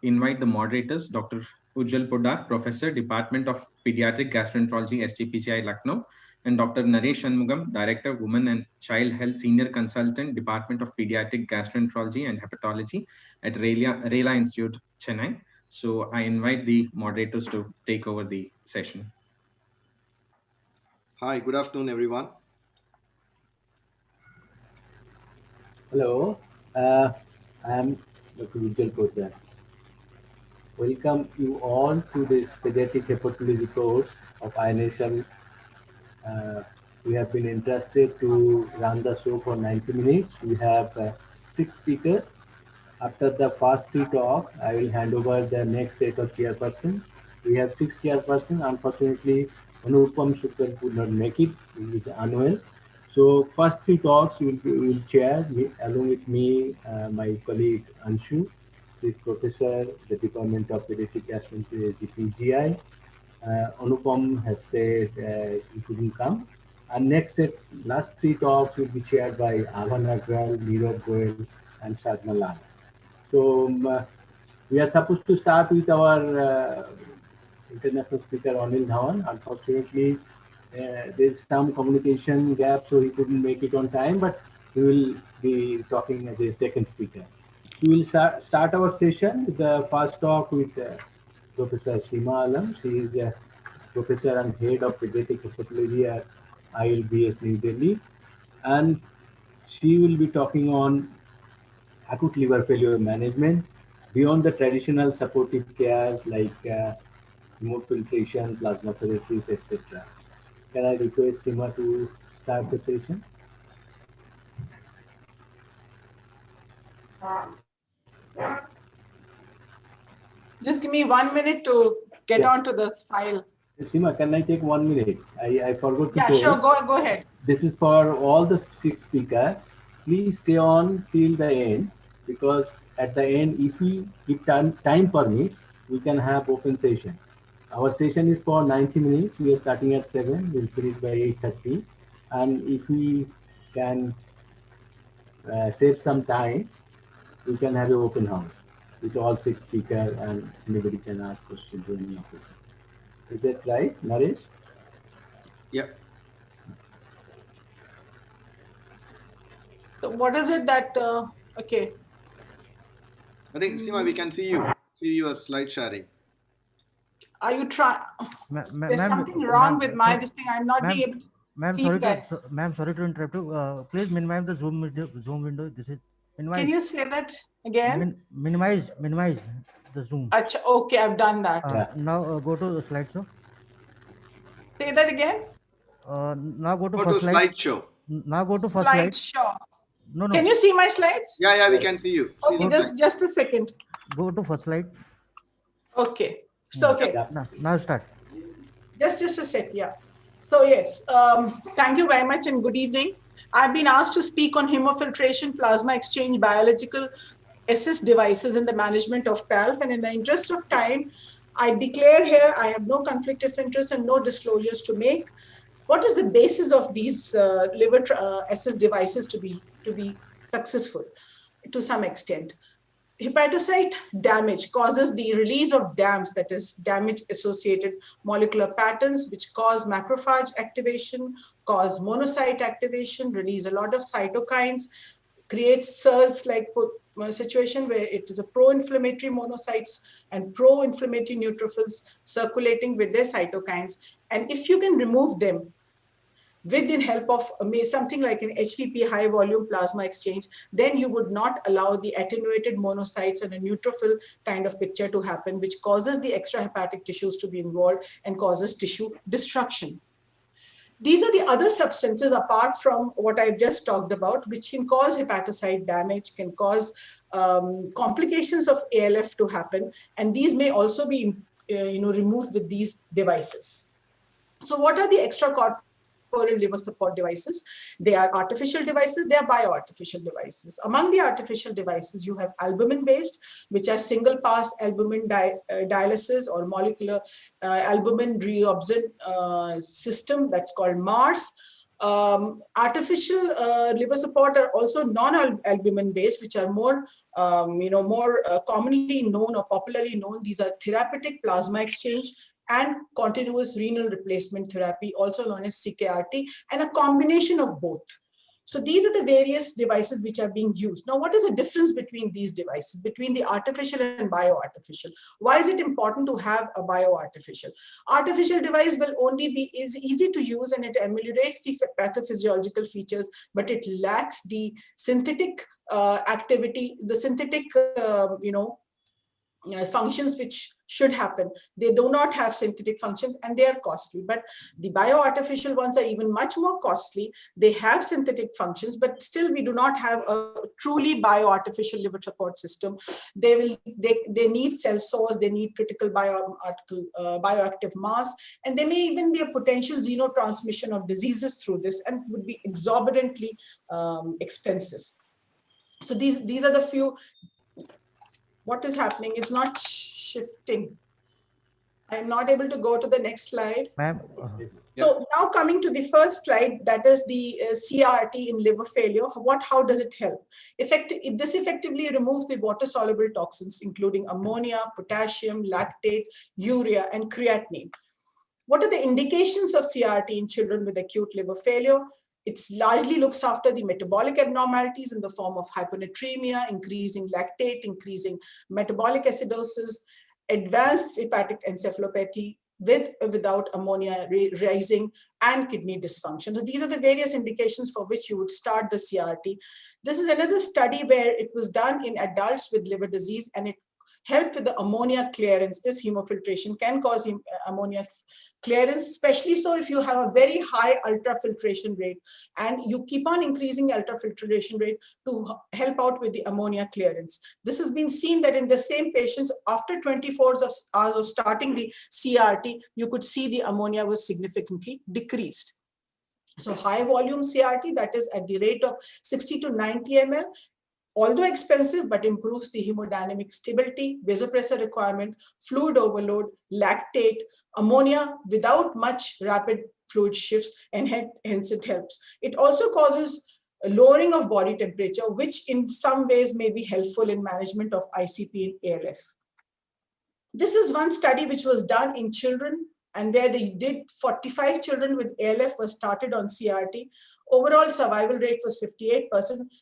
invite the moderators, Dr. Ujjal Poddar, Professor, Department of Pediatric Gastroenterology, SGPGI, Lucknow, and Dr. Naresh Shanmugam, Director, Women and Child Health, Senior Consultant, Department of Pediatric Gastroenterology and Hepatology at Rela Institute, Chennai. So I invite the moderators to take over the session. Hi, good afternoon, everyone. Hello, I am Dr. Ujjal Poddar. Welcome you all to this pediatric hepatology course of INASL. We have been interested to run the show for 90 minutes. We have 6 speakers. After the first 3 talks, I will hand over the next set of chairperson. We have 6 chairpersons. Unfortunately, Anupam Shukla could not make it. He is unwell. So first 3 talks will chair along with me, my colleague Anshu. He is professor, the Department of Pediatric Gastroenterology, PGI. Anupam has said he couldn't come. And next set, last 3 talks will be chaired by Avan Agrawal, Nirav Goel, and Sadhna Lal. So we are supposed to start with our international speaker Anil Dhawan. Unfortunately, there's some communication gap, so he couldn't make it on time, but he will be talking as a second speaker. We will start our session with the first talk with Professor Seema Alam. She is a professor and head of pediatric hepatology at ILBS New Delhi, and she will be talking on acute liver failure management beyond the traditional supportive care like hemofiltration, plasmapheresis, etc. Can I request Seema to start the session? Just give me 1 minute to get onto this file. Seema, can I take 1 minute? I forgot to Yeah, tell. sure. Go ahead. This is for all the 6 speakers. Please stay on till the end, because at the end, if time permits, we can have open session. Our session is for 90 minutes. We are starting at 7. We'll finish by 8:30. And if we can save some time, we can have an open house with all 6 speakers, and anybody can ask questions to any of them. Is that right, Naresh? Yeah. So what is it that, okay. I think, Seema, we can see your slide sharing. Are you trying? There's something wrong with my this thing. I'm not being able to see you guys. Ma'am, sorry to interrupt you. Please minimize the Zoom window. This is minimize. Can you say that again? Minimize the Zoom. Achha, okay, I've done that. Now go to slideshow. Say that again. Now go to first slide. Slideshow. Now go to first slide. Slideshow. No. Can you see my slides? Yeah, we can see you. Okay, just a second. Go to first slide. Okay. So okay. Now start. Just a sec. Yeah. So yes, thank you very much and good evening. I've been asked to speak on hemofiltration, plasma exchange, biological assist devices in the management of PALF. And in the interest of time, I declare here I have no conflict of interest and no disclosures to make. What is the basis of these liver assist devices to be successful to some extent? Hepatocyte damage causes the release of DAMs, that is damage associated molecular patterns, which cause macrophage activation, cause monocyte activation, release a lot of cytokines, creates SIRS-like situation where it is a pro-inflammatory monocytes and pro-inflammatory neutrophils circulating with their cytokines. And if you can remove them with the help of something like an HVP high volume plasma exchange, then you would not allow the attenuated monocytes and a neutrophil kind of picture to happen, which causes the extrahepatic tissues to be involved and causes tissue destruction. These are the other substances apart from what I've just talked about, which can cause hepatocyte damage, can cause complications of ALF to happen. And these may also be removed with these devices. So what are the extracorporeal liver support devices? They are artificial devices, they are bioartificial devices. Among the artificial devices, you have albumin-based, which are single-pass albumin dialysis or molecular albumin reabsorption system, that's called MARS. Artificial liver support are also non-albumin based, which are more, more commonly known or popularly known. These are therapeutic plasma exchange and continuous renal replacement therapy, also known as CKRT, and a combination of both. So these are the various devices which are being used. Now, what is the difference between these devices, between the artificial and bio-artificial? Why is it important to have a bio-artificial? Artificial device will only be easy to use and it emulates the pathophysiological features, but it lacks the synthetic activity, the synthetic, functions which should happen. They do not have synthetic functions and they are costly, but the bio-artificial ones are even much more costly. They have synthetic functions, but still we do not have a truly bio-artificial liver support system. They need cell source, they need critical bioactive mass, and there may even be a potential xenotransmission of diseases through this and would be exorbitantly expensive. So these are the few. What is happening? It's not shifting. I'm not able to go to the next slide. Ma'am, So now coming to the first slide, that is the CRT in liver failure. How does it help? This effectively removes the water-soluble toxins, including ammonia, potassium, lactate, urea, and creatinine. What are the indications of CRT in children with acute liver failure? It largely looks after the metabolic abnormalities in the form of hyponatremia, increasing lactate, increasing metabolic acidosis, advanced hepatic encephalopathy with or without ammonia rising, and kidney dysfunction. So these are the various indications for which you would start the CRT. This is another study where it was done in adults with liver disease and it help with the ammonia clearance. This hemofiltration can cause ammonia clearance, especially so if you have a very high ultrafiltration rate and you keep on increasing ultrafiltration rate to help out with the ammonia clearance. This has been seen that in the same patients, after 24 hours of starting the CRT, you could see the ammonia was significantly decreased. So high volume CRT, that is at the rate of 60 to 90 ml, although expensive, but improves the hemodynamic stability, vasopressor requirement, fluid overload, lactate, ammonia without much rapid fluid shifts, and hence it helps. It also causes a lowering of body temperature, which in some ways may be helpful in management of ICP and ALF. This is one study which was done in children and where they did 45 children with ALF was started on CRT. Overall survival rate was 58%,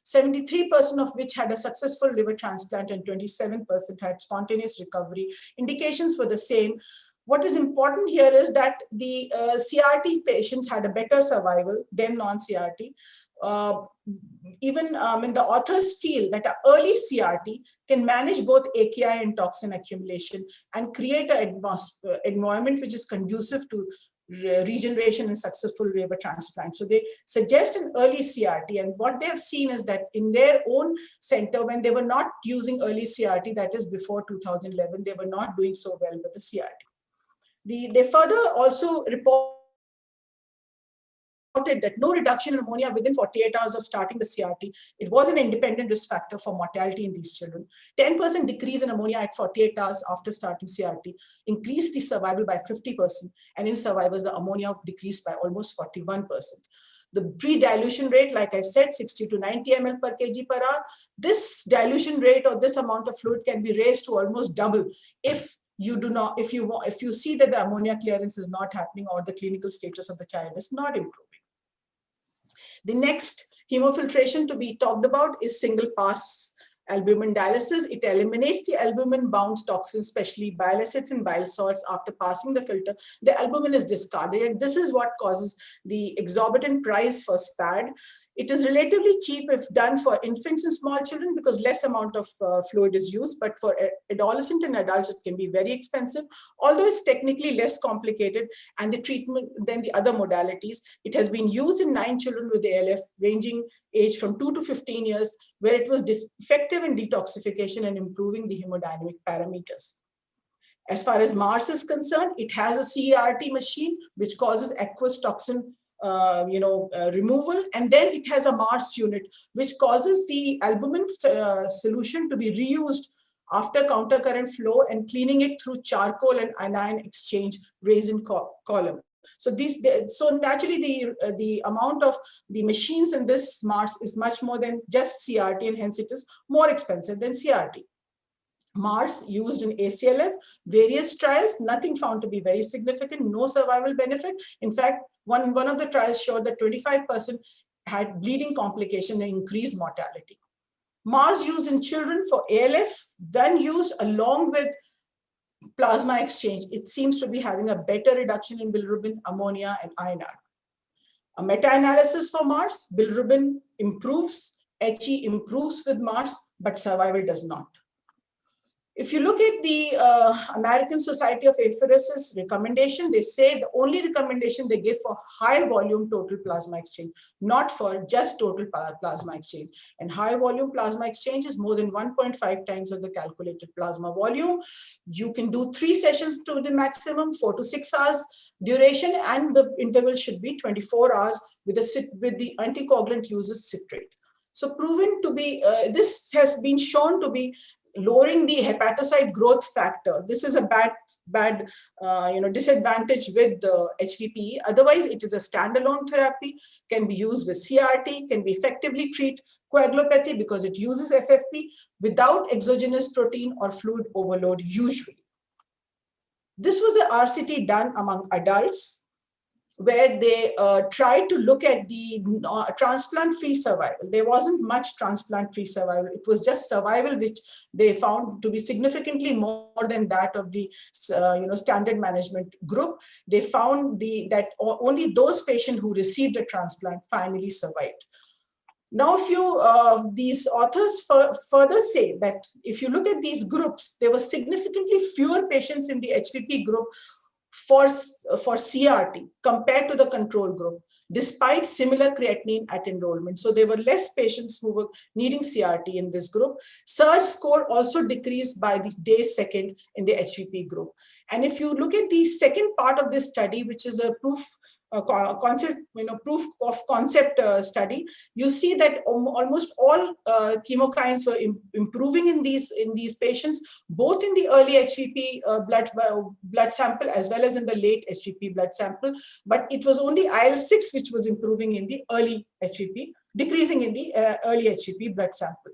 73% of which had a successful liver transplant and 27% had spontaneous recovery. Indications were the same. What is important here is that the CRT patients had a better survival than non-CRT. Even the authors feel that an early CRT can manage both AKI and toxin accumulation and create an environment which is conducive to regeneration and successful liver transplant. So they suggest an early CRT, and what they have seen is that in their own center, when they were not using early CRT, that is before 2011, they were not doing so well with the CRT. They further also reported that no reduction in ammonia within 48 hours of starting the CRT. It was an independent risk factor for mortality in these children. 10% decrease in ammonia at 48 hours after starting CRT increased the survival by 50%. And in survivors, the ammonia decreased by almost 41%. The pre-dilution rate, like I said, 60 to 90 ml per kg per hour. This dilution rate or this amount of fluid can be raised to almost double if you see that the ammonia clearance is not happening or the clinical status of the child is not improving. The next hemofiltration to be talked about is single pass albumin dialysis. It eliminates the albumin bound toxins, especially bile acids and bile salts. After passing the filter, the albumin is discarded, and this is what causes the exorbitant price for SPAD. It is relatively cheap if done for infants and small children because less amount of fluid is used, but for adolescent and adults, it can be very expensive. Although it's technically less complicated and the treatment than the other modalities, it has been used in 9 children with ALF ranging age from 2 to 15 years, where it was effective in detoxification and improving the hemodynamic parameters. As far as MARS is concerned, it has a CRT machine which causes aqueous toxin removal, and then it has a MARS unit which causes the albumin solution to be reused after countercurrent flow and cleaning it through charcoal and anion exchange resin column. So naturally the amount of the machines in this Mars is much more than just CRT, and hence it is more expensive than CRT. Mars used in ACLF, various trials, nothing found to be very significant, no survival benefit. In fact, one of the trials showed that 25% had bleeding complication and increased mortality. Mars used in children for ALF, then used along with plasma exchange. It seems to be having a better reduction in bilirubin, ammonia, and INR. A meta-analysis for Mars, bilirubin improves, HE improves with Mars, but survival does not. If you look at the American Society of Apheresis recommendation, they say the only recommendation they give for high volume total plasma exchange, not for just total plasma exchange. And high volume plasma exchange is more than 1.5 times of the calculated plasma volume. You can do 3 sessions to the maximum, 4 to 6 hours duration, and the interval should be 24 hours with the anticoagulant uses citrate. So proven to be, this has been shown to be lowering the hepatocyte growth factor. This is a bad disadvantage with the HVPE. Otherwise, it is a standalone therapy, can be used with CRT, can be effectively treat coagulopathy because it uses FFP without exogenous protein or fluid overload usually. This was an RCT done among adults, where they tried to look at the transplant-free survival. There wasn't much transplant-free survival. It was just survival, which they found to be significantly more than that of the standard management group. They found that only those patients who received a transplant finally survived. Now, these authors further say that if you look at these groups, there were significantly fewer patients in the HVP group for CRT compared to the control group, despite similar creatinine at enrollment. So there were less patients who were needing CRT in this group. Surge score also decreased by the day second in the HVP group. And if you look at the second part of this study, which is a proof of concept study, you see that almost all chemokines were improving in these patients, both in the early HVP blood sample as well as in the late HVP blood sample. But it was only IL-6 which was improving in the early HVP, decreasing in the early HVP blood sample.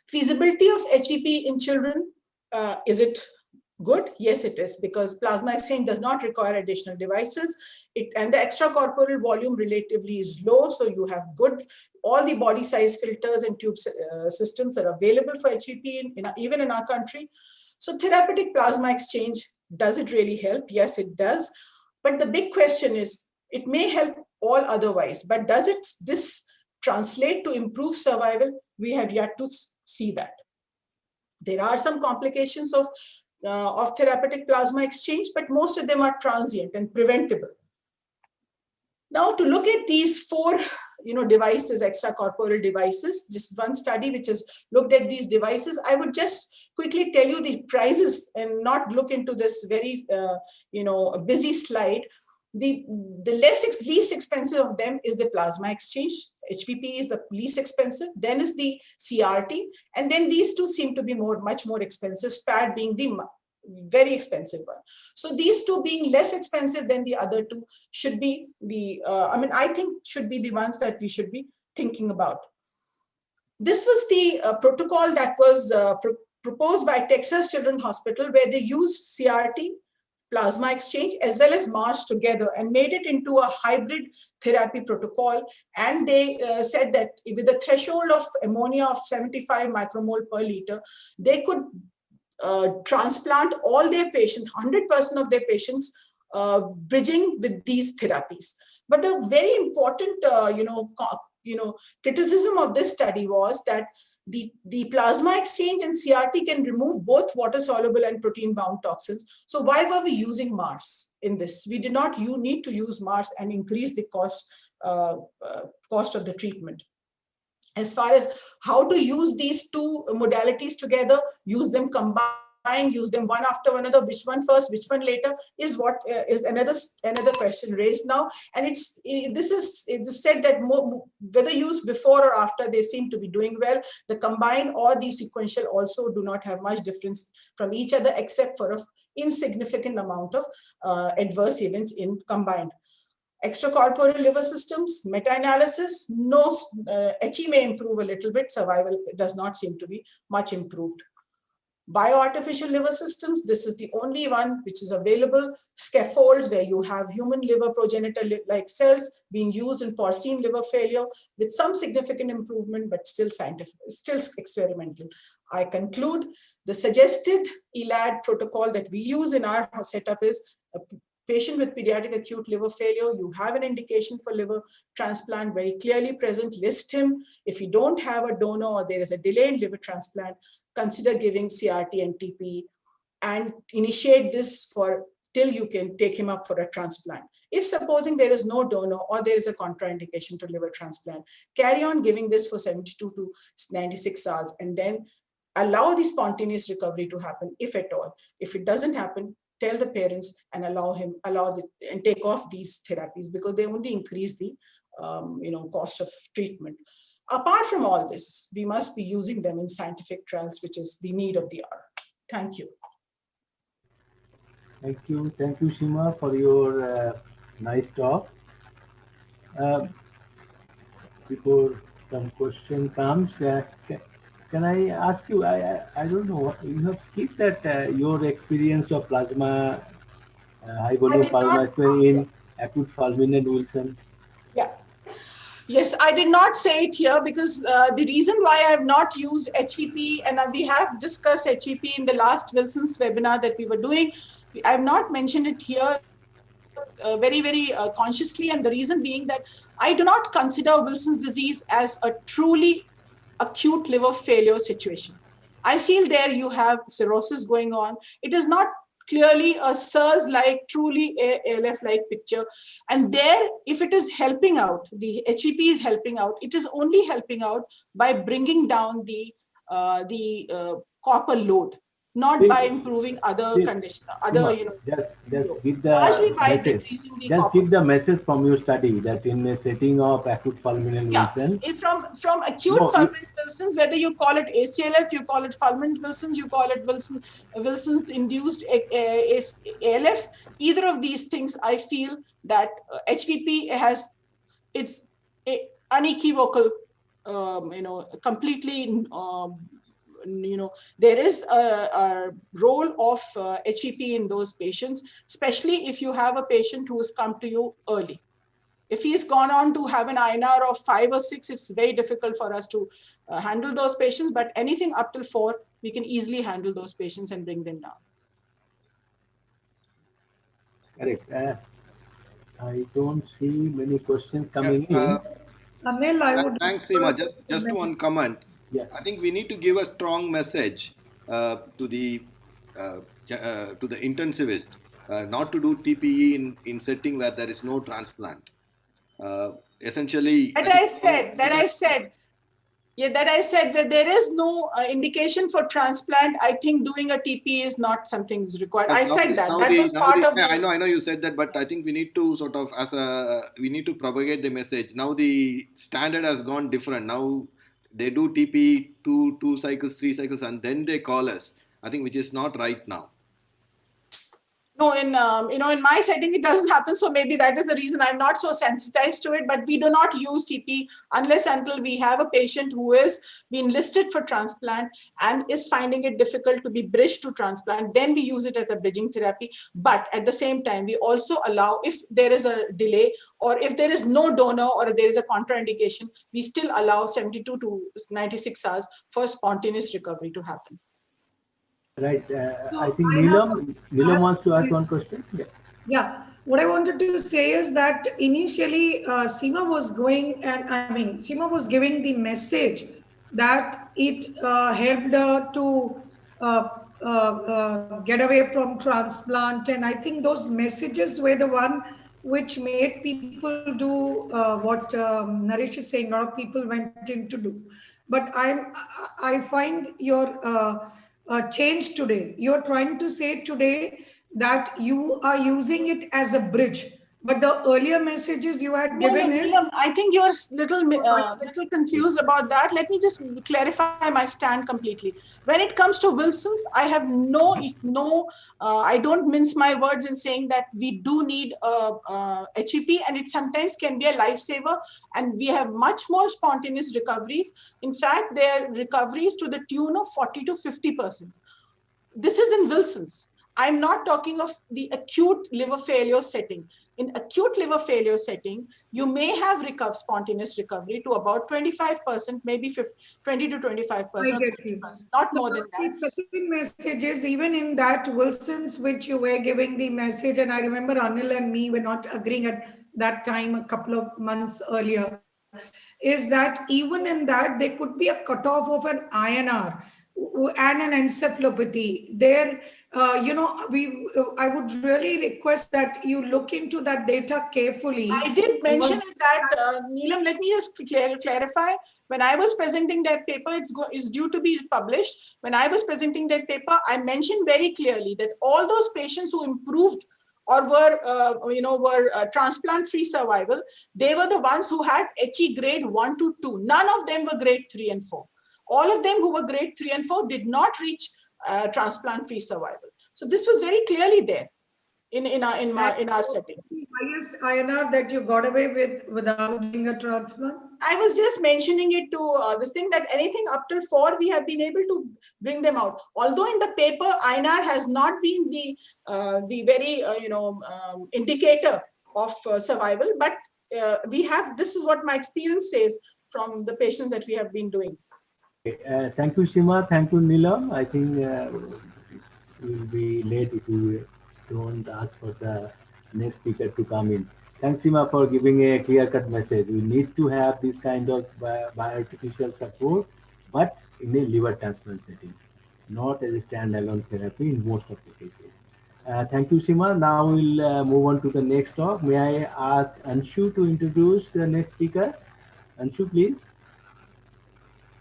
Feasibility of HVP in children, is it good? Yes, it is, because plasma exchange does not require additional devices. And the extracorporeal volume relatively is low, so you have all the body size filters and tube systems are available for HVP even in our country. So therapeutic plasma exchange, does it really help? Yes, it does. But the big question is, it may help all otherwise, but does this translate to improve survival? We have yet to see that. There are some complications of therapeutic plasma exchange, but most of them are transient and preventable. Now, to look at these 4 devices, extracorporeal devices, just one study which has looked at these devices, I would just quickly tell you the prices and not look into this very busy slide. The least expensive of them is the plasma exchange. HVP is the least expensive, then is the CRT, and then these two seem to be much more expensive, SPAD being the very expensive one. So these two being less expensive than the other two should be I think should be the ones that we should be thinking about. This was the protocol that was proposed by Texas Children's Hospital, where they used CRT, plasma exchange, as well as Mars together and made it into a hybrid therapy protocol. And they said that with a threshold of ammonia of 75 micromole per liter, they could transplant all their patients, 100% of their patients, bridging with these therapies. But the very important, criticism of this study was that the plasma exchange and CRT can remove both water-soluble and protein-bound toxins. So why were we using Mars in this? We did not need to use Mars and increase the cost of the treatment. As far as how to use these two modalities together, use them combined, use them one after another, which one first, which one later, is what is another question raised now. And it's said that whether used before or after, they seem to be doing well. The combined or the sequential also do not have much difference from each other, except for an insignificant amount of adverse events in combined. Extracorporeal liver systems, meta-analysis, no, HE may improve a little bit, survival does not seem to be much improved. Bioartificial liver systems, this is the only one which is available. Scaffolds, where you have human liver progenitor-like cells being used in porcine liver failure with some significant improvement, but still scientific, still experimental. I conclude the suggested ELAD protocol that we use in our setup is a patient with pediatric acute liver failure, you have an indication for liver transplant very clearly present, list him. If you don't have a donor or there is a delay in liver transplant, consider giving CRT and TPE and initiate this for till you can take him up for a transplant. If supposing there is no donor or there is a contraindication to liver transplant, carry on giving this for 72 to 96 hours and then allow the spontaneous recovery to happen, if at all. If it doesn't happen, tell the parents and and take off these therapies, because they only increase the cost of treatment. Apart from all this, we must be using them in scientific trials, which is the need of the hour. Thank you. Thank you, Seema, for your nice talk. Before some question comes, can I ask you? I don't know. You have skipped that your experience of plasma, high volume plasma in acute fulminant Wilson. Yeah. Yes, I did not say it here because the reason why I have not used HEP, and we have discussed HEP in the last Wilson's webinar that we were doing. I have not mentioned it here very consciously, and the reason being that I do not consider Wilson's disease as a truly acute liver failure situation. I feel there you have cirrhosis going on. It is not clearly a SIRS-like, truly ALF-like picture. And there, if it is helping out, the HEP is helping out, it is only helping out by bringing down the copper load, not by improving other conditions, just give the message. Just give the message from your study that in a setting of acute fulminant Wilson. From acute fulminant Wilson's, whether you call it ACLF, you call it fulminant Wilson's, you call it Wilson's induced ALF, either of these things, I feel that HPP has its unequivocal, completely. There is a role of HEP in those patients, especially if you have a patient who has come to you early. If he's gone on to have an INR of 5 or 6, it's very difficult for us to handle those patients, but anything up till 4, we can easily handle those patients and bring them down. Correct. I don't see many questions coming in. Anil, I would. Thanks, Seema. Just one comment. Yeah. I think we need to give a strong message to the intensivist not to do TPE in setting where there is no transplant. Essentially, that I said that there is no indication for transplant. I think doing a TPE is not something is required. I said that. That was part of. I know you said that, but I think we need to sort of we need to propagate the message. Now the standard has gone different. Now they do TP 2 cycles, 3 cycles, and then they call us. I think which is not right now. No, in my setting it doesn't happen. So maybe that is the reason I'm not so sensitized to it. But we do not use TP unless until we have a patient who is been listed for transplant and is finding it difficult to be bridged to transplant. Then we use it as a bridging therapy. But at the same time, we also allow, if there is a delay or if there is no donor or there is a contraindication, we still allow 72 to 96 hours for spontaneous recovery to happen. Right. I think Neelam wants to ask one question. Yeah. What I wanted to say is that initially Seema was Seema was giving the message that it helped her to get away from transplant. And I think those messages were the one which made people do what Naresh is saying, a lot of people went in to do. But I find your change today. You're trying to say today that you are using it as a bridge, but the earlier messages you had No, no, given is Neelam, I think you're little confused about that. Let me just clarify my stand completely. When it comes to Wilson's, I have I don't mince my words in saying that we do need HEP, and it sometimes can be a lifesaver, and we have much more spontaneous recoveries. In fact, there are recoveries to the tune of 40 to 50%. This is in Wilson's. I'm not talking of the acute liver failure setting. In acute liver failure setting, you may have spontaneous recovery to about 25%, maybe 20 to 25% I or get you. 30%, not So more now than the that. second message is even in that Wilson's, which you were giving the message, and I remember Anil and me were not agreeing at that time a couple of months earlier, is that even in that there could be a cutoff of an INR and an encephalopathy. There, I would really request that you look into that data carefully. I did mention Was that, Neelam, let me just clarify. When I was presenting that paper, it's due to be published. When I was presenting that paper, I mentioned very clearly that all those patients who improved or were transplant-free survival, they were the ones who had HE grade 1 to 2. None of them were grade 3 and 4. All of them who were grade 3 and 4 did not reach transplant-free survival. So this was very clearly there in our setting. the highest INR that you got away with without doing a transplant? I was just mentioning it to this thing that anything up to 4, we have been able to bring them out. Although in the paper, INR has not been the very indicator of survival, but this is what my experience says from the patients that we have been doing. Thank you, Shima. Thank you, Neelam. I think it will be late if you don't ask for the next speaker to come in. Thanks, Shima, for giving a clear-cut message. We need to have this kind of bioartificial support, but in a liver transplant setting, not as a standalone therapy in most of the cases. Thank you, Shima. Now we'll move on to the next talk. May I ask Anshu to introduce the next speaker? Anshu, please.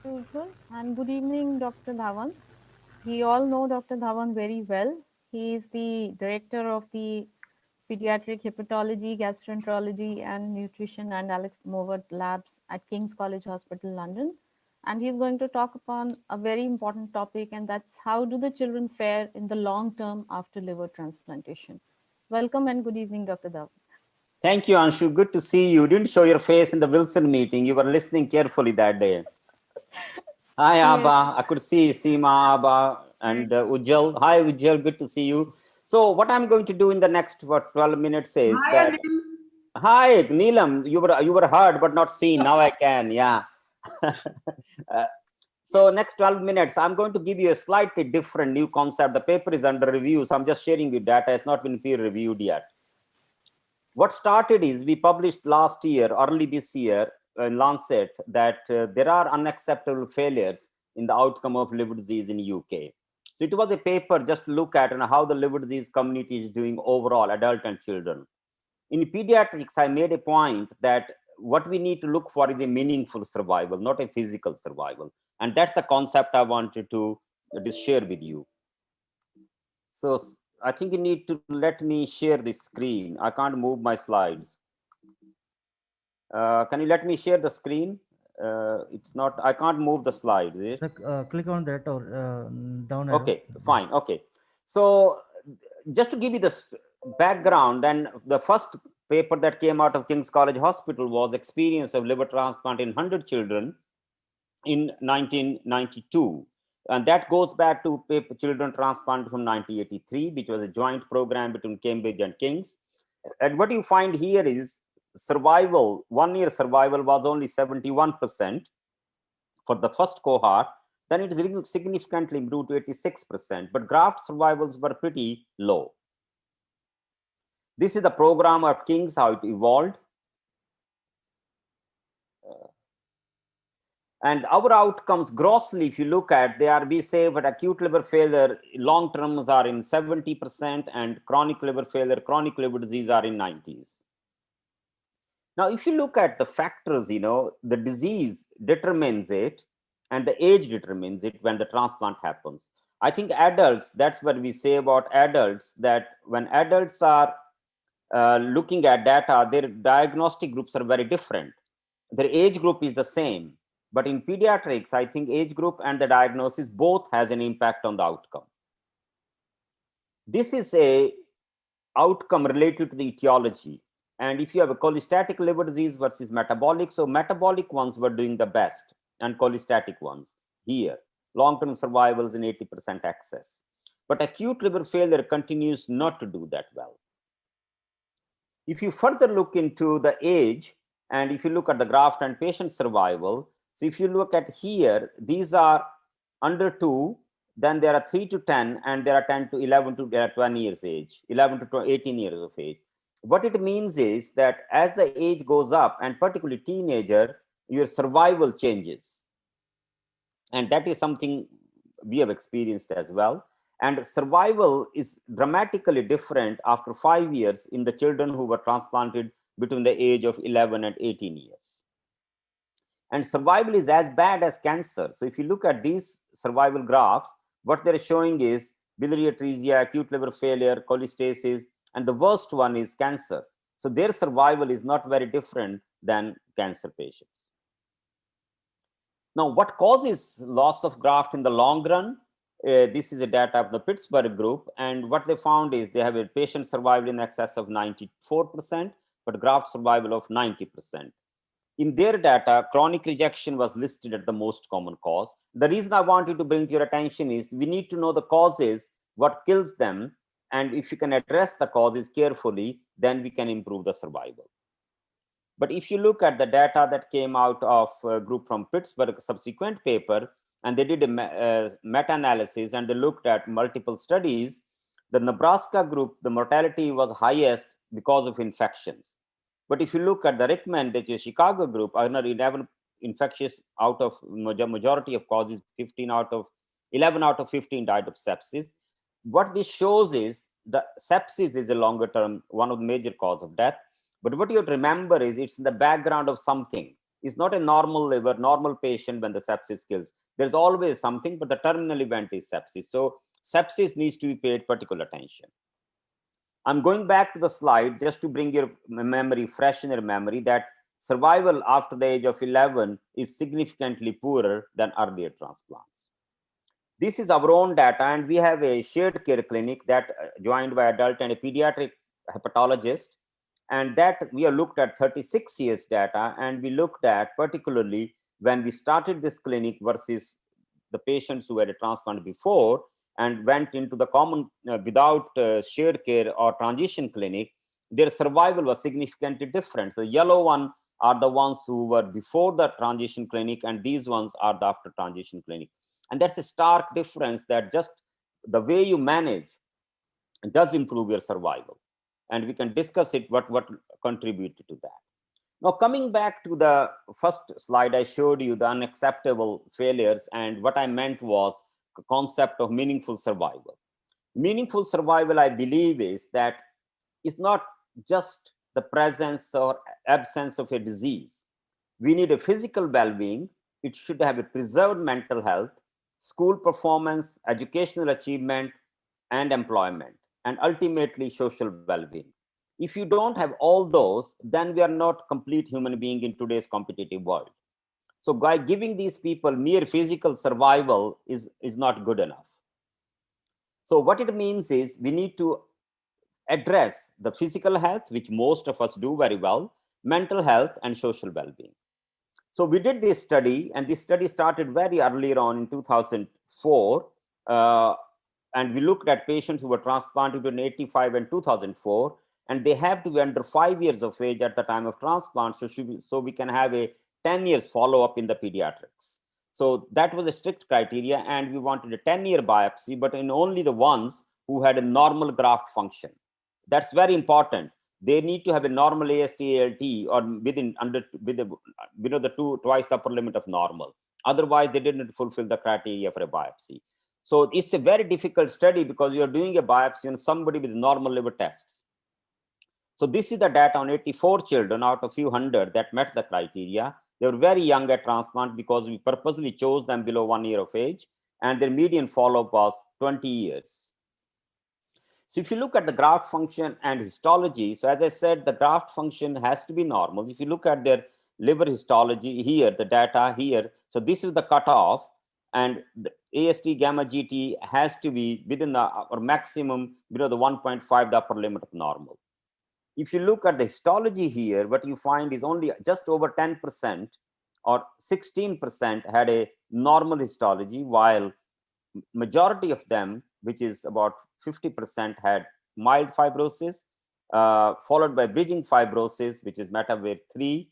Usual. And good evening, Dr. Dhawan. We all know Dr. Dhawan very well. He is the director of the pediatric hepatology, gastroenterology, and nutrition and Alex Mowatt labs at King's College Hospital, London. And he's going to talk upon a very important topic, and that's how do the children fare in the long term after liver transplantation. Welcome and good evening, Dr. Dhawan. Thank you, Anshu. Good to see you. You didn't show your face in the Wilson meeting. You were listening carefully that day. Hi, Abba. I could see Seema, Abba, and Ujjal. Hi, Ujjal. Good to see you. So what I'm going to do in the next 12 minutes is Hi, that... Anil. Hi, Neelam. You were heard but not seen. Now I can. Yeah. So next 12 minutes, I'm going to give you a slightly different new concept. The paper is under review, so I'm just sharing you data. It's not been peer reviewed yet. What started is we published last year, early this year, in Lancet, that there are unacceptable failures in the outcome of liver disease in UK. So it was a paper just to look at how the liver disease community is doing overall, adult and children. In pediatrics, I made a point that what we need to look for is a meaningful survival, not a physical survival. And that's the concept I wanted to just share with you. So I think you need to let me share the screen. I can't move my slides. Can you let me share the screen? It's not, I can't move the slide. Click on that or down arrow. Okay, fine. Okay. So just to give you this background, then the first paper that came out of King's College Hospital was experience of liver transplant in 100 children in 1992. And that goes back to paper children transplant from 1983, which was a joint program between Cambridge and King's. And what you find here is survival, 1 year survival was only 71% for the first cohort. Then it is significantly improved to 86%, but graft survivals were pretty low. This is the program at King's, how it evolved. And our outcomes grossly, if you look at, we say that acute liver failure, long terms are in 70%, and chronic liver failure, chronic liver disease are in 90s. Now, if you look at the factors, the disease determines it and the age determines it when the transplant happens. I think adults, that's what we say about adults, that when adults are looking at data, their diagnostic groups are very different. Their age group is the same. But in pediatrics, I think age group and the diagnosis both has an impact on the outcome. This is a outcome related to the etiology. And if you have a cholestatic liver disease versus metabolic, so metabolic ones were doing the best and cholestatic ones here. Long-term survivals in 80% excess. But acute liver failure continues not to do that well. If you further look into the age, and if you look at the graft and patient survival, so if you look at here, these are under 2, then there are 3 to 10, and there are 10 to 11 to 20 years age, 11 to 18 years of age. What it means is that as the age goes up, and particularly teenager, your survival changes. And that is something we have experienced as well. And survival is dramatically different after 5 years in the children who were transplanted between the age of 11 and 18 years. And survival is as bad as cancer. So if you look at these survival graphs, what they're showing is biliary atresia, acute liver failure, cholestasis, and the worst one is cancer. So their survival is not very different than cancer patients. Now, what causes loss of graft in the long run? This is a data of the Pittsburgh group, and what they found is they have a patient survival in excess of 94%, but graft survival of 90%. In their data, chronic rejection was listed as the most common cause. The reason I wanted to bring to your attention is we need to know the causes, what kills them, and if you can address the causes carefully, then we can improve the survival. But if you look at the data that came out of a group from Pittsburgh, subsequent paper, and they did a meta-analysis and they looked at multiple studies, the Nebraska group, the mortality was highest because of infections. But if you look at the Rickman, the Chicago group, 11 infectious out of majority of causes, 11 out of 15 died of sepsis. What this shows is the sepsis is a longer term, one of the major cause of death. But what you have to remember is it's in the background of something. It's not a normal liver, normal patient when the sepsis kills. There's always something, but the terminal event is sepsis. So sepsis needs to be paid particular attention. I'm going back to the slide just to bring your memory fresh in your memory that survival after the age of 11 is significantly poorer than earlier transplants. This is our own data, and we have a shared care clinic that joined by adult and a pediatric hepatologist. And that we have looked at 36 years data, and we looked at particularly when we started this clinic versus the patients who had a transplant before and went into the common without shared care or transition clinic, their survival was significantly different. So the yellow one are the ones who were before the transition clinic, and these ones are the after transition clinic. And that's a stark difference that just the way you manage does improve your survival. And we can discuss it, what contributed to that. Now, coming back to the first slide, I showed you the unacceptable failures. And what I meant was the concept of meaningful survival. Meaningful survival, I believe, is that it's not just the presence or absence of a disease. We need a physical well-being. It should have a preserved mental health, school performance, educational achievement, and employment, and ultimately social well-being. If you don't have all those, then we are not complete human being in today's competitive world. So by giving these people mere physical survival is not good enough. So what it means is we need to address the physical health, which most of us do very well, mental health, and social well-being. So we did this study, and this study started very early on in 2004. And we looked at patients who were transplanted in 85 and 2004, and they have to be under 5 years of age at the time of transplant, so we can have a 10 years follow-up in the pediatrics. So that was a strict criteria, and we wanted a 10-year biopsy, but in only the ones who had a normal graft function. That's very important. They need to have a normal AST, ALT, or below the twice upper limit of normal. Otherwise, they didn't fulfill the criteria for a biopsy. So it's a very difficult study because you're doing a biopsy on somebody with normal liver tests. So this is the data on 84 children out of few hundred that met the criteria. They were very young at transplant because we purposely chose them below 1 year of age. and their median follow-up was 20 years. So if you look at the graft function and histology, so as I said, the graft function has to be normal. If you look at their liver histology here, the data here, so this is the cutoff, and the AST gamma GT has to be within the or maximum below the 1.5, the upper limit of normal. If you look at the histology here, what you find is only just over 10% or 16% had a normal histology, while majority of them, which is about 50%, had mild fibrosis, followed by bridging fibrosis, which is METAWARE 3,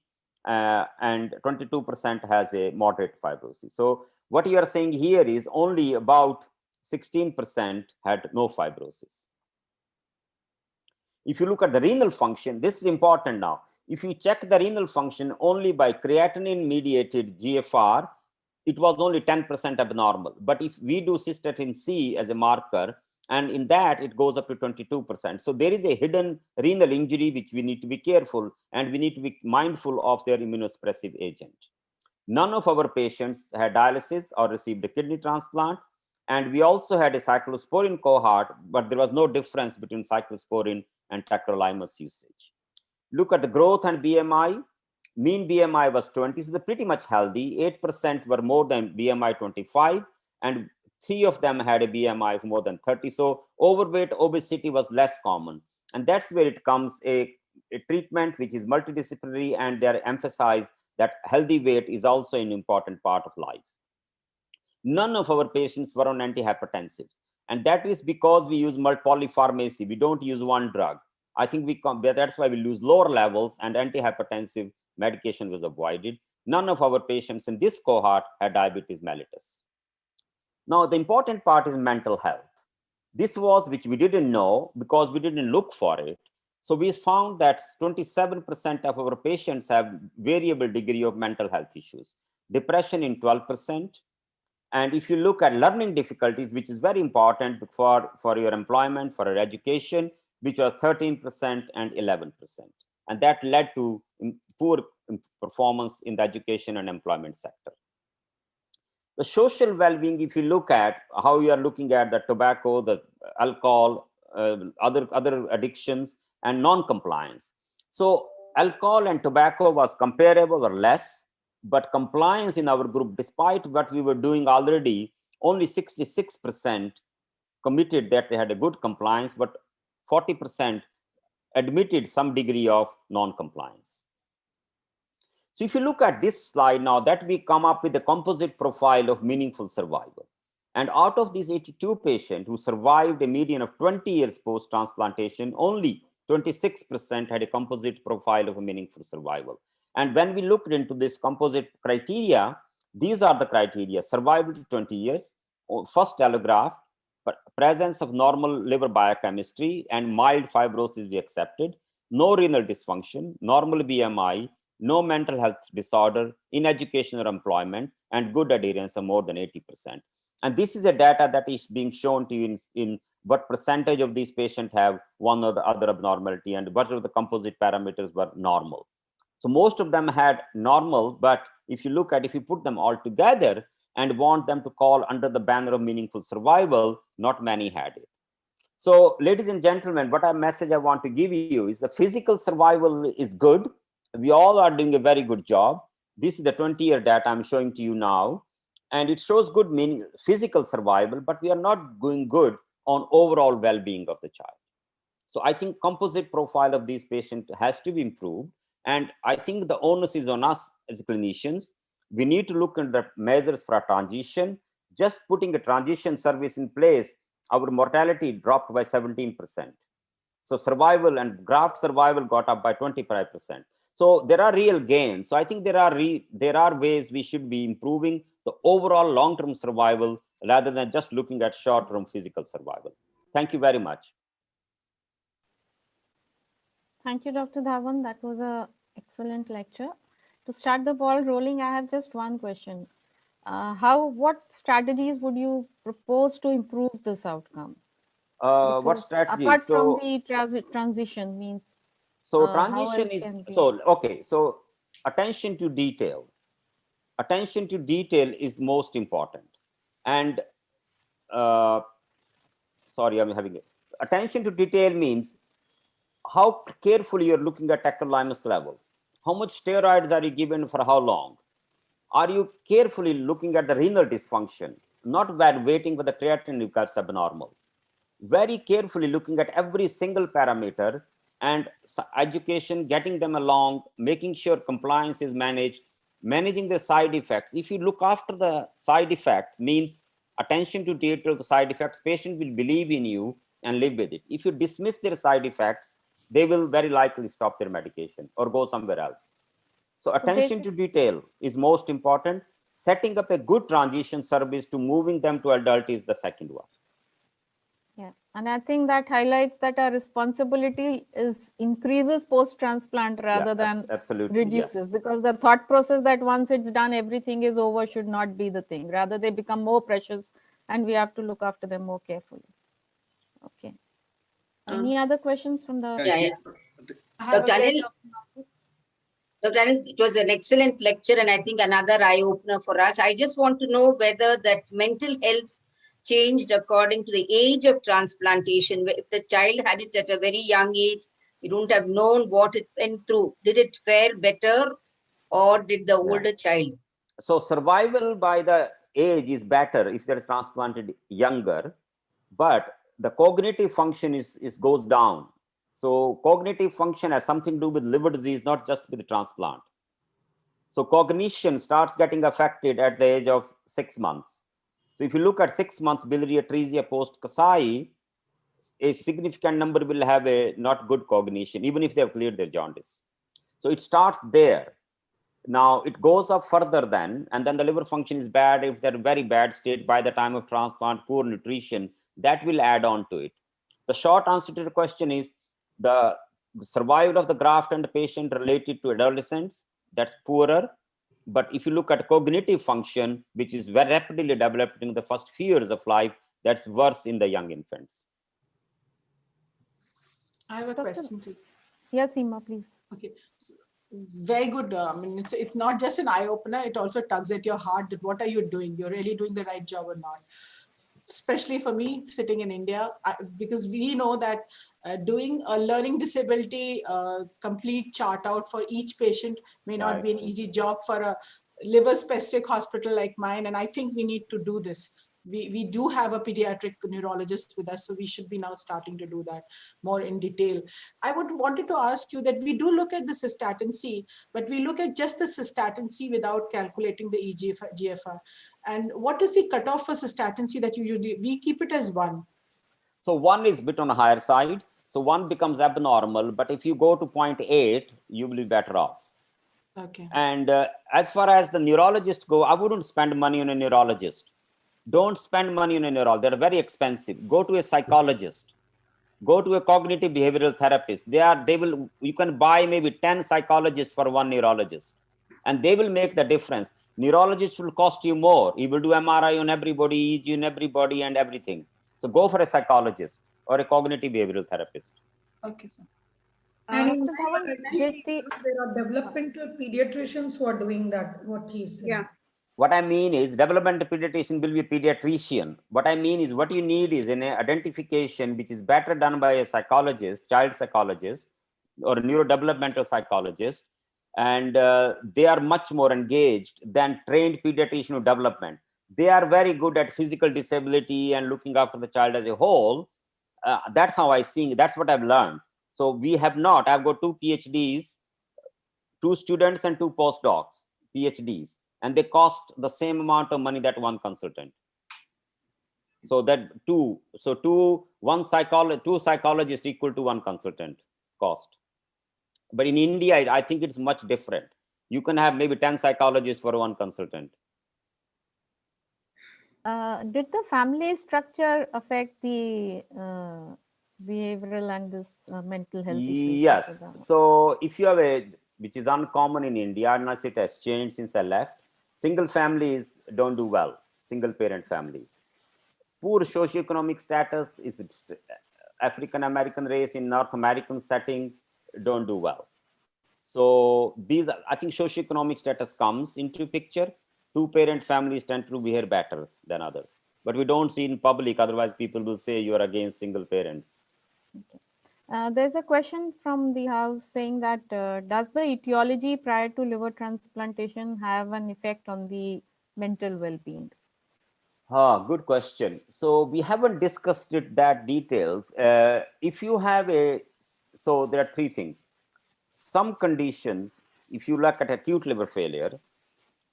and 22% has a moderate fibrosis. So what you are saying here is only about 16% had no fibrosis. If you look at the renal function, this is important now. If you check the renal function only by creatinine mediated GFR, it was only 10% abnormal. But if we do cystatin C as a marker, and in that it goes up to 22%. So there is a hidden renal injury which we need to be careful, and we need to be mindful of their immunosuppressive agent. None of our patients had dialysis or received a kidney transplant. And we also had a cyclosporin cohort, but there was no difference between cyclosporin and tacrolimus usage. Look at the growth and BMI. Mean BMI was 20, so they're pretty much healthy. 8% were more than BMI 25, and 3 of them had a BMI of more than 30. So overweight, obesity was less common. And that's where it comes a treatment which is multidisciplinary, and they're emphasized that healthy weight is also an important part of life. None of our patients were on antihypertensives, and that is because we use polypharmacy. We don't use one drug. I think that's why we lose lower levels, and antihypertensive medication was avoided. None of our patients in this cohort had diabetes mellitus. Now, the important part is mental health. This was which we didn't know because we didn't look for it. So we found that 27% of our patients have variable degree of mental health issues. Depression in 12%. And if you look at learning difficulties, which is very important for your employment, for your education, which are 13% and 11%. And that led to poor performance in the education and employment sector. The social well-being, if you look at how you are looking at the tobacco, the alcohol, other addictions, and non-compliance. So alcohol and tobacco was comparable or less, but compliance in our group, despite what we were doing already, only 66% committed that they had a good compliance, but 40% admitted some degree of non-compliance. So if you look at this slide now, that we come up with a composite profile of meaningful survival. And out of these 82 patients who survived a median of 20 years post-transplantation, only 26% had a composite profile of a meaningful survival. And when we looked into this composite criteria, these are the criteria: survival to 20 years, first allograft, presence of normal liver biochemistry, and mild fibrosis we accepted, no renal dysfunction, normal BMI, no mental health disorder in education or employment, and good adherence of more than 80%. And this is a data that is being shown to you in what percentage of these patients have one or the other abnormality, and what of the composite parameters were normal. So most of them had normal, but if you put them all together and want them to call under the banner of meaningful survival, not many had it. So ladies and gentlemen, what a message I want to give you is the physical survival is good. We all are doing a very good job. This is the 20-year data I'm showing to you now, and it shows good physical survival, but we are not going good on overall well-being of the child. So I think composite profile of these patients has to be improved. And I think the onus is on us as clinicians. We need to look at the measures for a transition. Just putting a transition service in place, our mortality dropped by 17%. So survival and graft survival got up by 25%. So there are real gains. So I think there are ways we should be improving the overall long-term survival rather than just looking at short-term physical survival. Thank you very much. Thank you, Dr. Dhawan. That was an excellent lecture. To start the ball rolling, I have just one question. What strategies would you propose to improve this outcome? What strategies? Apart from the transition means. So transition is, so attention to detail. Attention to detail is most important. And sorry, I'm having it. Attention to detail means how carefully you're looking at tacrolimus levels. How much steroids are you given for how long? Are you carefully looking at the renal dysfunction? Not while waiting for the creatinine becomes abnormal. Very carefully looking at every single parameter and education, getting them along, making sure compliance is managed, managing the side effects. If you look after the side effects, means attention to detail of the side effects, patient will believe in you and live with it. If you dismiss their side effects, they will very likely stop their medication or go somewhere else. So attention to detail is most important. Setting up a good transition service to moving them to adult is the second one. Yeah, and I think that highlights that our responsibility is increases post-transplant rather than absolutely reduces, yes. because the thought process that once it's done, everything is over should not be the thing. Rather, they become more precious and we have to look after them more carefully. Okay. Any other questions from the... Yeah. Dr. Anil, it was an excellent lecture and I think another eye-opener for us. I just want to know whether that mental health changed according to the age of transplantation. If the child had it at a very young age, we don't have known what it went through. Did it fare better or did the older child? So survival by the age is better if they're transplanted younger, but the cognitive function is goes down. So cognitive function has something to do with liver disease, not just with the transplant. So cognition starts getting affected at the age of 6 months. So if you look at 6 months biliary atresia post Kasai, a significant number will have a not good cognition, even if they have cleared their jaundice. So it starts there. Now it goes up further then, and then the liver function is bad. If they're very bad state by the time of transplant, poor nutrition, that will add on to it. The short answer to the question is the survival of the graft and the patient related to adolescents, that's poorer. But if you look at cognitive function, which is very rapidly developed in the first few years of life, that's worse in the young infants. I have a question too. Yes, Seema, please. Okay. Very good. I mean, it's not just an eye opener. It also tugs at your heart that what are you doing? You're really doing the right job or not? Especially for me, sitting in India, because we know that doing a learning disability complete chart out for each patient may not be an easy job for a liver-specific hospital like mine. And I think we need to do this. We do have a pediatric neurologist with us, so we should be now starting to do that more in detail. I wanted to ask you that we do look at the cystatin C, but we look at just the cystatin C without calculating the EGFR. And what is the cutoff for cystatin C that you usually, we keep it as 1? So 1 is a bit on the higher side. So 1 becomes abnormal, but if you go to 0.8, you will be better off. Okay. And as far as the neurologists go, I wouldn't spend money on a neurologist. Don't spend money on a neurologist. They're very expensive. Go to a psychologist. Go to a cognitive behavioral therapist. You can buy maybe 10 psychologists for 1 neurologist, and they will make the difference. Neurologists will cost you more. You will do MRI on everybody, EEG on everybody and everything. So go for a psychologist or a cognitive behavioral therapist. Okay, sir. And there are developmental pediatricians who are doing that, what he's saying. Yeah. What I mean is developmental pediatrician will be a pediatrician. What I mean is what you need is an identification which is better done by a psychologist, child psychologist, or a neurodevelopmental psychologist. And they are much more engaged than trained pediatrician of development. They are very good at physical disability and looking after the child as a whole. That's how I see it. That's what I've learned. So we have not, I've got 2 PhDs, 2 students and 2 postdocs, PhDs. And they cost the same amount of money that 1 consultant. So that 2 psychologists equal to 1 consultant cost. But in India, I think it's much different. You can have maybe 10 psychologists for 1 consultant. Did the family structure affect the behavioral and this mental health issues? Yes. So if you have which is uncommon in India, unless it has changed since I left, single families don't do well, single parent families. Poor socioeconomic status is African American race in North American setting don't do well. So these, I think socioeconomic status comes into picture. 2 parent families tend to behave better than others. but we don't see in public. Otherwise, people will say you are against single parents. There's a question from the house saying that does the etiology prior to liver transplantation have an effect on the mental well-being? Good question. So we haven't discussed it that details. If you have so there are three things. Some conditions, if you look at acute liver failure,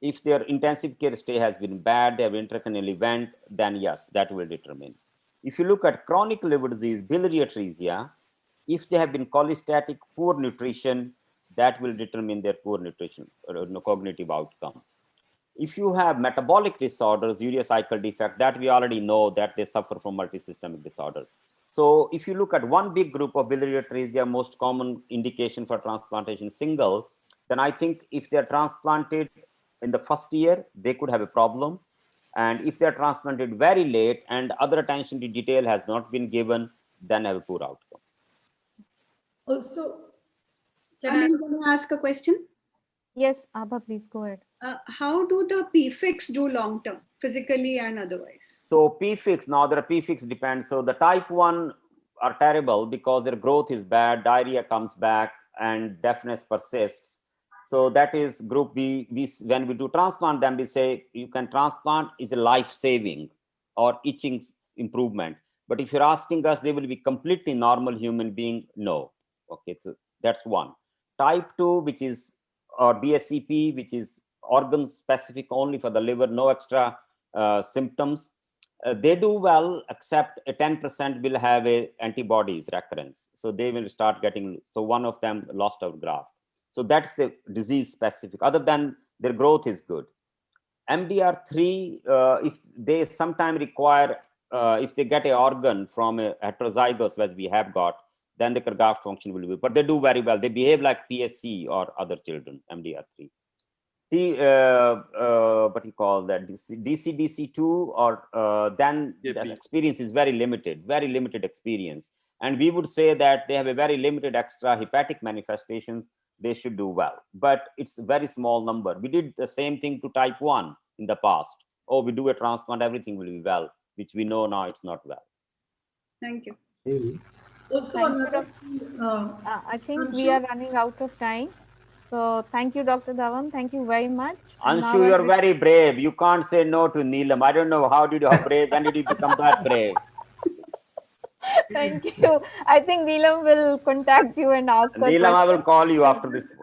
if their intensive care stay has been bad, they have intracranial event, then yes, that will determine. If you look at chronic liver disease, biliary atresia, if they have been cholestatic, poor nutrition, that will determine their poor nutrition or cognitive outcome. If you have metabolic disorders, urea cycle defect, that we already know that they suffer from multisystemic disorder. So if you look at one big group of biliary atresia, most common indication for transplantation single, then I think if they're transplanted in the first year, they could have a problem. And if they're transplanted very late and other attention to detail has not been given, then have a poor outcome. Also, can I ask a question? Yes, Abha, please go ahead. How do the PFIX do long term, physically and otherwise? So PFIX, now there are PFIX depends. So the type 1 are terrible because their growth is bad, diarrhea comes back, and deafness persists. So that is group B. When we do transplant them, we say you can transplant is a life-saving or itching improvement. But if you're asking us, they will be completely normal human being, no. Okay, so that's one. Type 2, which is or DSCP, which is organ specific only for the liver, no extra symptoms. They do well, except a 10% will have a antibodies recurrence. So they will start getting, so one of them lost our graft. So that's the disease specific. Other than their growth is good. MDR3, if they sometimes require, if they get an organ from a heterozygous, as we have got, then the graft function will be, but they do very well. They behave like PSC or other children, MDR3. What you call that, DCDC2 or then the experience is very limited experience. And we would say that they have a very limited extra hepatic manifestations. They should do well, but it's a very small number. We did the same thing to type 1 in the past. Oh, we do a transplant, everything will be well, which we know now it's not well. Thank you. Also, I think we are running out of time. So thank you, Dr. Dhawan. Thank you very much. Anshu, you're very brave. You can't say no to Neelam. I don't know how brave, when did you become that brave? Thank you. I think Neelam will contact you and ask. Neelam, I will call you after this.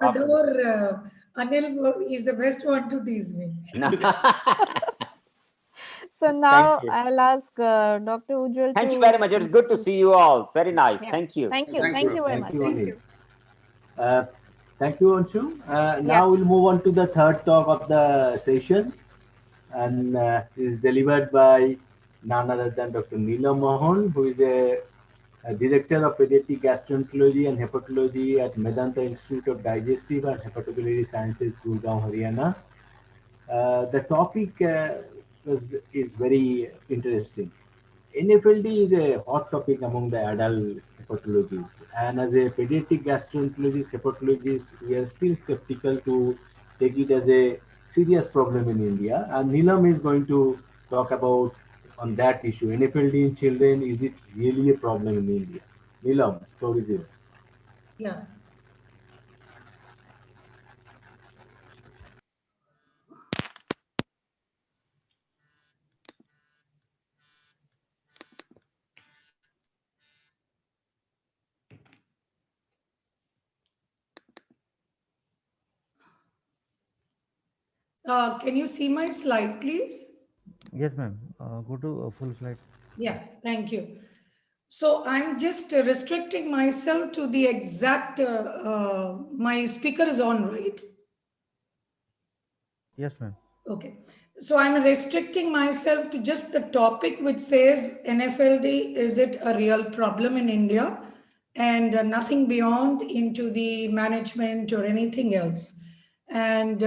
Anil is the best one to tease me. So now I'll ask Dr. Ujjwal. Thank you very much. It's good to see you all. Very nice. Yeah. Thank you. Thank you. Thank you very much. Thank you, Anshu. Now we'll move on to the third talk of the session, and is delivered by none other than Dr. Neelam Mohan, who is a Director of Pediatric Gastroenterology and Hepatology at Medanta Institute of Digestive and Hepatobiliary Sciences, Gurgaon, Haryana. The topic is very interesting. NFLD is a hot topic among the adult hepatologists, and as a pediatric gastroenterologist, hepatologist, we are still skeptical to take it as a serious problem in India. And Neelam is going to talk about on that issue. NFLD in children, is it really a problem in India? Neelam, story is yours. Yeah. Can you see my slide, please? Yes, ma'am. Go to full slide. Yeah, thank you. So I'm just restricting myself to the exact, my speaker is on, right? Yes, ma'am. Okay. So I'm restricting myself to just the topic which says NFLD, is it a real problem in India? And nothing beyond into the management or anything else. And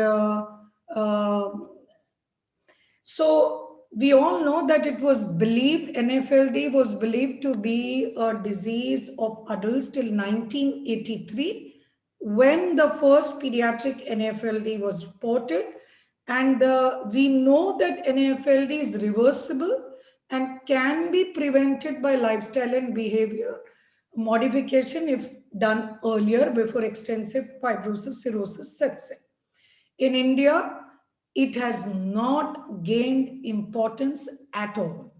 so we all know that it was believed, NFLD was believed to be a disease of adults till 1983, when the first pediatric NFLD was reported. And we know that NFLD is reversible and can be prevented by lifestyle and behavior modification if done earlier before extensive fibrosis cirrhosis sets in. In India, it has not gained importance at all.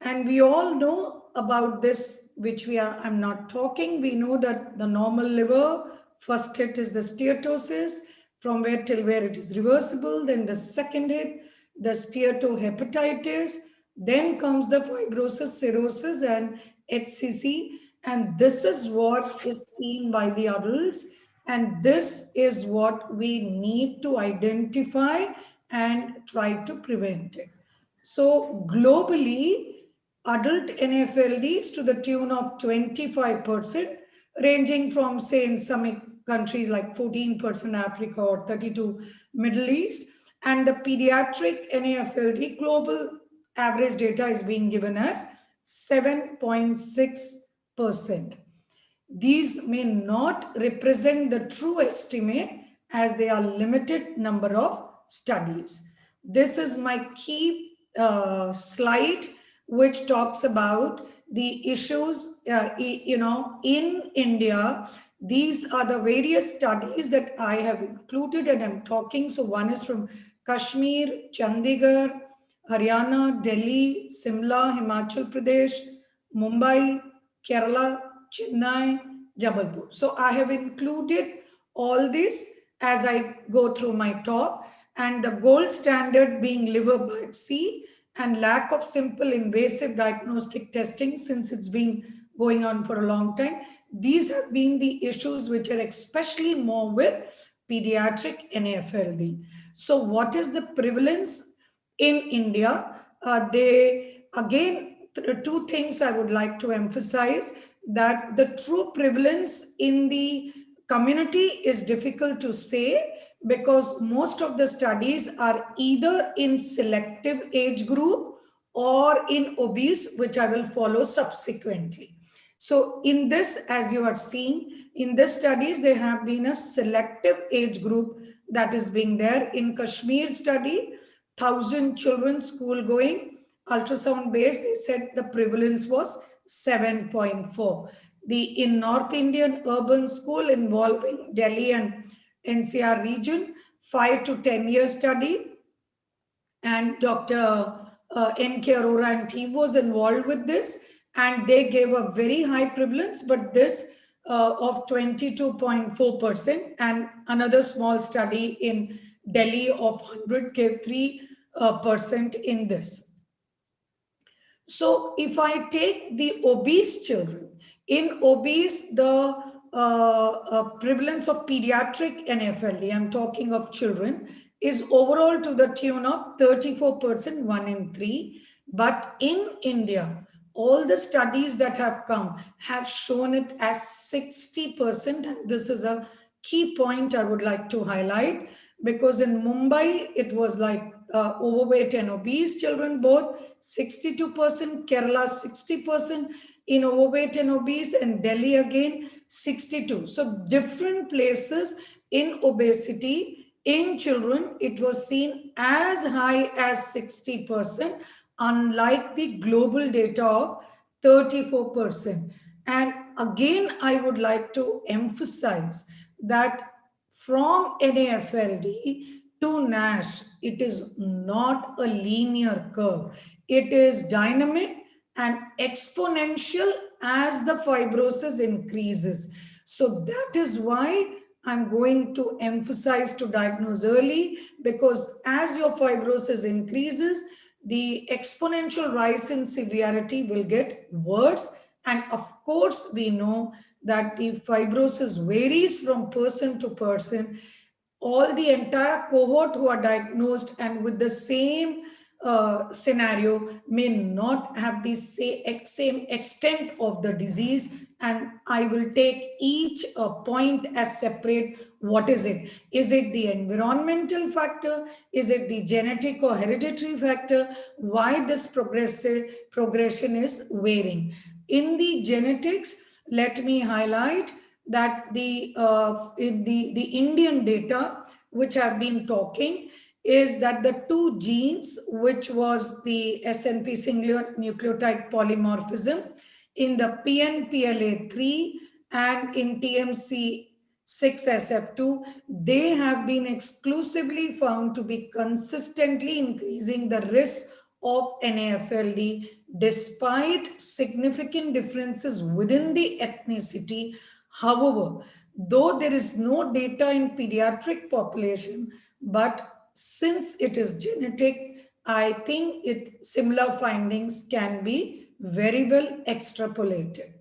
And we all know about this, which I'm not talking. We know that the normal liver, first hit is the steatosis, from where till where it is reversible. Then the second hit, the steatohepatitis. Then comes the fibrosis, cirrhosis, and HCC. And this is what is seen by the adults. And this is what we need to identify and try to prevent it. So globally, adult NFLDs to the tune of 25%, ranging from, say, in some countries like 14% Africa or 32 Middle East. And the pediatric NAFLD global average data is being given as 7.6%. These may not represent the true estimate as they are limited number of studies. This is my key slide, which talks about the issues, in India. These are the various studies that I have included and I'm talking. So one is from Kashmir, Chandigarh, Haryana, Delhi, Simla, Himachal Pradesh, Mumbai, Kerala, Chennai, Jabalpur. So I have included all this as I go through my talk, and the gold standard being liver biopsy and lack of simple invasive diagnostic testing, since it's been going on for a long time. These have been the issues which are especially more with pediatric NAFLD. So what is the prevalence in India? Two things I would like to emphasize, that the true prevalence in the community is difficult to say, because most of the studies are either in selective age group or in obese, which I will follow subsequently. So in this, as you are seeing, in this studies, there have been a selective age group that is being there. In Kashmir study, 1,000 children school going, ultrasound based, they said the prevalence was 7.4. In North Indian urban school involving Delhi and NCR region, 5 to 10 year study, and Dr. N.K. Arora and team was involved with this, and they gave a very high prevalence, but this of 22.4%, and another small study in Delhi of 100 gave 3% in this. So if I take the obese children, in obese, the prevalence of pediatric NFLD, I'm talking of children, is overall to the tune of 34%, 1 in 3. But in India, all the studies that have come have shown it as 60%. And this is a key point I would like to highlight, because in Mumbai, it was like overweight and obese children, both 62%, Kerala 60% in overweight and obese, and Delhi again 62. So different places in obesity in children, it was seen as high as 60%, unlike the global data of 34%. And again, I would like to emphasize that from NAFLD to NASH, it is not a linear curve. It is dynamic and exponential as the fibrosis increases. So that is why I'm going to emphasize to diagnose early, because as your fibrosis increases, the exponential rise in severity will get worse. And of course, we know that the fibrosis varies from person to person. All the entire cohort who are diagnosed and with the same scenario may not have the same extent of the disease, and I will take each point as separate. What is it? Is it the environmental factor? Is it the genetic or hereditary factor? Why this progression is varying? In the genetics, let me highlight that in the Indian data, which I've been talking, is that the two genes, which was the SNP singular nucleotide polymorphism in the PNPLA3 and in TMC6SF2, they have been exclusively found to be consistently increasing the risk of NAFLD despite significant differences within the ethnicity. However, though there is no data in pediatric population, but since it is genetic, I think similar findings can be very well extrapolated.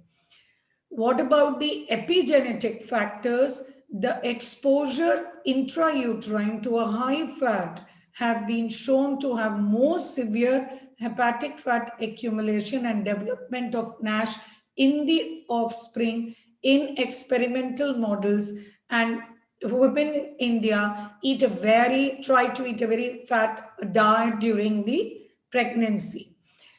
What about the epigenetic factors? The exposure intrauterine to a high fat have been shown to have more severe hepatic fat accumulation and development of NASH in the offspring in experimental models, and women in India try to eat a very fat diet during the pregnancy.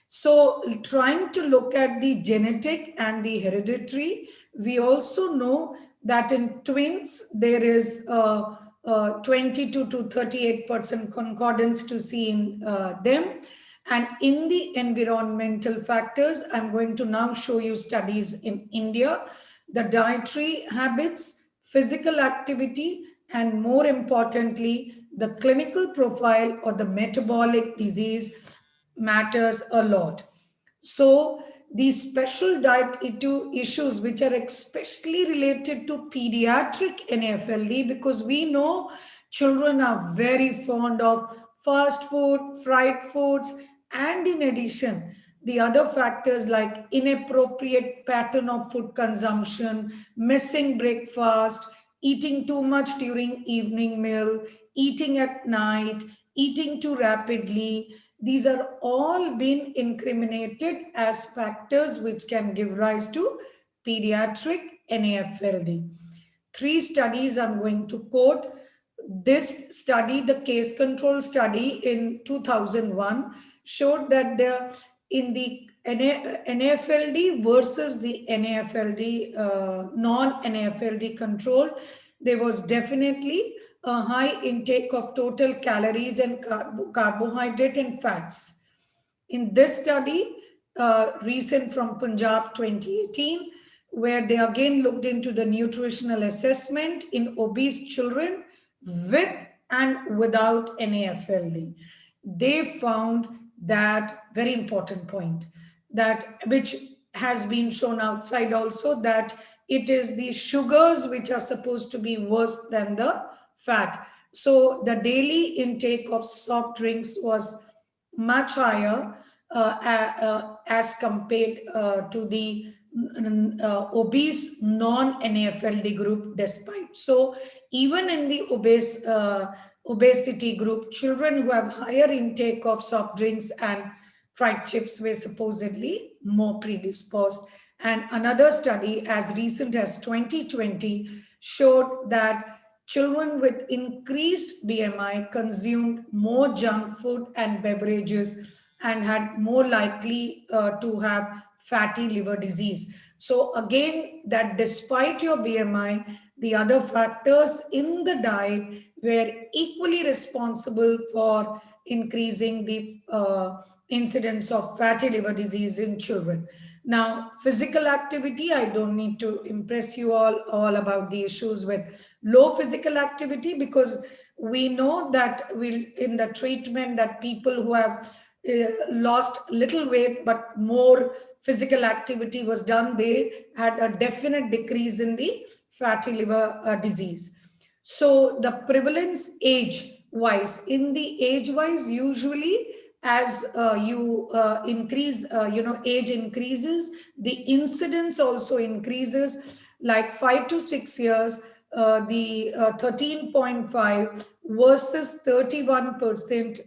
So trying to look at the genetic and the hereditary, we also know that in twins, there is 22 to 38% concordance to see in them. And in the environmental factors, I'm going to now show you studies in India, the dietary habits, physical activity, and more importantly, the clinical profile or the metabolic disease matters a lot. So these special diet issues, which are especially related to pediatric NAFLD, because we know children are very fond of fast food, fried foods, and in addition, the other factors like inappropriate pattern of food consumption, missing breakfast, eating too much during evening meal, eating at night, eating too rapidly. These are all being incriminated as factors which can give rise to pediatric NAFLD. 3 studies I'm going to quote. This study, the case control study in 2001, showed that in the NAFLD versus the NAFLD, non-NAFLD control, there was definitely a high intake of total calories and carbohydrate and fats. In this study, recent from Punjab 2018, where they again looked into the nutritional assessment in obese children with and without NAFLD. They found that very important point, that which has been shown outside also, that it is the sugars which are supposed to be worse than the fat. So the daily intake of soft drinks was much higher as compared to the obese non-NAFLD group despite. So even in the obesity group, children who have higher intake of soft drinks and fried chips were supposedly more predisposed. And another study as recent as 2020 showed that children with increased BMI consumed more junk food and beverages and had more likely to have fatty liver disease. So again, that despite your BMI, the other factors in the diet were equally responsible for increasing the incidence of fatty liver disease in children. Now, physical activity, I don't need to impress you all about the issues with low physical activity, because we know that in the treatment that people who have lost little weight but more physical activity was done, they had a definite decrease in the fatty liver disease. So the prevalence age wise, in the age wise, usually as you increase, age increases, the incidence also increases. Like 5 to 6 years, the 13.5 versus 31%,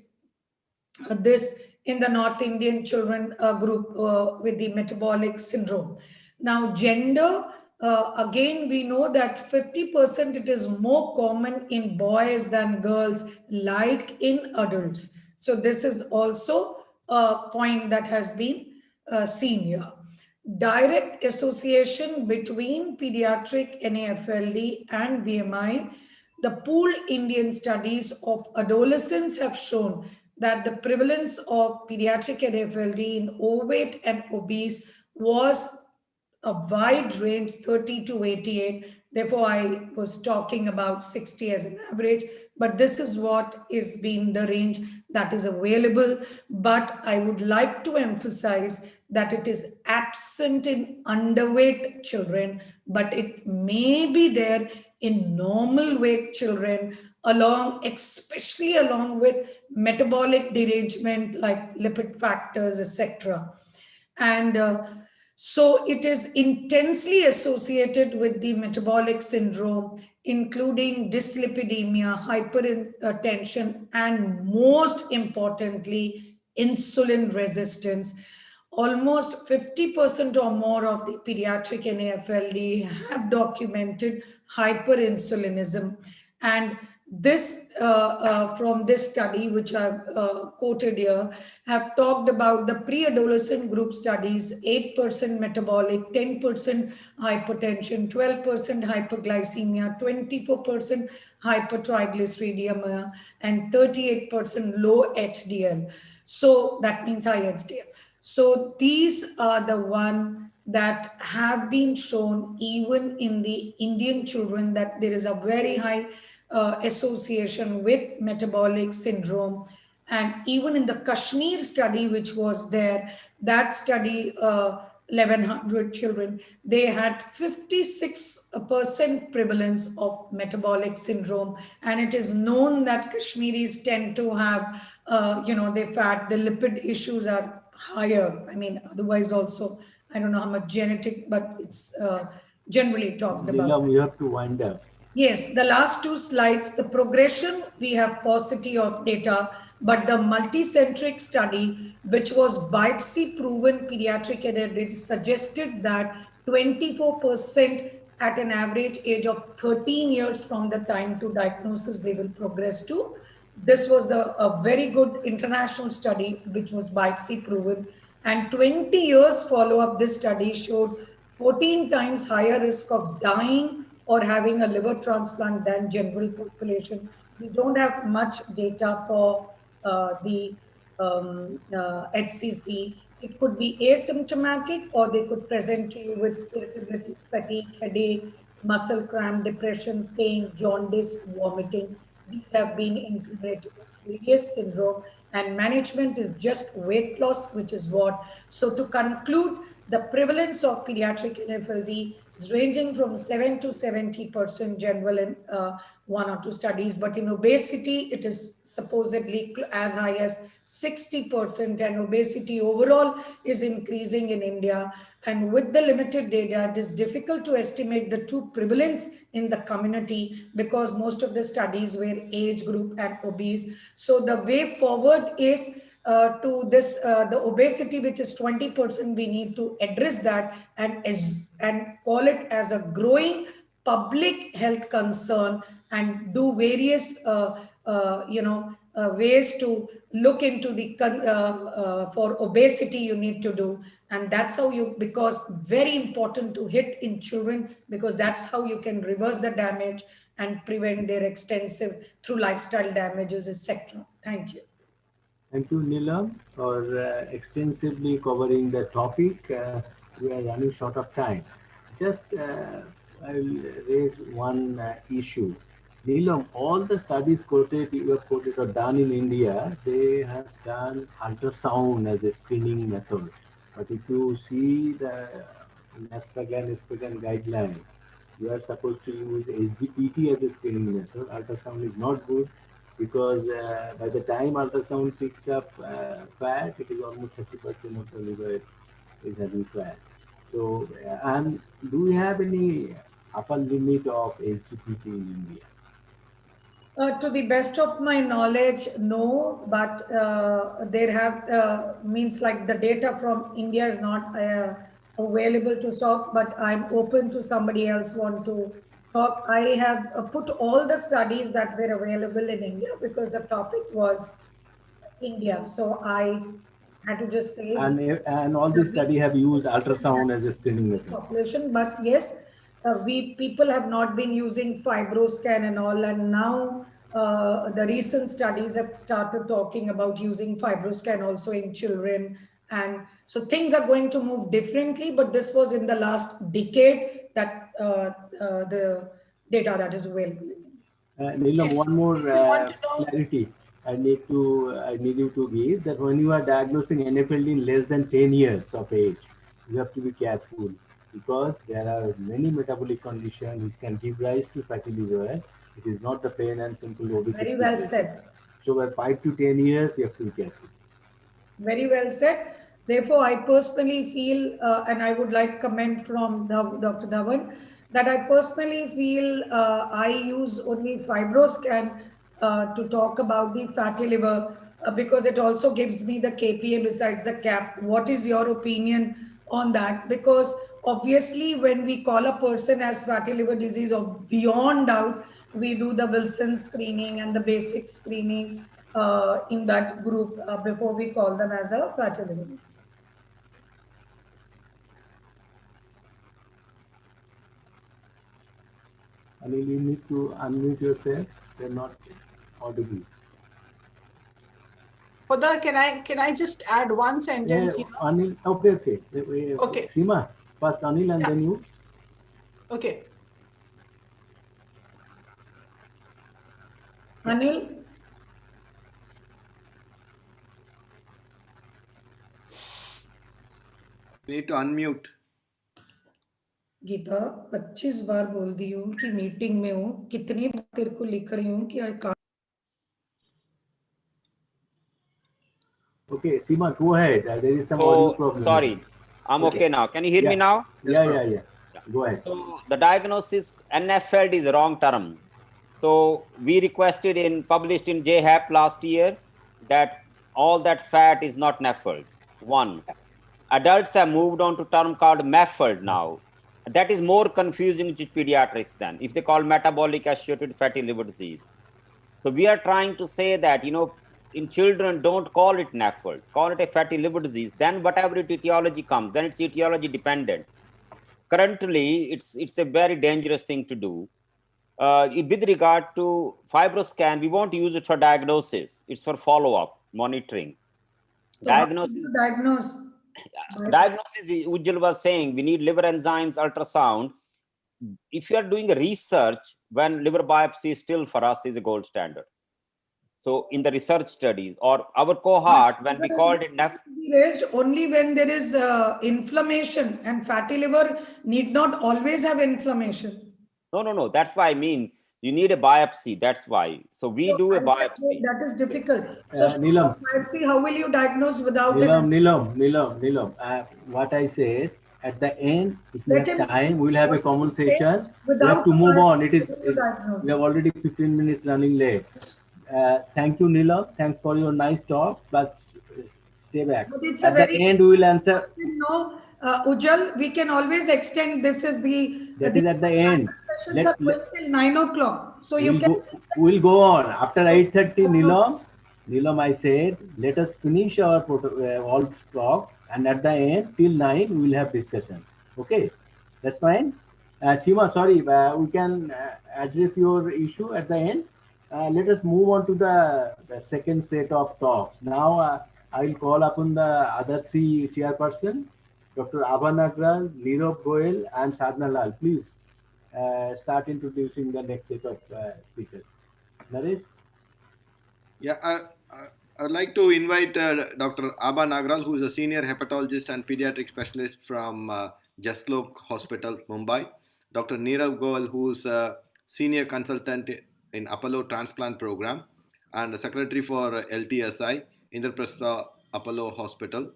this in the North Indian children group with the metabolic syndrome. Now, gender, again, we know that 50% it is more common in boys than girls, like in adults. So this is also a point that has been seen here. Direct association between pediatric NAFLD and BMI. The pooled Indian studies of adolescents have shown that the prevalence of pediatric NFLD in overweight and obese was a wide range, 30 to 88. Therefore, I was talking about 60 as an average, but this is what is being the range that is available. But I would like to emphasize that it is absent in underweight children, but it may be there in normal weight children, especially along with metabolic derangement like lipid factors, etc. And so it is intensely associated with the metabolic syndrome, including dyslipidemia, hypertension, and most importantly, insulin resistance. Almost 50% or more of the pediatric NAFLD have documented hyperinsulinism. And this, from this study, which I've quoted here, have talked about the pre-adolescent group studies, 8% metabolic, 10% hypertension, 12% hyperglycemia, 24% hypertriglyceridemia, and 38% low HDL. So that means high HDL. So these are the one that have been shown even in the Indian children that there is a very high association with metabolic syndrome. And even in the Kashmir study, which was there, that study, 1100 children, they had 56% prevalence of metabolic syndrome. And it is known that Kashmiris tend to have, the lipid issues are higher. I mean, otherwise also, I don't know how much genetic, but it's generally talked about. Neelam, you have to wind up. Yes, the last two slides, the progression, we have paucity of data, but the multicentric study, which was biopsy proven pediatric heredity, suggested that 24% at an average age of 13 years from the time to diagnosis, they will progress to. This was a very good international study, which was biopsy proven. And 20 years follow-up, this study showed 14 times higher risk of dying or having a liver transplant than general population. We don't have much data for the HCC. It could be asymptomatic, or they could present to you with irritability, fatigue, headache, muscle cramp, depression, pain, jaundice, vomiting. These have been integrated with various syndrome, and management is just weight loss, which is what. So to conclude, the prevalence of pediatric NFLD is ranging from 7 to 70% general in one or two studies, but in obesity, it is supposedly as high as 60%, and obesity overall is increasing in India. And with the limited data, it is difficult to estimate the true prevalence in the community because most of the studies were age group and obese. So the way forward is to this, the obesity, which is 20%, we need to address that and call it as a growing public health concern and do various, ways to look into the, for obesity you need to do. And that's how you, because very important to hit in children, because that's how you can reverse the damage and prevent their extensive through lifestyle damages, etc. Thank you. Thank you, Neelam, for extensively covering the topic. We are running short of time. Just I'll raise one issue. Neelam, all the studies quoted, you have quoted or done in India, they have done ultrasound as a screening method. But if you see the NASPGHAN guideline, you are supposed to use SGPT as a screening method. Ultrasound is not good, because by the time ultrasound picks up fat, it is almost 30% of the liver is having fat. So, and do we have any upper limit of SGPT in India? To the best of my knowledge, no, but there have, means like the data from India is not available to talk, but I'm open to somebody else want to talk. I have put all the studies that were available in India because the topic was India. So I had to just say. And all these studies have used ultrasound as a screening method. Population, but yes, people have not been using fibroscan and all, and now the recent studies have started talking about using fibroscan also in children, and so things are going to move differently. But this was in the last decade that the data that is available. Neelam, one more if you want to know, clarity I need you to give, that when you are diagnosing NFL in less than 10 years of age, you have to be careful, because there are many metabolic conditions which can give rise to fatty liver. It is not the plain and simple obesity. Very well said. So at 5 to 10 years, you have to be careful. Very well said. Therefore, I personally feel, and I would like comment from Dr. Dhawan, that I personally feel I use only fibroscan to talk about the fatty liver, because it also gives me the KPA besides the CAP. What is your opinion on that? Because obviously, when we call a person as fatty liver disease, or beyond doubt, we do the Wilson screening and the basic screening in that group before we call them as a fatty liver disease. Anil, you need to unmute yourself. They're not audible. Hoda, can I just add one sentence here? Anil, okay. Okay. Seema, first Anil and then you. Okay. Anil? You need to unmute. Gita 25 बार बोल दी हूँ कि meeting में हूँ, कितनी बार तेरे को लिख रही हूँ कि I can't. Okay, Seema, go ahead. There is some audio problem. Sorry, I'm okay now. Can you hear me now? Yeah. Go ahead. So the diagnosis NFLD is a wrong term. So we requested published in JHAP last year that all that fat is not NAFLD. One, adults have moved on to term called MAFLD now. That is more confusing to pediatrics than if they call metabolic associated fatty liver disease. So we are trying to say that, in children, don't call it NAFLD, call it a fatty liver disease. Then whatever etiology comes, then it's etiology dependent. Currently, it's a very dangerous thing to do. With regard to fibroscan, we won't use it for diagnosis. It's for follow-up, monitoring. So diagnosis, Ujjal was saying, we need liver enzymes, ultrasound. If you are doing a research, when liver biopsy still for us is a gold standard. So in the research studies or our cohort, when we called it raised only when there is inflammation, and fatty liver need not always have inflammation. No. That's why I mean, you need a biopsy. That's why. So we do a biopsy. That is difficult. So Neelam, biopsy, how will you diagnose without Neelam, what I said, at the end, if we have time, we'll have a conversation. We have to move on. We have already 15 minutes running late. Thank you, Neelam. Thanks for your nice talk, but stay back. But it's at the end, we will answer. No, Ujjal, we can always extend. This is that is at the end. Sessions are going till 9 o'clock. So we'll go on. After 8:30, Neelam, I said, let us finish our all talk, and at the end, till 9, we will have discussion. Okay, that's fine. Seema, sorry, we can address your issue at the end. Let us move on to the second set of talks. Now, I will call upon the other three chairpersons, Dr. Abha Nagral, Nirav Goel, and Sadhna Lal. Please start introducing the next set of speakers. Naresh? Yeah, I would like to invite Dr. Abha Nagral, who is a senior hepatologist and pediatric specialist from Jaslok Hospital, Mumbai. Dr. Nirav Goel, who is a senior consultant in Apollo Transplant Program and the secretary for LTSI, Indraprastha Apollo Hospital.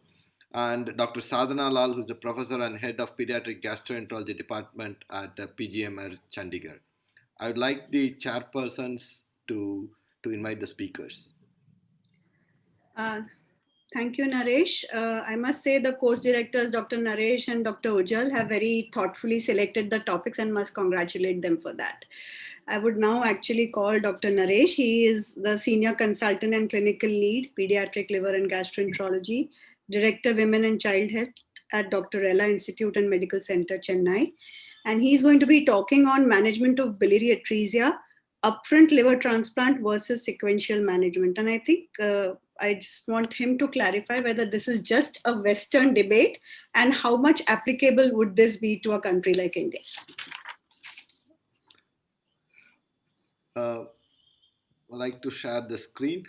And Dr. Sadhna Lal, who is the professor and head of pediatric gastroenterology department at PGMR Chandigarh. I would like the chairpersons to invite the speakers. Thank you, Naresh. I must say the course directors, Dr. Naresh and Dr. Ujjal, have very thoughtfully selected the topics and must congratulate them for that. I would now actually call Dr. Naresh. He is the senior consultant and clinical lead, pediatric liver and gastroenterology, director, women and child health at Dr. Ella Institute and Medical Center, Chennai. And he's going to be talking on management of biliary atresia, upfront liver transplant versus sequential management. And I think I just want him to clarify whether this is just a Western debate and how much applicable would this be to a country like India. I'd like to share the screen.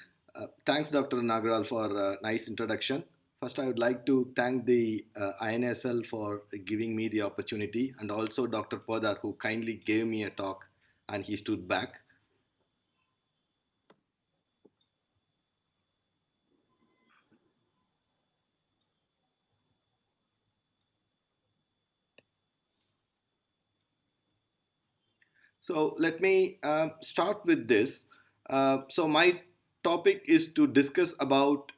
Thanks, Dr. Nagral, for a nice introduction. First, I would like to thank the INSL for giving me the opportunity, and also Dr. Podar, who kindly gave me a talk and he stood back. So let me start with this. So my topic is to discuss about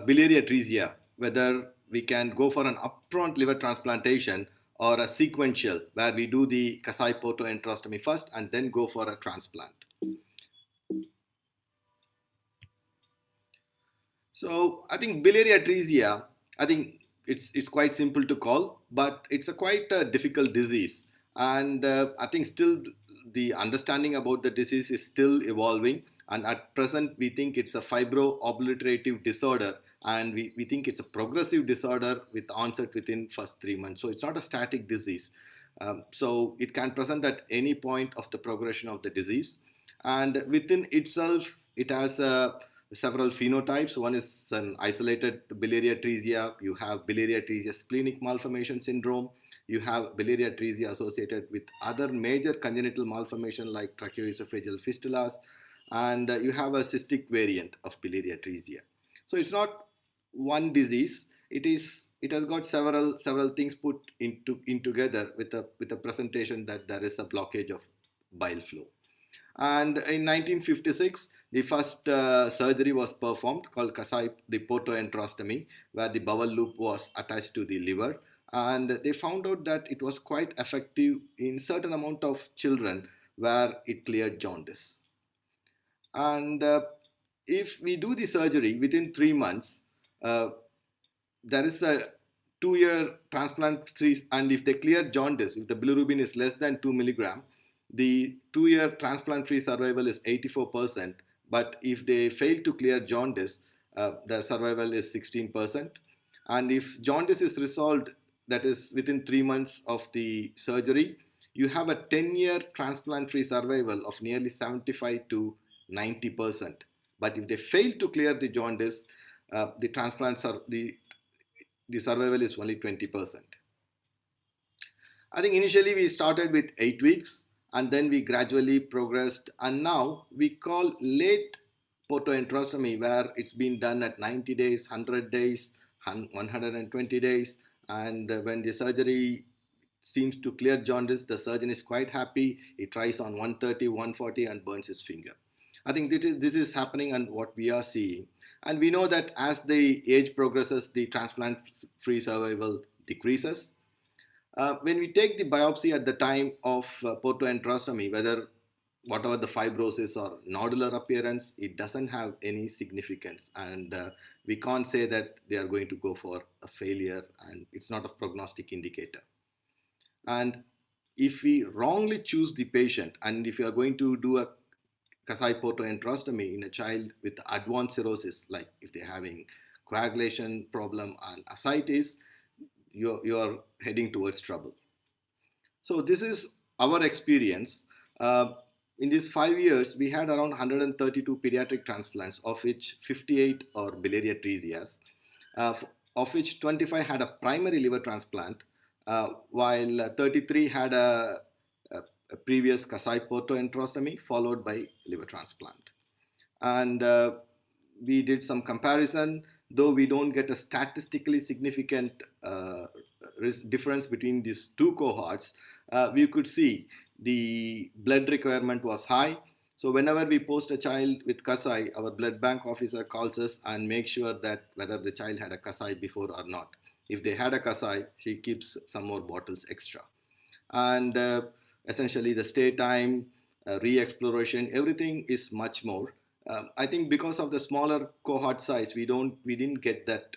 biliary atresia, whether we can go for an upfront liver transplantation or a sequential, where we do the Kasai portoenterostomy first and then go for a transplant. So I think biliary atresia, I think it's quite simple to call, but it's a quite difficult disease, and I think still the understanding about the disease is still evolving. And at present, we think it's a fibro-obliterative disorder, and we think it's a progressive disorder with onset within first 3 months. So it's not a static disease. So it can present at any point of the progression of the disease, and within itself, it has several phenotypes. One is an isolated biliary atresia. You have biliary atresia splenic malformation syndrome. You have biliary atresia associated with other major congenital malformation like tracheoesophageal fistulas, and you have a cystic variant of biliary atresia. So it's not one disease. It has got several things put in together with a presentation that there is a blockage of bile flow. And in 1956, the first surgery was performed called Kasai the portoenterostomy, where the bowel loop was attached to the liver. And they found out that it was quite effective in certain amount of children where it cleared jaundice. And if we do the surgery within 3 months, there is a 2-year transplant free, and if they clear jaundice, if the bilirubin is less than 2 milligram, the 2-year transplant free survival is 84%. But if they fail to clear jaundice, the survival is 16%. And if jaundice is resolved, that is within 3 months of the surgery, you have a 10-year transplant free survival of nearly 75 to 90%. But if they fail to clear the jaundice, the transplants are the survival is only 20%. I think initially we started with 8 weeks, and then we gradually progressed, and now we call late portoenterostomy, where it's been done at 90 days, 100 days, 120 days, and when the surgery seems to clear jaundice, the surgeon is quite happy. He tries on 130, 140 and burns his finger. I think this is happening and what we are seeing. And we know that as the age progresses, the transplant-free survival decreases. When we take the biopsy at the time of portoenterostomy, whether whatever the fibrosis or nodular appearance, it doesn't have any significance. And we can't say that they are going to go for a failure, and it's not a prognostic indicator. And if we wrongly choose the patient, and if you are going to do a Kasai portoenterostomy in a child with advanced cirrhosis, like if they're having coagulation problem and ascites, you are heading towards trouble. So this is our experience. In these 5 years, we had around 132 pediatric transplants, of which 58 are biliary atresias, of which 25 had a primary liver transplant, while 33 had a previous Kasai portoenterostomy followed by liver transplant. And we did some comparison. Though we don't get a statistically significant difference between these two cohorts, we could see the blood requirement was high. So whenever we post a child with Kasai, our blood bank officer calls us and makes sure that whether the child had a Kasai before or not. If they had a Kasai, she keeps some more bottles extra. And essentially the stay time, re-exploration, everything is much more. I think because of the smaller cohort size, we didn't get that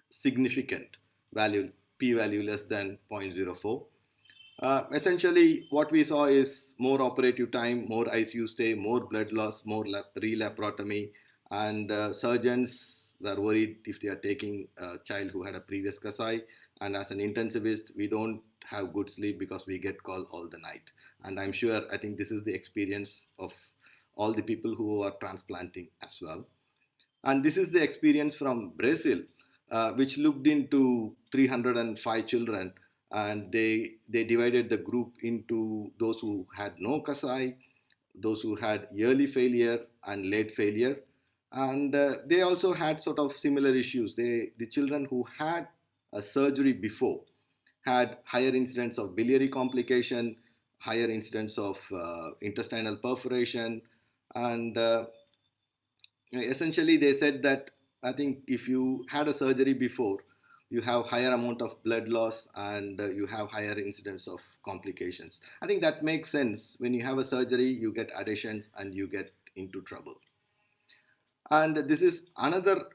significant value, p-value less than 0.04. Essentially, what we saw is more operative time, more ICU stay, more blood loss, more relaparotomy, and surgeons were worried if they are taking a child who had a previous Kasai. And as an intensivist, we don't have good sleep because we get called all the night. And I'm sure, I think this is the experience of all the people who are transplanting as well. And this is the experience from Brazil, which looked into 305 children, and they divided the group into those who had no Kasai, those who had early failure and late failure. And they also had sort of similar issues. The children who had a surgery before had higher incidence of biliary complication, higher incidence of intestinal perforation, and essentially they said that I think if you had a surgery before, you have higher amount of blood loss and you have higher incidence of complications. I think that makes sense. When you have a surgery, you get adhesions and you get into trouble. And this is another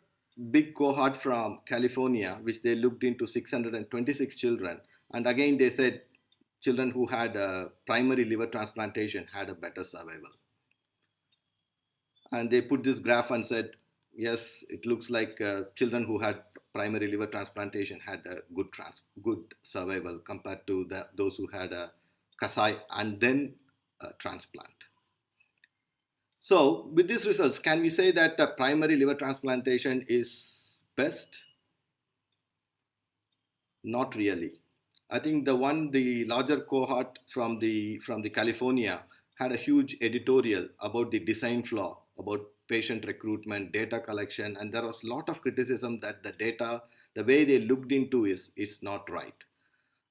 big cohort from California, which they looked into 626 children. And again, they said children who had a primary liver transplantation had a better survival. And they put this graph and said, yes, it looks like children who had primary liver transplantation had a good survival compared to those who had a Kasai and then a transplant. So with these results, can we say that primary liver transplantation is best? Not really. I think the larger cohort from the California had a huge editorial about the design flaw, about patient recruitment, data collection, and there was a lot of criticism that the data, the way they looked into is not right.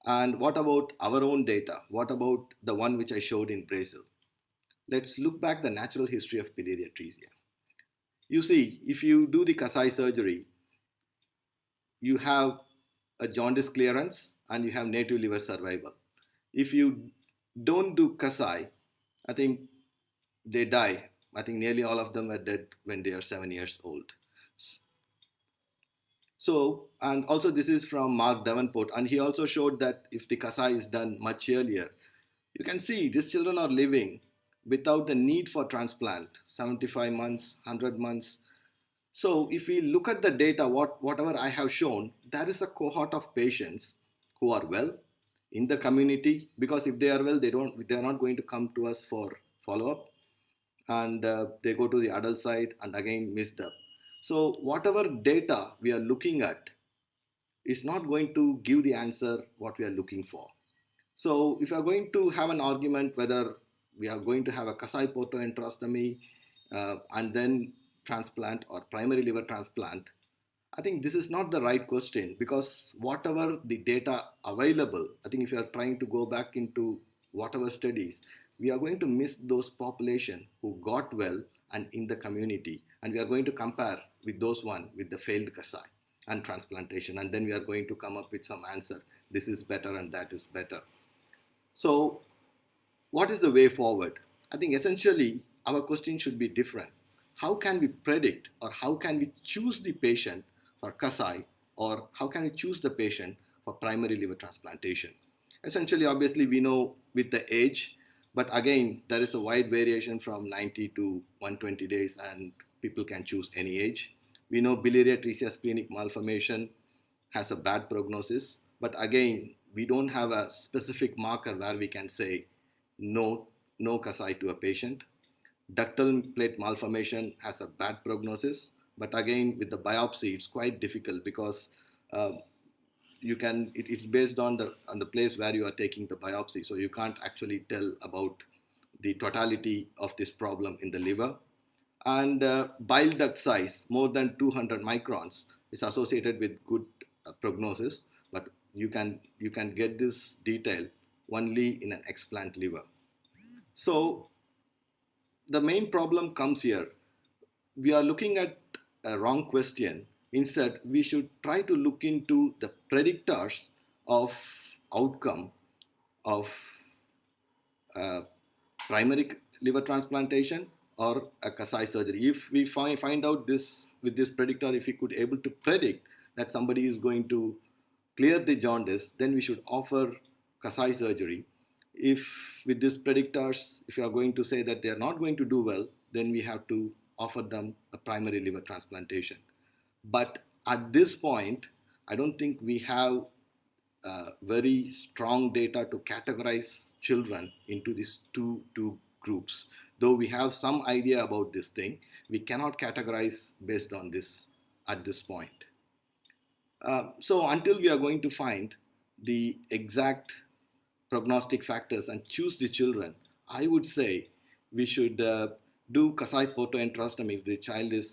And what about our own data? What about the one which I showed in Brazil? Let's look back the natural history of biliary atresia. You see, if you do the Kasai surgery, you have a jaundice clearance and you have native liver survival. If you don't do Kasai, I think they die. I think nearly all of them are dead when they are 7 years old. So, and also this is from Mark Davenport, and he also showed that if the Kasai is done much earlier, you can see these children are living without the need for transplant, 75 months, 100 months. So if we look at the data, whatever I have shown, there is a cohort of patients who are well in the community, because if they are well, they are not going to come to us for follow-up, and they go to the adult side and again missed up. So whatever data we are looking at is not going to give the answer what we are looking for. So if you are going to have an argument whether we are going to have a Kasai portoenterostomy and then transplant or primary liver transplant, I think this is not the right question, because whatever the data available, I think if you are trying to go back into whatever studies, we are going to miss those population who got well and in the community, and we are going to compare with those one with the failed Kasai and transplantation, and then we are going to come up with some answer. This is better and that is better. So what is the way forward? I think essentially our question should be different. How can we predict, or how can we choose the patient for Kasai, or how can we choose the patient for primary liver transplantation? Essentially, obviously, we know with the age, but again, there is a wide variation from 90 to 120 days, and people can choose any age. We know biliary atresia splenic malformation has a bad prognosis, but again, we don't have a specific marker where we can say no Kasai to a patient. Ductal plate malformation has a bad prognosis, but again, with the biopsy, it's quite difficult, because it's based on the place where you are taking the biopsy, so you can't actually tell about the totality of this problem in the liver. And bile duct size more than 200 microns is associated with good prognosis, but you can get this detail only in an explant liver. So the main problem comes here. We are looking at a wrong question. Instead, we should try to look into the predictors of outcome of primary liver transplantation or a Kasai surgery. If we find out this with this predictor, if we could able to predict, that somebody is going to clear the jaundice, then we should offer Kasai surgery. If with these predictors, if you are going to say that they are not going to do well, then we have to offer them a primary liver transplantation. But at this point, I don't think we have very strong data to categorize children into these two groups. Though we have some idea about this thing, we cannot categorize based on this at this point. So until we are going to find the exact prognostic factors and choose the children, I would say we should do Kasai portoenterostomy if the child is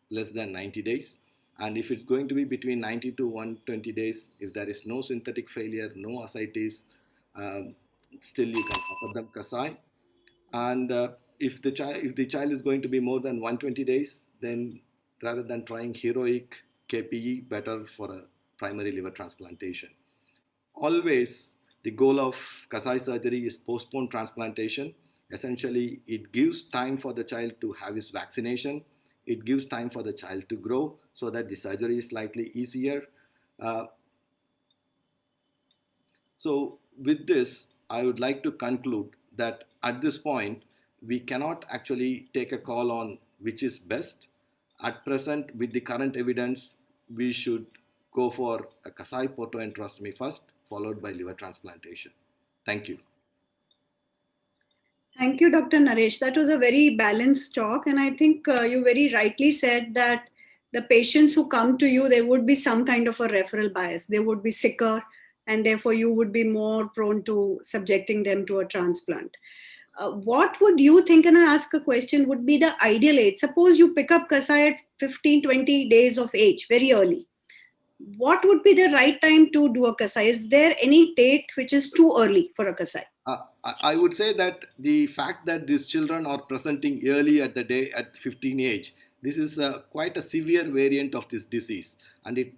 less than 90 days. And if it's going to be between 90 to 120 days, if there is no synthetic failure, no ascites, still you can offer them Kasai. And if the child is going to be more than 120 days, then rather than trying heroic KPE, better for a primary liver transplantation. Always the goal of Kasai surgery is postponed transplantation. Essentially, it gives time for the child to have his vaccination. It gives time for the child to grow so that the surgery is slightly easier. So with this, I would like to conclude that at this point, we cannot actually take a call on which is best. At present, with the current evidence, we should go for a Kasai portoenterostomy first, followed by liver transplantation. Thank you. Thank you, Dr. Naresh. That was a very balanced talk. And I think you very rightly said that the patients who come to you, there would be some kind of a referral bias. They would be sicker, and therefore you would be more prone to subjecting them to a transplant. What would you think, and I ask a question, would be the ideal age? Suppose you pick up Kasai at 15, 20 days of age, very early. What would be the right time to do a Kasai? Is there any date which is too early for a Kasai? I would say that the fact that these children are presenting early at the day at 15 age, this is quite a severe variant of this disease. And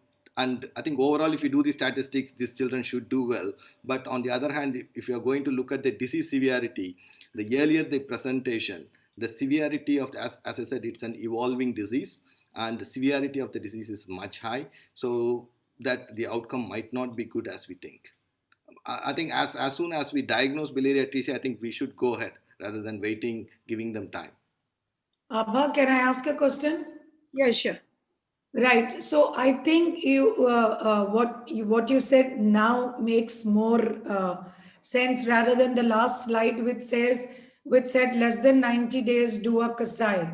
I think overall, if you do the statistics, these children should do well. But on the other hand, if you're going to look at the disease severity, the earlier the presentation, the severity of, as I said, it's an evolving disease, and the severity of the disease is much high, so that the outcome might not be good as we think. I think as soon as we diagnose biliary atresia, I think we should go ahead rather than waiting, giving them time. Abha, can I ask a question? Yeah, sure. Right. So I think you what you said now makes more sense rather than the last slide which said less than 90 days do a Kasai.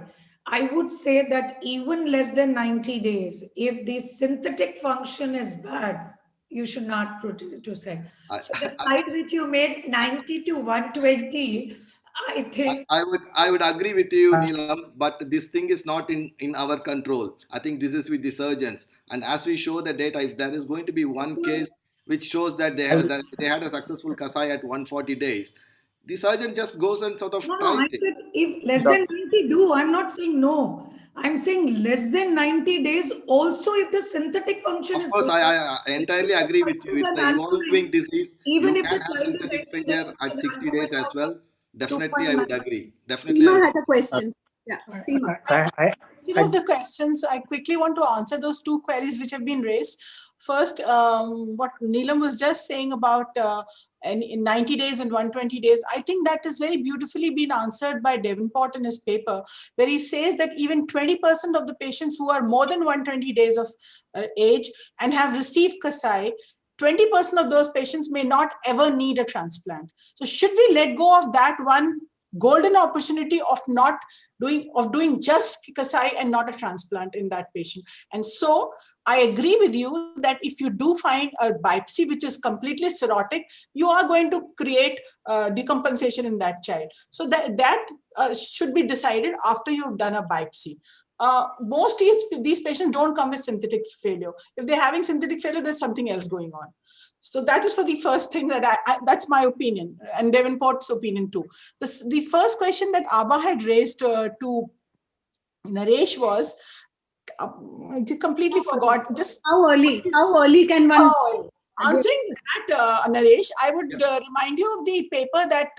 I would say that even less than 90 days, if the synthetic function is bad, you should not proceed. So the slide which you made 90 to 120, I think I would agree with you, Neelam, but this thing is not in our control. I think this is with the surgeons. And as we show the data, if there is going to be one case which shows that they had a successful Kasai at 140 days, the surgeon just goes and sort of tries I said if less than 90 do, I'm not saying no. I'm saying less than 90 days also if the synthetic function is. Of course, I entirely agree with you. It's an evolving disease. Even you if can the have child synthetic is failure at 60 days as well. Definitely, I would agree. Definitely. Seema has a question. Yeah, Seema. The questions, I quickly want to answer those two queries which have been raised. First, what Neelam was just saying about in 90 days and 120 days, I think that is very beautifully been answered by Davenport in his paper, where he says that even 20% of the patients who are more than 120 days of age and have received Kasai, 20% of those patients may not ever need a transplant. So should we let go of that one golden opportunity of doing just Kasai and not a transplant in that patient? And so I agree with you that if you do find a biopsy which is completely cirrhotic, you are going to create decompensation in that child. So that should be decided after you've done a biopsy. Most these patients don't come with synthetic failure. If they're having synthetic failure, there's something else going on. So that is for the first thing that that's my opinion, and Davenport's opinion too. The first question that Abha had raised to Naresh was, I completely forgot. Just how early can one? answering that, Naresh, I would remind you of the paper that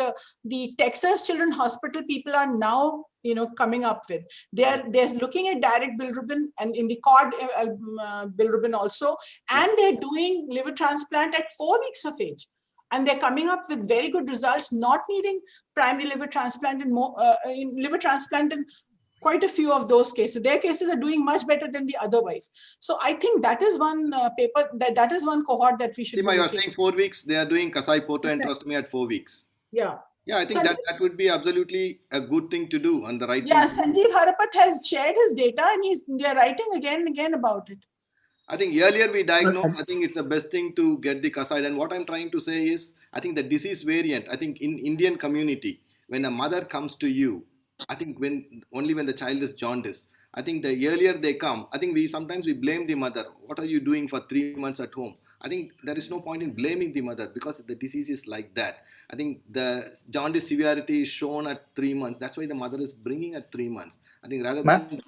the Texas Children's Hospital people are now, coming up with. They're looking at direct bilirubin and in the cord bilirubin also, and they're doing liver transplant at 4 weeks of age. And they're coming up with very good results, not needing primary liver transplant in liver transplant in quite a few of those cases. Their cases are doing much better than the otherwise. So I think that is one paper, that is one cohort that we should Seema, you are saying 4 weeks, they are doing Kasai portoenterostomy at 4 weeks. Yeah. Yeah, I think that would be absolutely a good thing to do and the right thing. Yeah, thing to do. Sanjeev Harapat has shared his data and they're writing again and again about it. I think earlier we diagnosed, I think it's the best thing to get the Kasai. And what I'm trying to say is, I think the disease variant, I think in Indian community, when a mother comes to you, I think only when the child is jaundice, I think the earlier they come, I think sometimes we blame the mother. What are you doing for 3 months at home? I think there is no point in blaming the mother because the disease is like that. I think the jaundice severity is shown at 3 months. That's why the mother is bringing at 3 months. I think rather than being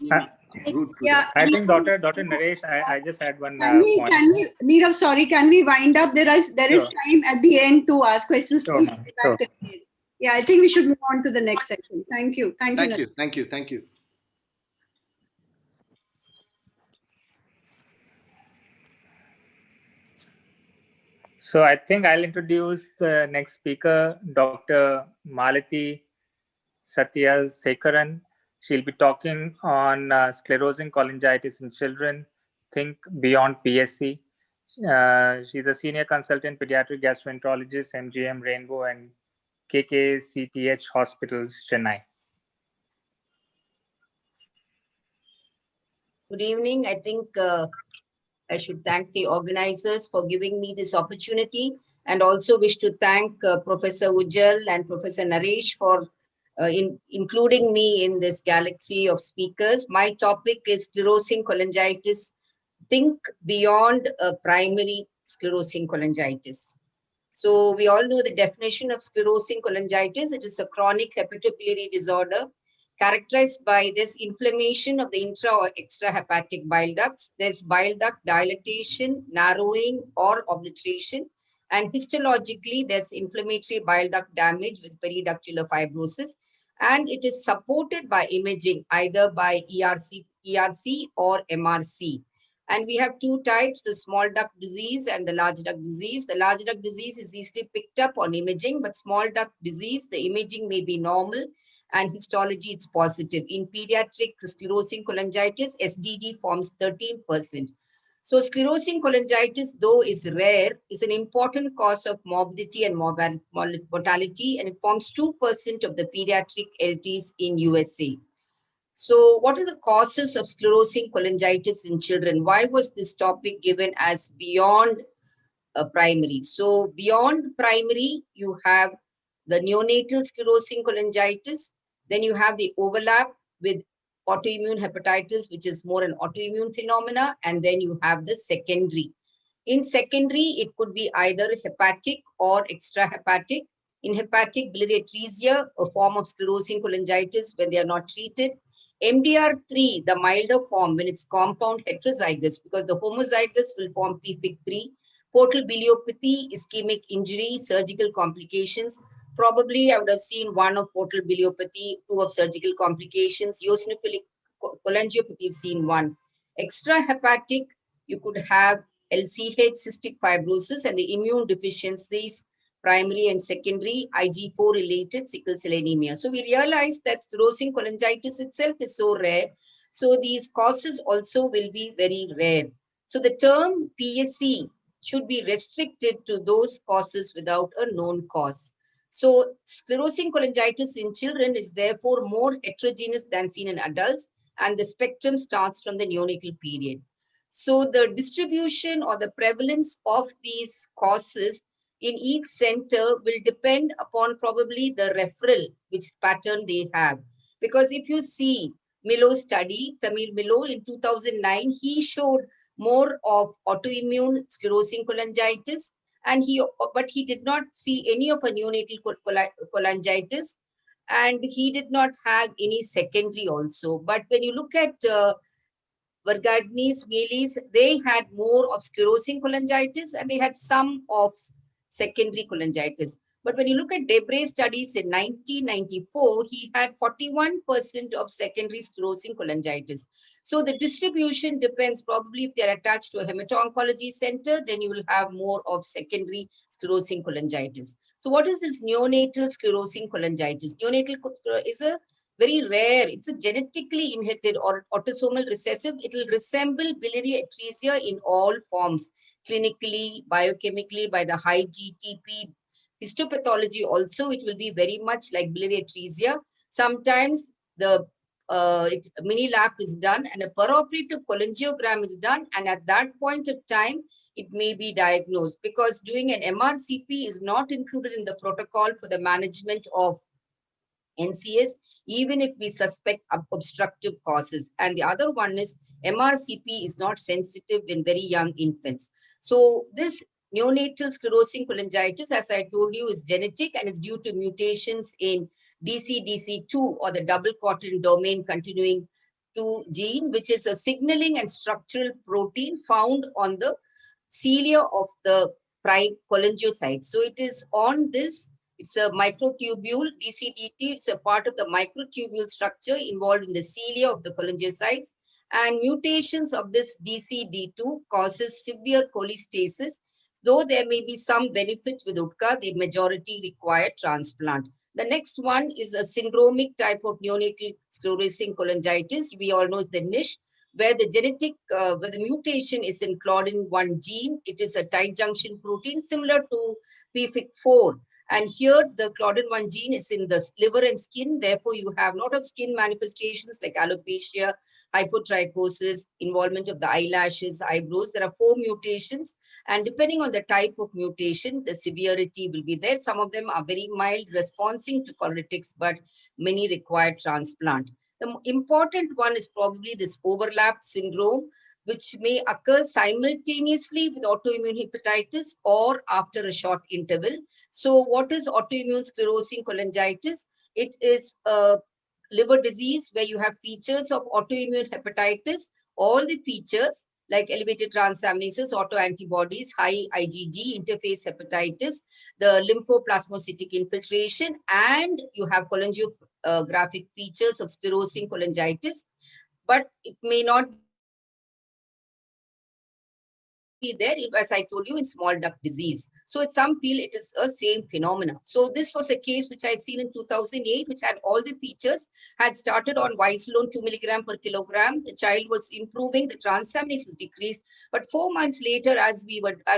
rude to them. I think Dr. Naresh, I just had one can we, Nirav, sorry, can we wind up? There is time at the end to ask questions. Please back to the end. Yeah, I think we should move on to the next section. Thank you. Thank you. So I think I'll introduce the next speaker, Dr. Malati Satyasekaran. She'll be talking on sclerosing cholangitis in children, think beyond PSC. She's a senior consultant pediatric gastroenterologist, MGM Rainbow and KKCTH Hospitals, Chennai. Good evening. I think I should thank the organizers for giving me this opportunity, and also wish to thank Professor Ujjal and Professor Naresh for including me in this galaxy of speakers. My topic is sclerosing cholangitis, think beyond primary sclerosing cholangitis. So we all know the definition of sclerosing cholangitis. It is a chronic hepatobiliary disorder characterized by this inflammation of the intra or extrahepatic bile ducts. There's bile duct dilatation, narrowing, or obliteration. And histologically, there's inflammatory bile duct damage with periductular fibrosis. And it is supported by imaging, either by ERC or MRC. And we have two types, the small duct disease and the large duct disease. The large duct disease is easily picked up on imaging, but small duct disease, the imaging may be normal and histology it's positive. In pediatric sclerosing cholangitis, SDD forms 13%. So sclerosing cholangitis, though is rare, is an important cause of morbidity and mortality, and it forms 2% of the pediatric LTs in USA. So what are the causes of sclerosing cholangitis in children? Why was this topic given as beyond primary? So beyond primary, you have the neonatal sclerosing cholangitis. Then you have the overlap with autoimmune hepatitis, which is more an autoimmune phenomena. And then you have the secondary. In secondary, it could be either hepatic or extrahepatic. In hepatic biliary atresia, a form of sclerosing cholangitis when they are not treated. MDR3, the milder form, when it's compound heterozygous, because the homozygous will form PFIC3. Portal biliopathy, ischemic injury, surgical complications. Probably I would have seen one of portal biliopathy, two of surgical complications. Eosinophilic cholangiopathy, you've seen one. Extrahepatic, you could have LCH, cystic fibrosis, and the immune deficiencies, primary and secondary, IG4 related sickle cell anemia. So we realized that sclerosing cholangitis itself is so rare. So these causes also will be very rare. So the term PSC should be restricted to those causes without a known cause. So sclerosing cholangitis in children is therefore more heterogeneous than seen in adults, and the spectrum starts from the neonatal period. So the distribution or the prevalence of these causes in each center will depend upon probably the referral, which pattern they have. Because if you see Millo's study, Tamir Millo in 2009, he showed more of autoimmune sclerosing cholangitis, but he did not see any of a neonatal cholangitis, and he did not have any secondary also. But when you look at Vergagnis, Mielis, they had more of sclerosing cholangitis and they had some of secondary cholangitis. But when you look at Debray studies in 1994, he had 41% of secondary sclerosing cholangitis. So the distribution depends. Probably if they're attached to a hemato-oncology center, then you will have more of secondary sclerosing cholangitis. So what is this neonatal sclerosing cholangitis? Neonatal is a very rare, it's a genetically inherited or autosomal recessive. It will resemble biliary atresia in all forms, clinically, biochemically, by the high GTP. Histopathology also, it will be very much like biliary atresia. Sometimes the mini lap is done and a peroperative cholangiogram is done, and at that point of time, it may be diagnosed, because doing an MRCP is not included in the protocol for the management of NCS, even if we suspect obstructive causes. And the other one is MRCP is not sensitive in very young infants. So this neonatal sclerosing cholangitis, as I told you, is genetic and it's due to mutations in DCDC2 or the double cotton domain continuing 2 gene, which is a signaling and structural protein found on the cilia of the prime cholangiocyte. So it is on this, it's a microtubule, DCDT, it's a part of the microtubule structure involved in the cilia of the cholangiocytes. And mutations of this DCD2 causes severe cholestasis. Though there may be some benefit with UTCA, the majority require transplant. The next one is a syndromic type of neonatal sclerosing cholangitis. We all know is the niche, where the genetic, where the mutation is in claudin-1 gene. It is a tight junction protein similar to PFIC4. And here the claudin-1 gene is in the liver and skin. Therefore, you have a lot of skin manifestations like alopecia, hypotrichosis, involvement of the eyelashes, eyebrows. There are 4 mutations. And depending on the type of mutation, the severity will be there. Some of them are very mild, responding to cholerytics, but many require transplant. The important one is probably this overlap syndrome, which may occur simultaneously with autoimmune hepatitis or after a short interval. So what is autoimmune sclerosing cholangitis? It is a liver disease where you have features of autoimmune hepatitis, all the features like elevated transaminases, autoantibodies, high IgG, interface hepatitis, the lymphoplasmacytic infiltration, and you have cholangiographic features of sclerosing cholangitis, but it may not be there, as I told you, in small duct disease. So some feel it is a same phenomena. So this was a case which I had seen in 2008, which had all the features, had started on Vicelone 2 milligram per kilogram. The child was improving, the transaminases decreased, but 4 months later, as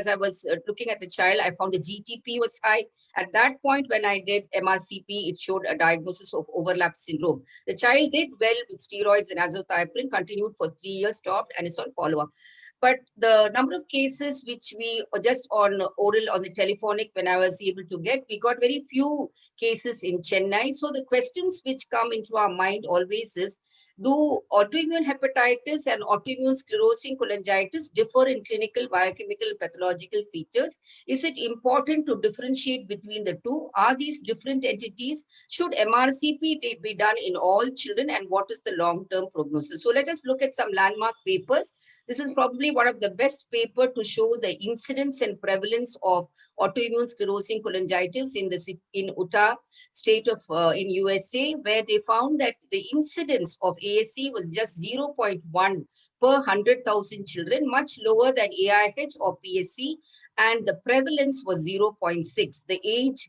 I was looking at the child, I found the GTP was high. At that point, when I did MRCP, it showed a diagnosis of overlap syndrome. The child did well with steroids and azathioprine, continued for 3 years, stopped, and is on follow-up. But the number of cases which we just on oral, on the telephonic, when I was able to get, we got very few cases in Chennai. So the questions which come into our mind always is, do autoimmune hepatitis and autoimmune sclerosing cholangitis differ in clinical, biochemical, pathological features? Is it important to differentiate between the two? Are these different entities? Should MRCP be done in all children? And what is the long-term prognosis? So let us look at some landmark papers. This is probably one of the best paper to show the incidence and prevalence of autoimmune sclerosing cholangitis in Utah state of in USA, where they found that the incidence of ASC was just 0.1 per 100,000 children, much lower than AIH or PSC, and the prevalence was 0.6. The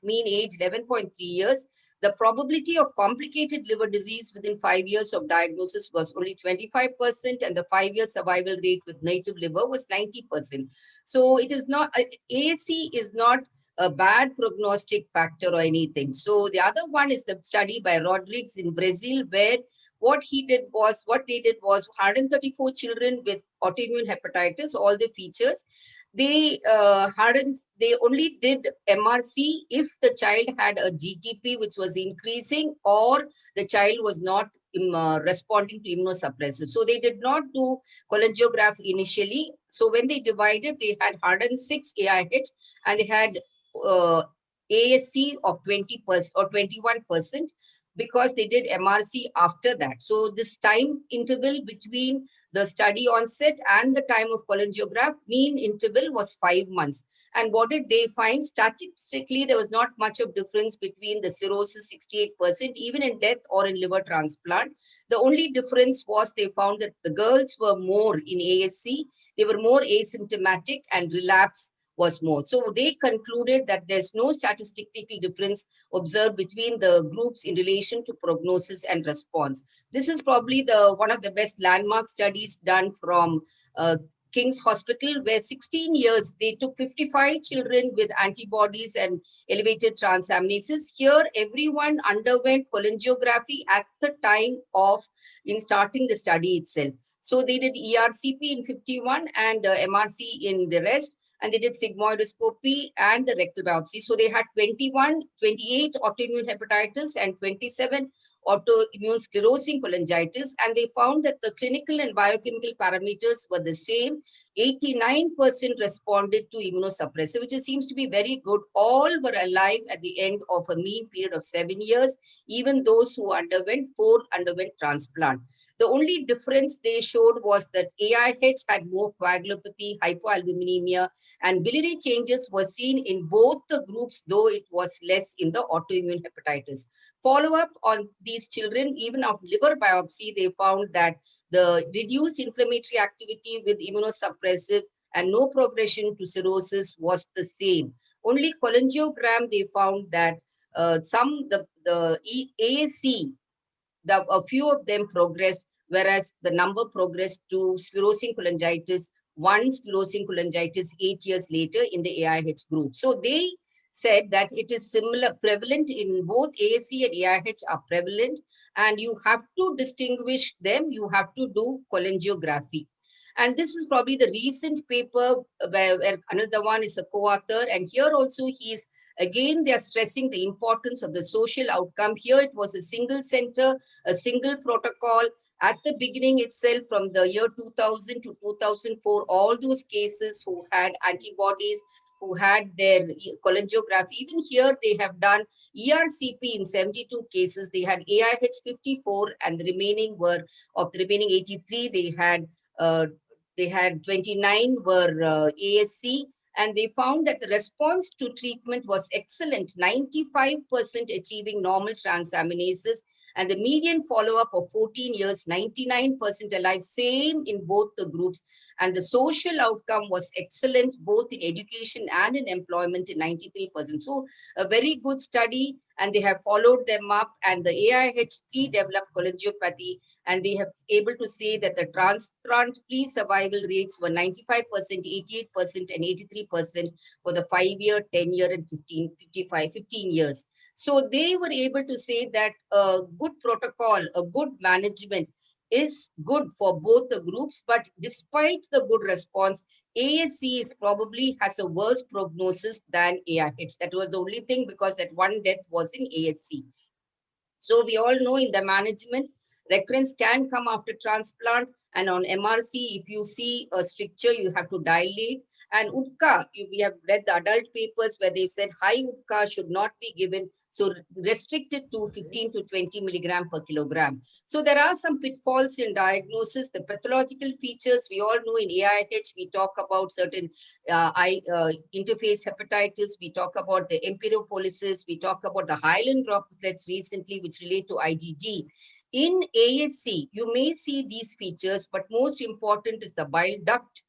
mean age 11.3 years. The probability of complicated liver disease within 5 years of diagnosis was only 25%, and the 5-year survival rate with native liver was 90%. So it is not, ASC is not a bad prognostic factor or anything. So the other one is the study by Rodrigues in Brazil, where what they did was 134 children with autoimmune hepatitis, all the features. They only did MRC if the child had a GTP which was increasing or the child was not responding to immunosuppressive. So they did not do cholangiograph initially. So when they divided, they had 106 AIH and they had ASC of 20% or 21%. because they did MRC after that. So this time interval between the study onset and the time of cholangiograph, mean interval was 5 months. And what did they find? Statistically, there was not much of difference between the cirrhosis 68%, even in death or in liver transplant. The only difference was they found that the girls were more in ASC, they were more asymptomatic, and relapse was more. So they concluded that there's no statistical difference observed between the groups in relation to prognosis and response. This is probably one of the best landmark studies done from King's Hospital, where 16 years, they took 55 children with antibodies and elevated transaminases. Here, everyone underwent cholangiography at the time of in starting the study itself. So they did ERCP in 51 and MRC in the rest, and they did sigmoidoscopy and the rectal biopsy. So they had 28 autoimmune hepatitis and 27 autoimmune sclerosing cholangitis, and they found that the clinical and biochemical parameters were the same. 89% responded to immunosuppressive, which seems to be very good. All were alive at the end of a mean period of 7 years. Even those who underwent, 4 underwent transplant. The only difference they showed was that AIH had more coagulopathy, hypoalbuminemia, and biliary changes were seen in both the groups, though it was less in the autoimmune hepatitis. Follow-up on these children, even of liver biopsy, they found that the reduced inflammatory activity with immunosuppressive and no progression to cirrhosis was the same. Only cholangiogram, they found that the ASC, a few of them progressed, whereas the number progressed to sclerosing cholangitis, 1 sclerosing cholangitis 8 years later in the AIH group. So they said that it is similar, prevalent in both ASC and AIH are prevalent, and you have to distinguish them, you have to do cholangiography. And this is probably the recent paper where another one is a co-author, and here also again, they are stressing the importance of the social outcome. Here it was a single center, a single protocol. At the beginning itself, from the year 2000 to 2004, all those cases who had antibodies, who had their cholangiography, even here they have done ERCP in 72 cases. They had AIH 54, and the remaining were, of the remaining 83, they had 29 were ASC. And they found that the response to treatment was excellent, 95% achieving normal transaminases, and the median follow-up of 14 years, 99% alive, same in both the groups. And the social outcome was excellent, both in education and in employment, in 93%. So a very good study, and they have followed them up, and the AIH3 developed cholangiopathy, and they have able to say that the transplant-free survival rates were 95%, 88%, and 83% for the 5-year, 10-year, and 15 years. So they were able to say that a good protocol, a good management is good for both the groups, but despite the good response, ASC probably has a worse prognosis than AIH. That was the only thing, because that one death was in ASC. So we all know in the management, recurrence can come after transplant, and on MRC, if you see a stricture, you have to dilate. And UTCA, we have read the adult papers where they said high UTCA should not be given, so restricted to 15 to 20 milligram per kilogram. So there are some pitfalls in diagnosis. The pathological features, we all know in AIH, we talk about certain interface hepatitis, we talk about the enteropolysis, we talk about the hyaline droplets recently, which relate to IgG. In ASC, you may see these features, but most important is the bile duct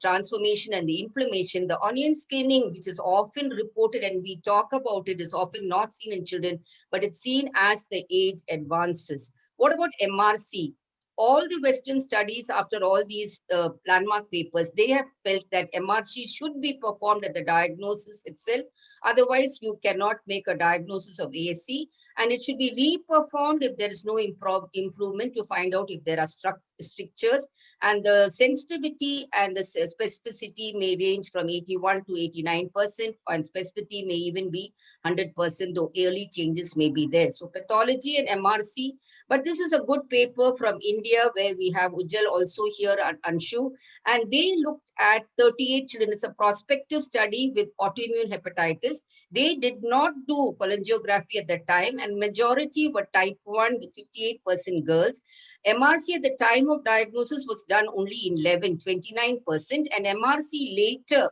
transformation and the inflammation. The onion skinning, which is often reported and we talk about it, is often not seen in children, but it's seen as the age advances. What about MRC? All the Western studies, after all these landmark papers, they have felt that MRC should be performed at the diagnosis itself. Otherwise, you cannot make a diagnosis of ASC, and it should be re-performed if there is no improvement to find out if there are strictures. And the sensitivity and the specificity may range from 81 to 89%, and specificity may even be 100%, though early changes may be there. So pathology and MRC, but this is a good paper from India where we have Ujjal also here and Anshu, and they looked at 38 children. It's a prospective study with autoimmune hepatitis. They did not do cholangiography at that time, and majority were type 1 with 58% girls. MRC at the time of diagnosis was done only in 29%, and MRC later,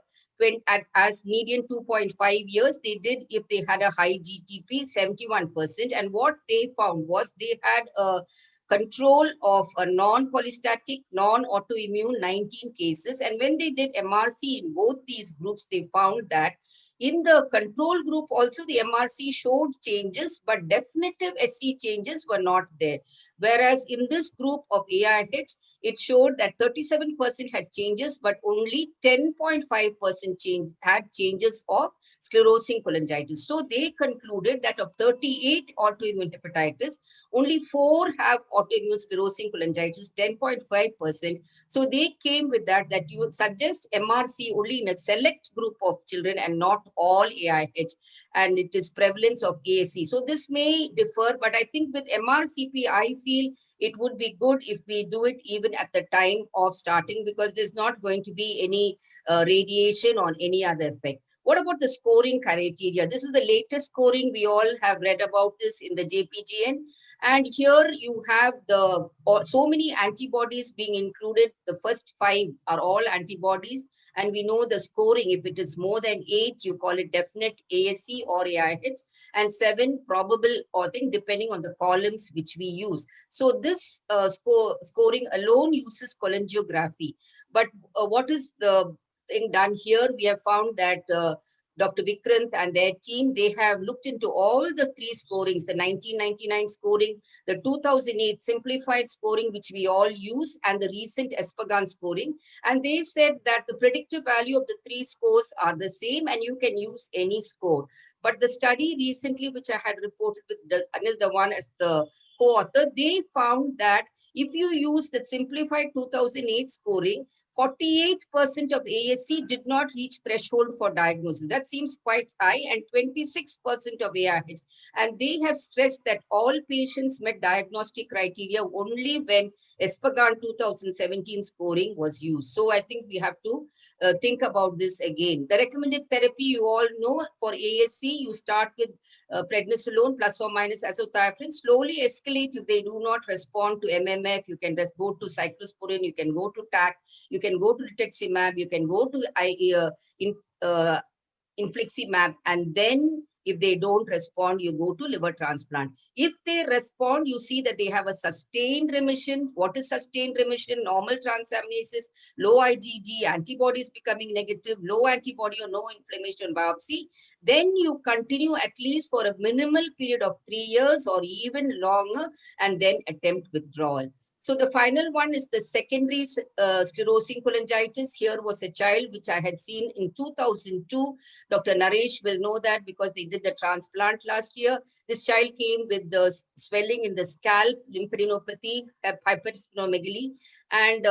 as median 2.5 years, they did if they had a high GTP, 71%. And what they found was they had a control of a non-polystatic, non-autoimmune 19 cases. And when they did MRC in both these groups, they found that in the control group also the MRC showed changes, but definitive SC changes were not there. Whereas in this group of AIH, it showed that 37% had changes, but only 10.5% had changes of sclerosing cholangitis. So they concluded that of 38 autoimmune hepatitis, only 4 have autoimmune sclerosing cholangitis, 10.5%. So they came with that you would suggest MRC only in a select group of children and not all AIH, and it is prevalence of ASC. So this may differ, but I think with MRCP, I feel it would be good if we do it even at the time of starting, because there's not going to be any radiation or any other effect. What about the scoring criteria? This is the latest scoring. We all have read about this in the JPGN. And here you have so many antibodies being included. The first 5 are all antibodies. And we know the scoring, if it is more than 8, you call it definite ASC or AIH, and 7 probable, or thing, depending on the columns which we use. So this scoring alone uses cholangiography. But what is the thing done here? We have found that Dr. Vikrant and their team, they have looked into all the 3 scorings, the 1999 scoring, the 2008 simplified scoring, which we all use, and the recent Espagan scoring. And they said that the predictive value of the 3 scores are the same, and you can use any score. But the study recently, which I had reported with Anil Dhawan as the co-author, they found that if you use the simplified 2008 scoring, 48% of ASC did not reach threshold for diagnosis. That seems quite high, and 26% of AIH. And they have stressed that all patients met diagnostic criteria only when Espagan 2017 scoring was used. So I think we have to think about this again. The recommended therapy, you all know, for ASC, you start with prednisolone plus or minus azathioprine, slowly escalate if they do not respond to MMF. You can just go to cyclosporin, you can go to TAC, you can go to rituximab, you can go to infliximab, and then if they don't respond, you go to liver transplant. If they respond, you see that they have a sustained remission. What is sustained remission? Normal transaminases, low IgG, antibodies becoming negative, low antibody or no inflammation biopsy. Then you continue at least for a minimal period of 3 years or even longer, and then attempt withdrawal. So the final one is the secondary sclerosing cholangitis. Here was a child which I had seen in 2002. Dr. Naresh will know that because they did the transplant last year. This child came with the swelling in the scalp, lymphadenopathy, hypersplenomegaly, and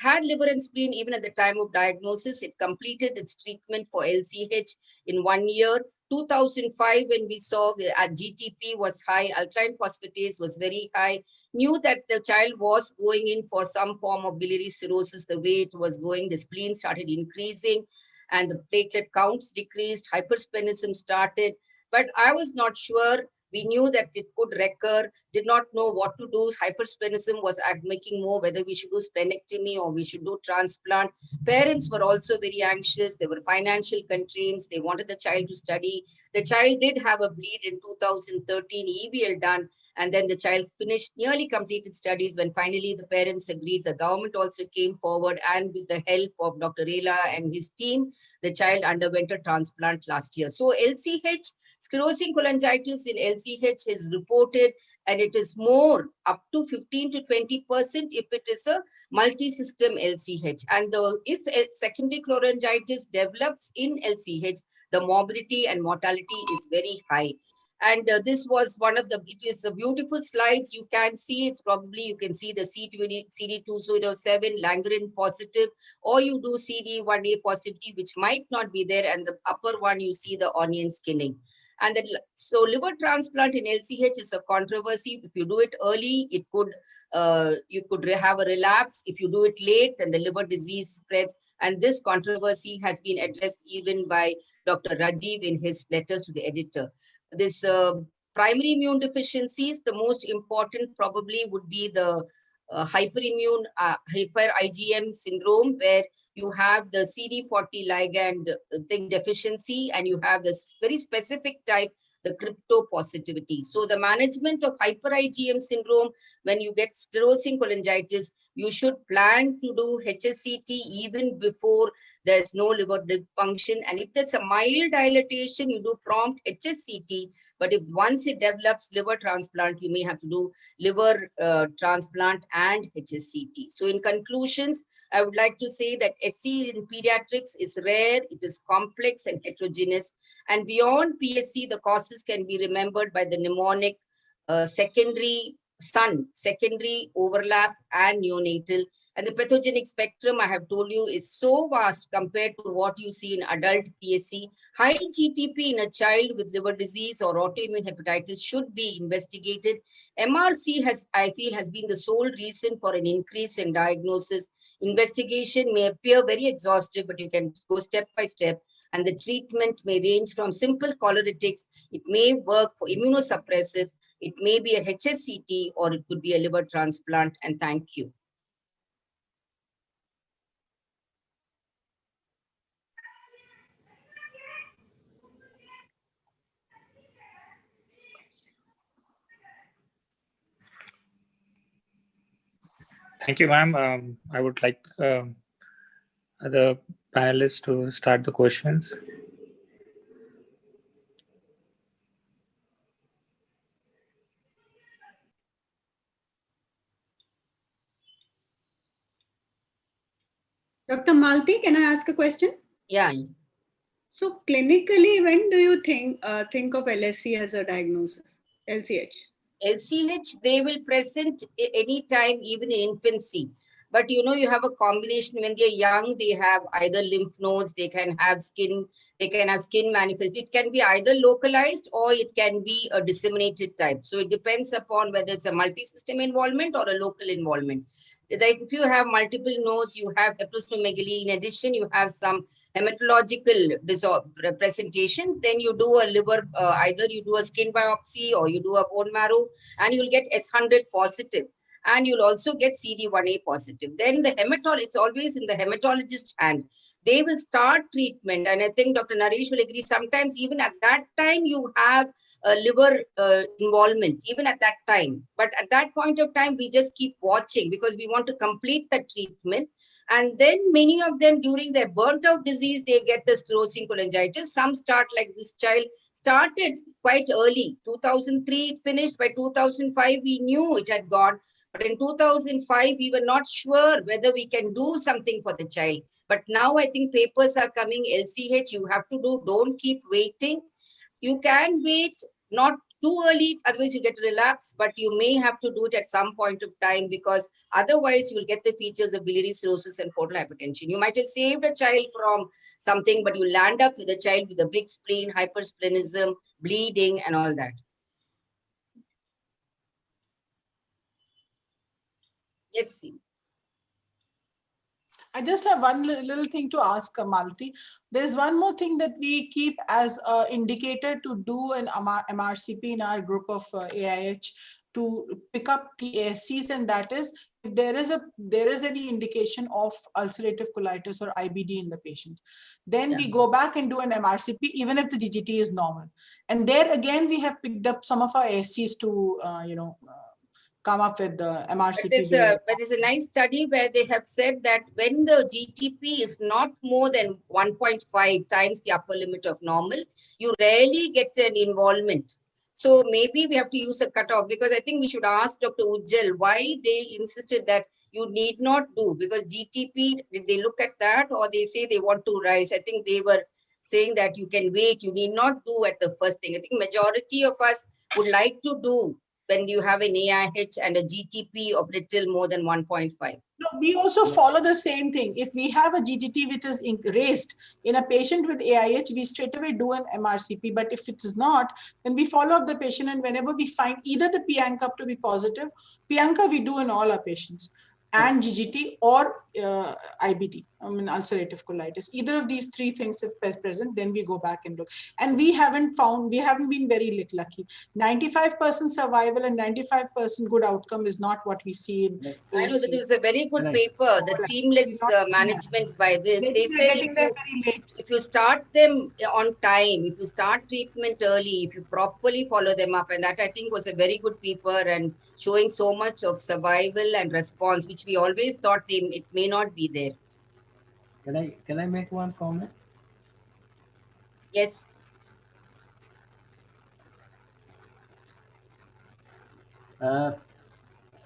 had liver and spleen even at the time of diagnosis. It completed its treatment for LCH in 1 year. 2005, when we saw that GTP was high, alkaline phosphatase was very high, knew that the child was going in for some form of biliary cirrhosis. The way it was going, the spleen started increasing and the platelet counts decreased, hypersplenism started. But I was not sure. We knew that it could recur, did not know what to do. Hypersplenism was making more whether we should do splenectomy or we should do transplant. Parents were also very anxious. There were financial constraints. They wanted the child to study. The child did have a bleed in 2013, EBL done, and then the child finished, nearly completed studies when finally the parents agreed. The government also came forward, and with the help of Dr. Rela and his team, the child underwent a transplant last year. So LCH, sclerosing cholangitis in LCH is reported, and it is more up to 15 to 20% if it is a multi-system LCH. And if secondary cholangitis develops in LCH, the morbidity and mortality is very high. And this was one of the, it is a beautiful slides. You can see, it's probably, you can see the CD207 Langerin positive, or you do CD1A positivity, which might not be there. And the upper one, you see the onion skinning. And then, so liver transplant in LCH is a controversy. If you do it early, it could, you could have a relapse. If you do it late, then the liver disease spreads. And this controversy has been addressed even by Dr. Rajiv in his letters to the editor. This primary immune deficiencies, the most important probably would be the hyperimmune, hyper IgM syndrome, where you have the CD40 ligand thing deficiency, and you have this very specific type, the crypto positivity. So the management of hyper IgM syndrome, when you get sclerosing cholangitis, you should plan to do HSCT even before there's no liver function. And if there's a mild dilatation, you do prompt HSCT. But if once it develops liver transplant, you may have to do liver transplant and HSCT. So in conclusions, I would like to say that SC in pediatrics is rare, it is complex and heterogeneous. And beyond PSC, the causes can be remembered by the mnemonic secondary overlap and neonatal. And the pathogenic spectrum, I have told you, is so vast compared to what you see in adult PSC. High GTP in a child with liver disease or autoimmune hepatitis should be investigated. MRC I feel, has been the sole reason for an increase in diagnosis. Investigation may appear very exhaustive, but you can go step by step. And the treatment may range from simple cholerytics. It may work for immunosuppressives. It may be a HSCT, or it could be a liver transplant. And thank you. Thank you, ma'am. I would like the panelists to start the questions. Dr. Malti, can I ask a question? Yeah. So clinically, when do you think of LSC as a diagnosis? LCH? LCH, they will present anytime, even in infancy. But you know, you have a combination. When they're young, they have either lymph nodes, they can have skin manifest. It can be either localized or it can be a disseminated type. So it depends upon whether it's a multi-system involvement or a local involvement. Like if you have multiple nodes, you have hepatosplenomegaly. In addition, you have some hematological presentation. Then you do a liver, either you do a skin biopsy or you do a bone marrow, and you'll get S100 positive. And you'll also get CD1A positive. Then the it's always in the hematologist's hand. They will start treatment. And I think Dr. Naresh will agree, sometimes even at that time, you have a liver involvement, even at that time. But at that point of time, we just keep watching because we want to complete the treatment. And then many of them, during their burnt out disease, they get the sclerosing cholangitis. Some start like this child started quite early. 2003, it finished. By 2005, we knew it had gone. But in 2005, we were not sure whether we can do something for the child. But now I think papers are coming, LCH, you have to do, don't keep waiting. You can wait, not too early, otherwise you get relapse, but you may have to do it at some point of time, because otherwise you'll get the features of biliary cirrhosis and portal hypertension. You might have saved a child from something, but you land up with a child with a big spleen, hypersplenism, bleeding, and all that. Yes. I just have one little thing to ask Malti. There's one more thing that we keep as an indicator to do an MRCP in our group of AIH to pick up TASCs, and that is if there is any indication of ulcerative colitis or IBD in the patient. Then we go back and do an MRCP even if the GGT is normal. And there again, we have picked up some of our ASCs to, come up with the MRCP. But there's a nice study where they have said that when the GTP is not more than 1.5 times the upper limit of normal, you rarely get an involvement. So maybe we have to use a cutoff, because I think we should ask Dr. Ujjal why they insisted that you need not do, because GTP, did they look at that or they say they want to rise? I think they were saying that you can wait, you need not do at the first thing. I think majority of us would like to do when you have an AIH and a GTP of little more than 1.5. No, we also follow the same thing. If we have a GGT which is raised in a patient with AIH, we straight away do an MRCP. But if it is not, then we follow up the patient, and whenever we find either the P-ANCA to be positive, P-ANCA we do in all our patients, and GGT or IBD. ulcerative colitis. Either of these three things if present, then we go back and look. And we haven't been very lucky. 95% survival and 95% good outcome is not what we see in I know that it ASCs. was a very good paper, that seamless management by this. They said if you start them on time, if you start treatment early, if you properly follow them up, and that I think was a very good paper and showing so much of survival and response, which we always thought it may not be there. Can I make one comment? Yes. Am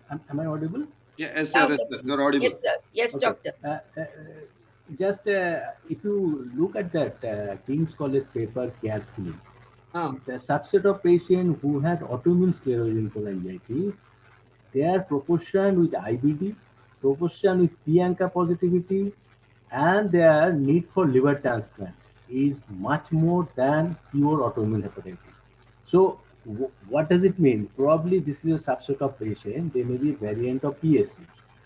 I audible? Yes, sir. Yes, sir. You're audible. Yes, sir. Yes, okay. doctor. Just if you look at that King's College paper carefully, the subset of patients who had autoimmune sclerosing cholangitis, their proportion with IBD, proportion with P-ANCA positivity, and their need for liver transplant is much more than pure autoimmune hepatitis. So what does it mean? Probably this is a subset of patient, they may be a variant of PSC.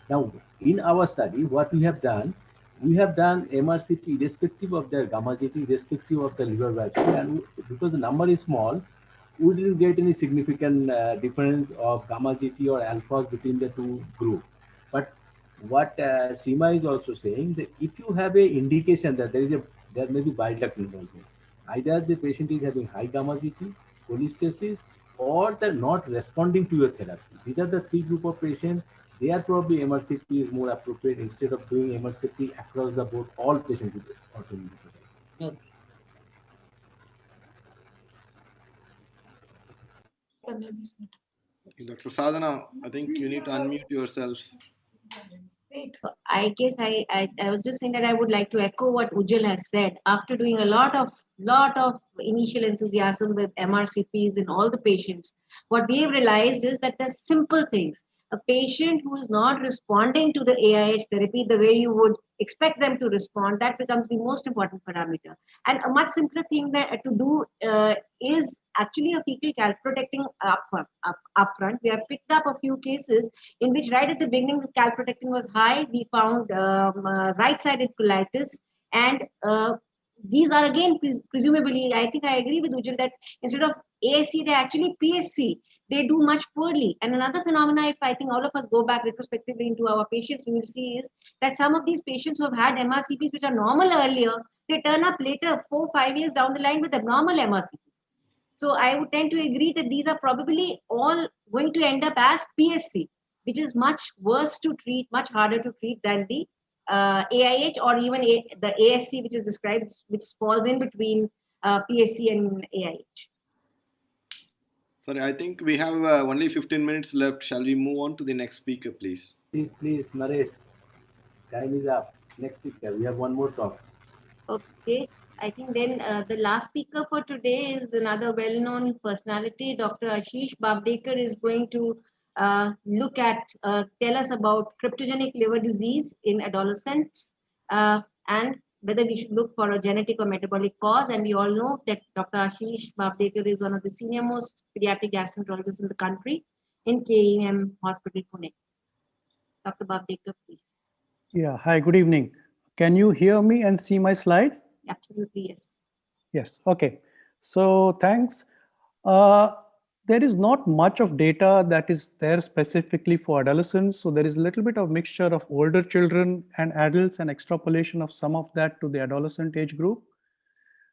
Now, in our study, what we have done MRCP irrespective of their gamma GT, irrespective of the liver biopsy, and because the number is small, we didn't get any significant difference of gamma GT or alpha between the two groups. But what Seema is also saying, that if you have a indication that there may be bile duct involvement, either the patient is having high gamma GT, cholestasis, or they're not responding to your therapy. These are the three group of patients. They are probably MRCP is more appropriate instead of doing MRCP across the board, all patients with autoimmune hepatitis. Okay. Dr. Sadhana, I think you need to unmute yourself. I guess I was just saying that I would like to echo what Ujjal has said. After doing a lot of initial enthusiasm with MRCPs in all the patients, what we have realized is that there's simple things. A patient who is not responding to the AIH therapy the way you would expect them to respond, that becomes the most important parameter. And a much simpler thing that to do is actually a fecal calprotectin upfront. We have picked up a few cases in which right at the beginning the calprotectin was high. We found right-sided colitis, and these are again presumably, I think I agree with Ujjal that instead of ASC, they're actually PSC. They do much poorly. And another phenomena, if I think all of us go back retrospectively into our patients, we will see is that some of these patients who have had MRCPs which are normal earlier, they turn up later, 4-5 years down the line with abnormal MRCPs. So I would tend to agree that these are probably all going to end up as PSC, which is much worse to treat, much harder to treat than the AIH or even the ASC, which is described, which falls in between PSC and AIH. Sorry, I think we have only 15 minutes left. Shall we move on to the next speaker, please? Please, Naresh. Time is up. Next speaker. We have one more talk. Okay. I think then the last speaker for today is another well-known personality. Dr. Ashish Babdekar is going to tell us about cryptogenic liver disease in adolescents and whether we should look for a genetic or metabolic cause. And we all know that Dr. Ashish Babdekar is one of the senior most pediatric gastroenterologists in the country in KEM Hospital, Pune. Dr. Babdekar, please. Yeah, hi, good evening. Can you hear me and see my slide? Absolutely, yes. Yes, okay. So thanks. There is not much of data that is there specifically for adolescents. So there is a little bit of mixture of older children and adults and extrapolation of some of that to the adolescent age group.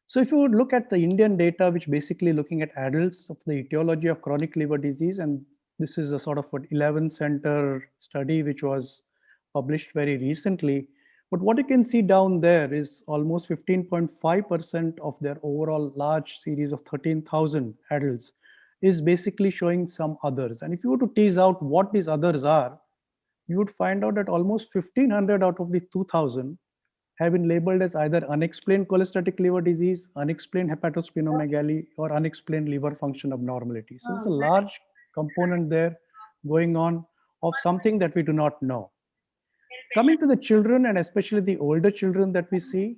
So if you would look at the Indian data, which basically looking at adults of the etiology of chronic liver disease, and this is a sort of an 11-center study which was published very recently. But what you can see down there is almost 15.5% of their overall large series of 13,000 adults is basically showing some others. And if you were to tease out what these others are, you would find out that almost 1,500 out of the 2,000 have been labeled as either unexplained cholestatic liver disease, unexplained hepatosplenomegaly, or unexplained liver function abnormality. So there's a large component there going on of something that we do not know. Coming to the children, and especially the older children that we see,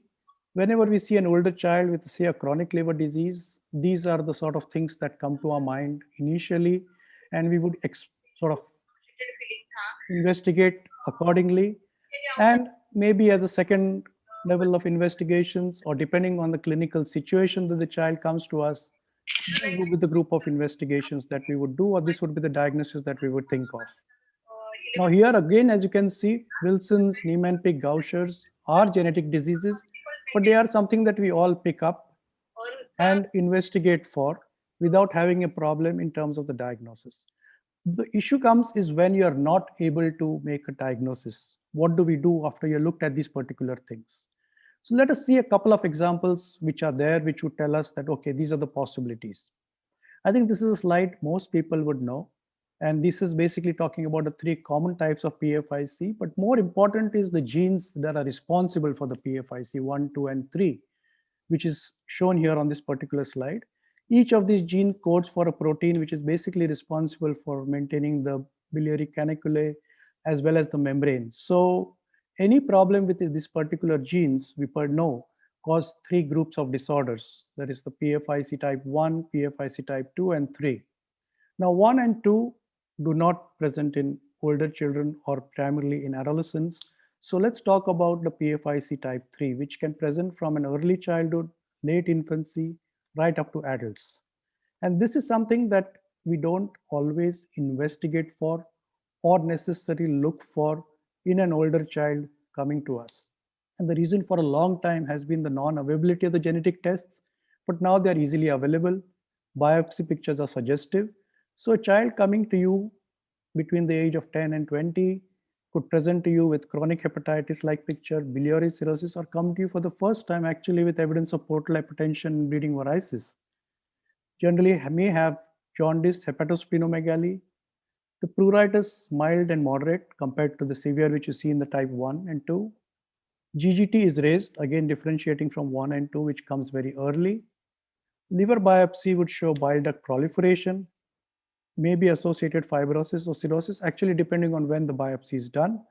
whenever we see an older child with, say, a chronic liver disease, these are the sort of things that come to our mind initially, and we would sort of investigate accordingly. And maybe as a second level of investigations, or depending on the clinical situation that the child comes to us, these would be the group of investigations that we would do, or this would be the diagnosis that we would think of. Now here again, as you can see, Wilson's, Niemann-Pick, Gaucher's are genetic diseases, but they are something that we all pick up and investigate for without having a problem in terms of the diagnosis. The issue comes is when you are not able to make a diagnosis. What do we do after you looked at these particular things? So let us see a couple of examples which are there, which would tell us that, okay, these are the possibilities. I think this is a slide most people would know. And this is basically talking about the three common types of PFIC, but more important is the genes that are responsible for the PFIC 1, 2, and 3, which is shown here on this particular slide. Each of these gene codes for a protein which is basically responsible for maintaining the biliary caniculae as well as the membrane. So any problem with this particular genes, we know, cause three groups of disorders. That is the PFIC type 1, PFIC type 2, and 3. Now 1 and 2 do not present in older children or primarily in adolescents. So let's talk about the PFIC type 3, which can present from an early childhood, late infancy, right up to adults. And this is something that we don't always investigate for or necessarily look for in an older child coming to us. And the reason for a long time has been the non-availability of the genetic tests, but now they are easily available. Biopsy pictures are suggestive. So a child coming to you between the age of 10 and 20 could present to you with chronic hepatitis like picture, biliary cirrhosis, or come to you for the first time actually with evidence of portal hypertension and bleeding varices. Generally may have jaundice, hepatosplenomegaly. The pruritus mild and moderate compared to the severe which you see in the type 1 and 2. GGT is raised, again differentiating from 1 and 2, which comes very early. Liver biopsy would show bile duct proliferation, maybe associated fibrosis or cirrhosis, actually depending on when the biopsy is done.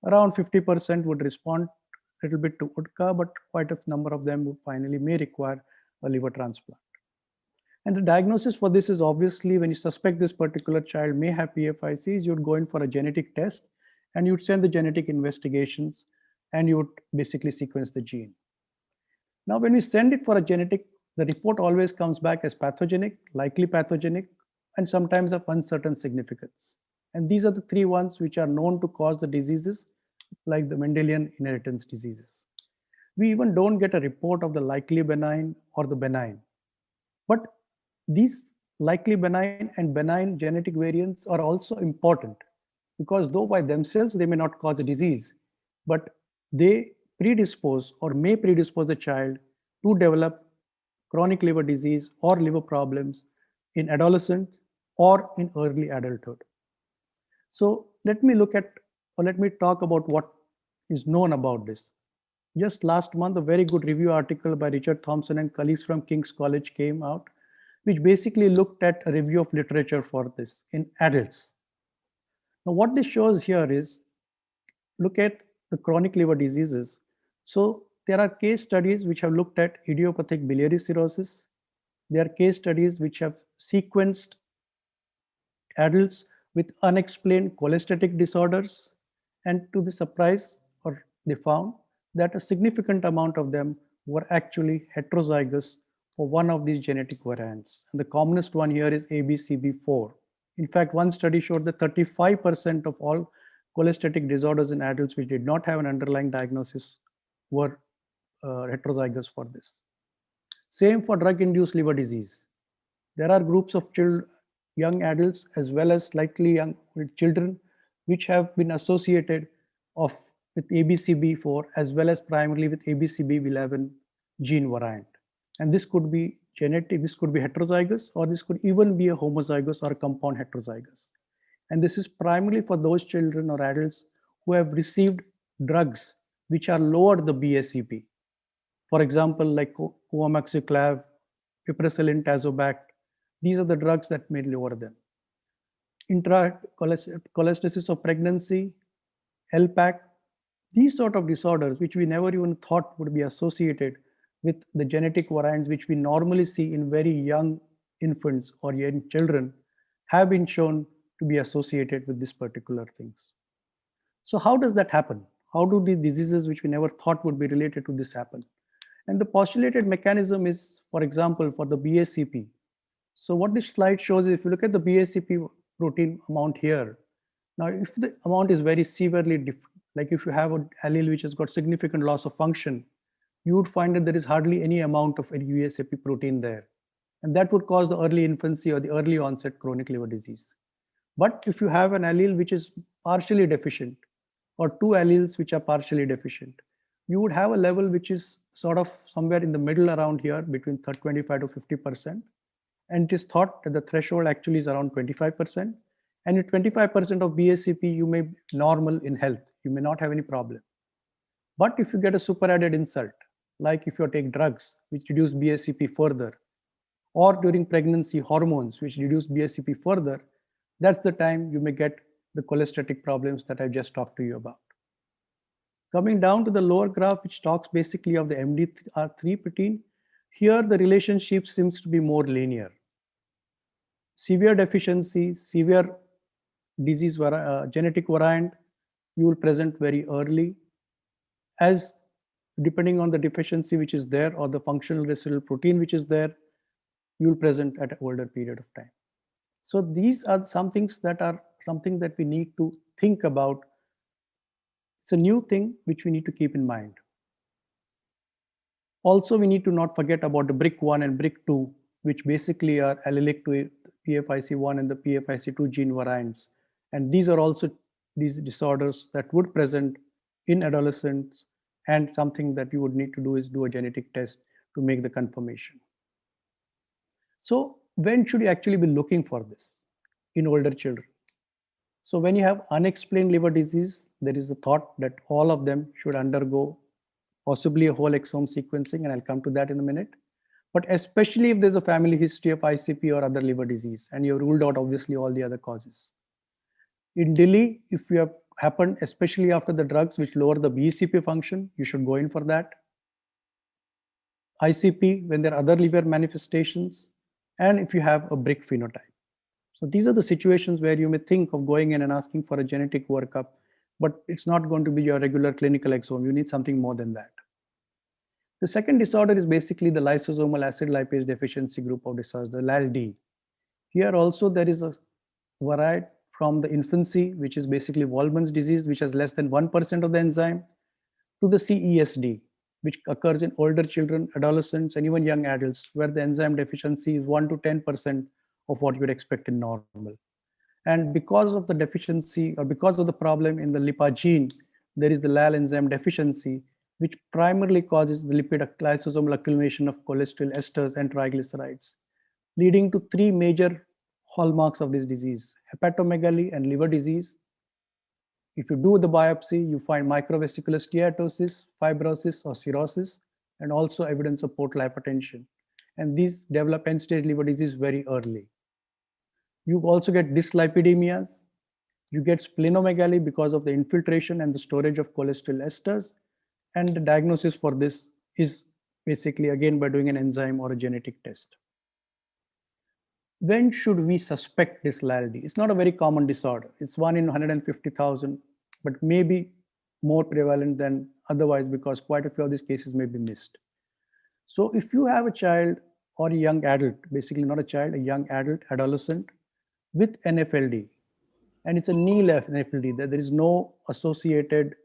Around 50% would respond a little bit to UDCA, but quite a number of them would finally may require a liver transplant. And the diagnosis for this is obviously when you suspect this particular child may have PFICs, you'd go in for a genetic test and you'd send the genetic investigations and you would basically sequence the gene. Now, when we send it for a genetic, the report always comes back as pathogenic, likely pathogenic, and sometimes of uncertain significance. And these are the three ones which are known to cause the diseases like the Mendelian inheritance diseases. We even don't get a report of the likely benign or the benign. But these likely benign and benign genetic variants are also important because though by themselves they may not cause a disease, but they predispose or may predispose the child to develop chronic liver disease or liver problems in adolescent or in early adulthood. So let me talk about what is known about this. Just last month, a very good review article by Richard Thompson and colleagues from King's College came out, which basically looked at a review of literature for this in adults. Now, what this shows here is, look at the chronic liver diseases. So there are case studies which have looked at idiopathic biliary cirrhosis. There are case studies which have sequenced adults with unexplained cholestatic disorders. And to the surprise, or they found that a significant amount of them were actually heterozygous for one of these genetic variants. And the commonest one here is ABCB4. In fact, one study showed that 35% of all cholestatic disorders in adults which did not have an underlying diagnosis were heterozygous for this. Same for drug-induced liver disease. There are groups of young adults as well as slightly young children which have been associated with ABCB4 as well as primarily with ABCB11 gene variant. And this could be genetic, this could be heterozygous, or this could even be a homozygous or a compound heterozygous. And this is primarily for those children or adults who have received drugs which are lower the BSEP. For example, like coamoxiclav, piperacillin tazobactam, these are the drugs that may lower them. Cholestasis of pregnancy, LPAC, these sort of disorders which we never even thought would be associated with the genetic variants which we normally see in very young infants or young children have been shown to be associated with these particular things. So how does that happen? How do the diseases which we never thought would be related to this happen? And the postulated mechanism is, for example, for the BACP. So what this slide shows is if you look at the BACP protein amount here, now if the amount is very severely different, like if you have an allele which has got significant loss of function, you would find that there is hardly any amount of USAP protein there. And that would cause the early infancy or the early onset chronic liver disease. But if you have an allele which is partially deficient, or two alleles which are partially deficient, you would have a level which is sort of somewhere in the middle around here between 25 to 50%. And it is thought that the threshold actually is around 25%. And with 25% of BACP, you may be normal in health. You may not have any problem. But if you get a superadded insult, like if you take drugs which reduce BACP further, or during pregnancy hormones which reduce BACP further, that's the time you may get the cholestatic problems that I just talked to you about. Coming down to the lower graph, which talks basically of the MDR3 protein, here the relationship seems to be more linear. Severe deficiency, severe disease genetic variant, you will present very early. As depending on the deficiency which is there or the functional residual protein which is there, you will present at an older period of time. So these are some things that are something that we need to think about. It's a new thing which we need to keep in mind. Also, we need to not forget about the BRIC1 and BRIC2, which basically are allelic to PFIC1 and the PFIC2 gene variants. And these are also these disorders that would present in adolescents, and something that you would need to do is do a genetic test to make the confirmation. So when should you actually be looking for this? In older children. So when you have unexplained liver disease, there is a thought that all of them should undergo possibly a whole exome sequencing, and I'll come to that in a minute. But especially if there's a family history of ICP or other liver disease, and you've ruled out obviously all the other causes. In Delhi, if you have happened, especially after the drugs which lower the BCP function, you should go in for that. ICP, when there are other liver manifestations, and if you have a BRIC phenotype. So these are the situations where you may think of going in and asking for a genetic workup, but it's not going to be your regular clinical exome. You need something more than that. The second disorder is basically the lysosomal acid lipase deficiency group of disorders, the LALD. Here also there is a variety from the infancy, which is basically Wolman's disease, which has less than 1% of the enzyme, to the CESD, which occurs in older children, adolescents, and even young adults, where the enzyme deficiency is 1 to 10% of what you would expect in normal. And because of the deficiency, or because of the problem in the LIPA gene, there is the LAL enzyme deficiency, which primarily causes the lipid lysosomal accumulation of cholesterol esters and triglycerides, leading to three major hallmarks of this disease: hepatomegaly and liver disease. If you do the biopsy, you find microvesicular steatosis, fibrosis, or cirrhosis, and also evidence of portal hypertension. And these develop end-stage liver disease very early. You also get dyslipidemias. You get splenomegaly because of the infiltration and the storage of cholesterol esters. And the diagnosis for this is basically again by doing an enzyme or a genetic test. When should we suspect this LALD? It's not a very common disorder. It's 1 in 150,000, but maybe more prevalent than otherwise because quite a few of these cases may be missed. So if you have a child or a young adult, basically not a child, a young adult, adolescent with NFLD, and it's a knee left NFLD, that there is no associated